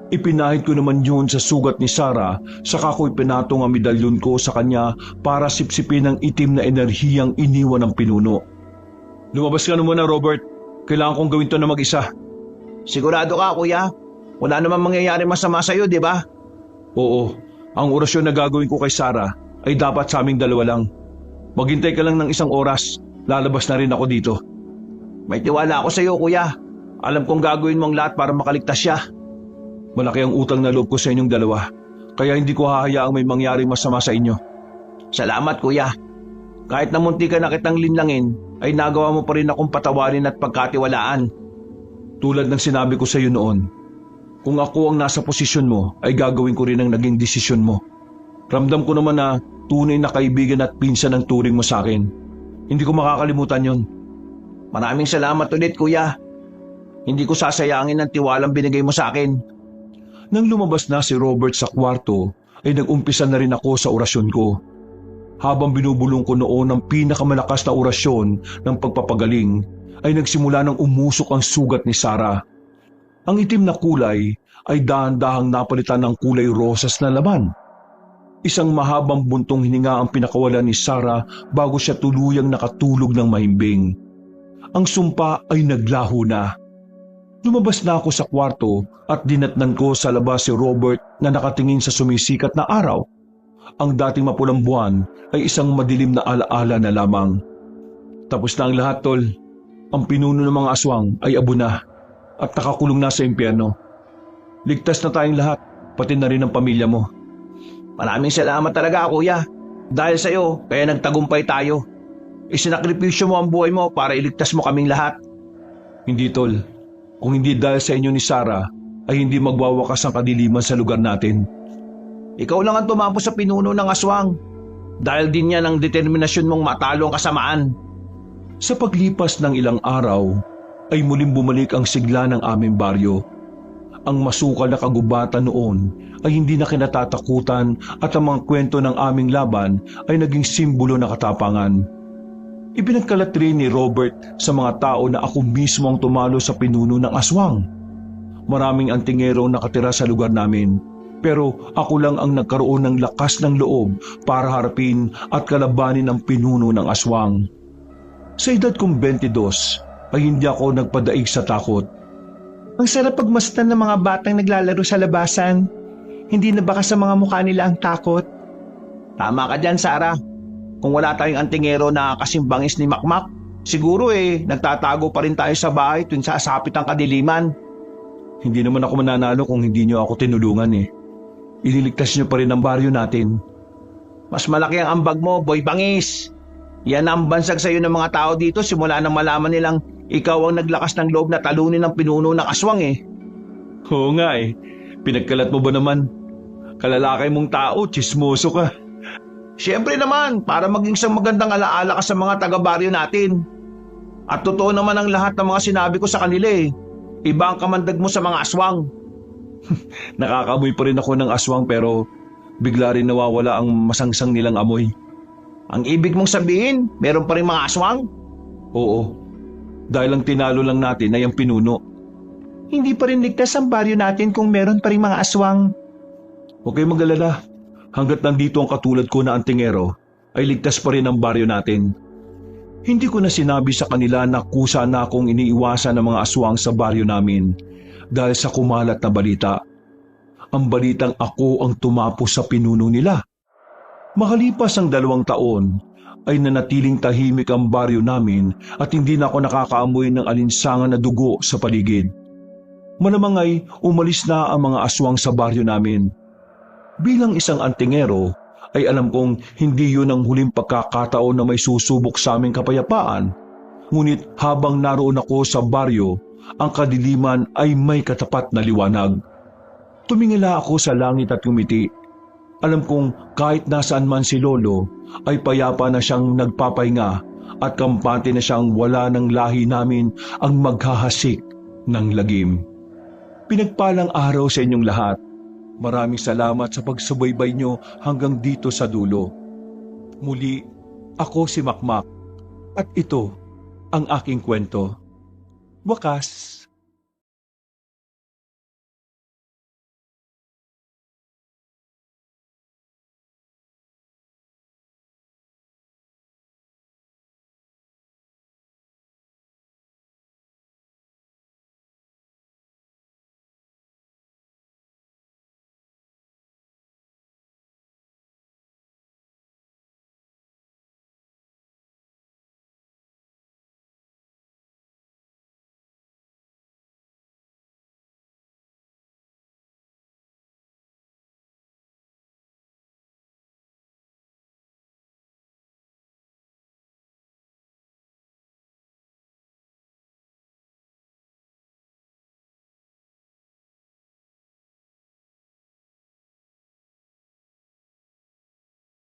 Ipinahid ko naman yun sa sugat ni Sarah, saka ko ipinatong ang medalyon ko sa kanya para sipsipin ang itim na enerhiyang iniwan ng pinuno. Lumabas ka na muna, Robert. Kailangan kong gawin to na mag-isa. Sigurado ka, kuya? Wala namang mangyayari masama sa'yo, di ba? Oo. Ang orasyon na gagawin ko kay Sarah ay dapat sa aming dalawa lang. Maghintay ka lang ng isang oras. Lalabas na rin ako dito. May tiwala ako sa iyo, kuya. Alam kong gagawin mo ang lahat para makaligtas siya. Malaki ang utang na loob ko sa inyong dalawa, kaya hindi ko hahayaang may mangyaring masama sa inyo. Salamat kuya. Kahit na munti ka na kitang linlangin, ay nagawa mo pa rin akong patawarin at pagkatiwalaan. Tulad ng sinabi ko sa iyo noon, kung ako ang nasa posisyon mo, ay gagawin ko rin ang naging desisyon mo. Ramdam ko naman na tunay na kaibigan at pinsan ang turing mo sa akin. Hindi ko makakalimutan yon. Maraming salamat ulit kuya. Hindi ko sasayangin ang tiwalang binigay mo sa akin. Nang lumabas na si Robert sa kwarto, ay nag-umpisa na rin ako sa orasyon ko. Habang binubulong ko noon ang pinakamalakas na orasyon ng pagpapagaling, ay nagsimula ng umusok ang sugat ni Sarah. Ang itim na kulay ay dahan-dahang napalitan ng kulay rosas na laman. Isang mahabang buntong hininga ang pinakawalan ni Sarah bago siya tuluyang nakatulog ng mahimbing. Ang sumpa ay naglaho na. Lumabas na ako sa kwarto at dinatnan ko sa labas si Robert na nakatingin sa sumisikat na araw. Ang dating mapulang buwan ay isang madilim na alaala na lamang. Tapos na ang lahat, tol. Ang pinuno ng mga aswang ay abo na at nakakulong na sa impyerno. Ligtas na tayong lahat, pati na rin ang pamilya mo. Maraming salamat talaga kuya. Dahil sa iyo, kaya nagtagumpay tayo. Isinakripisyo mo ang buhay mo para iligtas mo kaming lahat. Hindi, tol. Kung hindi dahil sa inyo ni Sarah, ay hindi magwawakas ang kadiliman sa lugar natin. Ikaw lang ang tumampo sa pinuno ng aswang. Dahil din yan ang determinasyon mong matalo ang kasamaan. Sa paglipas ng ilang araw, ay muling bumalik ang sigla ng aming baryo. Ang masukal na kagubatan noon ay hindi na kinatatakutan at ang mga kwento ng aming laban ay naging simbolo ng katapangan. Ipinagkalat rin ni Robert sa mga tao na ako mismo ang tumalo sa pinuno ng aswang. Maraming antingero nakatira sa lugar namin, pero ako lang ang nagkaroon ng lakas ng loob para harapin at kalabanin ang pinuno ng aswang. Sa edad kong 22 ay hindi ako nagpadaig sa takot. Ang sarap pagmasdan ng mga batang naglalaro sa labasan. Hindi na baka sa mga mukha nila ang takot? Tama ka dyan, Sarah. Kung wala tayong antingero na kasimbangis ni Makmak, siguro nagtatago pa rin tayo sa bahay tuwing sasapit ang kadiliman. Hindi naman ako mananalo kung hindi niyo ako tinulungan eh. Ililigtas niyo pa rin ang baryo natin. Mas malaki ang ambag mo, Boy Bangis. Yan ang bansag sa iyo ng mga tao dito simula nang malaman nilang ikaw ang naglakas ng loob na talunin ng pinuno ng aswang eh. Oo nga eh. Pinagkalat mo ba naman? Kalalakay mong tao, tsismoso ka. Siyempre naman, para maging isang magandang alaala ka sa mga taga-baryo natin. At totoo naman ang lahat ng mga sinabi ko sa kanila eh. Iba ang kamandag mo sa mga aswang. Nakakamoy pa rin ako ng aswang pero bigla rin nawawala ang masangsang nilang amoy. Ang ibig mong sabihin, meron pa rin mga aswang? Oo. Dahil ang tinalo lang natin ay ang pinuno. Hindi pa rin ligtas ang baryo natin kung meron pa rin mga aswang. Huwag kayong mag-alala. Hanggat nandito ang katulad ko na antingero, ay ligtas pa rin ang baryo natin. Hindi ko na sinabi sa kanila na kusa na akong iniiwasan ng mga aswang sa baryo namin dahil sa kumalat na balita. Ang balitang ako ang tumapos sa pinuno nila. Makalipas ang 2 taon, ay nanatiling tahimik ang baryo namin at hindi na ako nakakaamoy ng alinsangan na dugo sa paligid. Malamang ay umalis na ang mga aswang sa baryo namin. Bilang isang antingero, ay alam kong hindi yun ang huling pagkakataon na may susubok sa aming kapayapaan. Ngunit habang naroon ako sa baryo, ang kadiliman ay may katapat na liwanag. Tumingala ako sa langit at ngumiti. Alam kong kahit nasaan man si Lolo, ay payapa na siyang nagpapahinga at kampante na siyang wala ng lahi namin ang maghahasik ng lagim. Pinagpalang araw sa inyong lahat. Maraming salamat sa pagsubaybay nyo hanggang dito sa dulo. Muli, ako si Makmak at ito ang aking kwento. Wakas.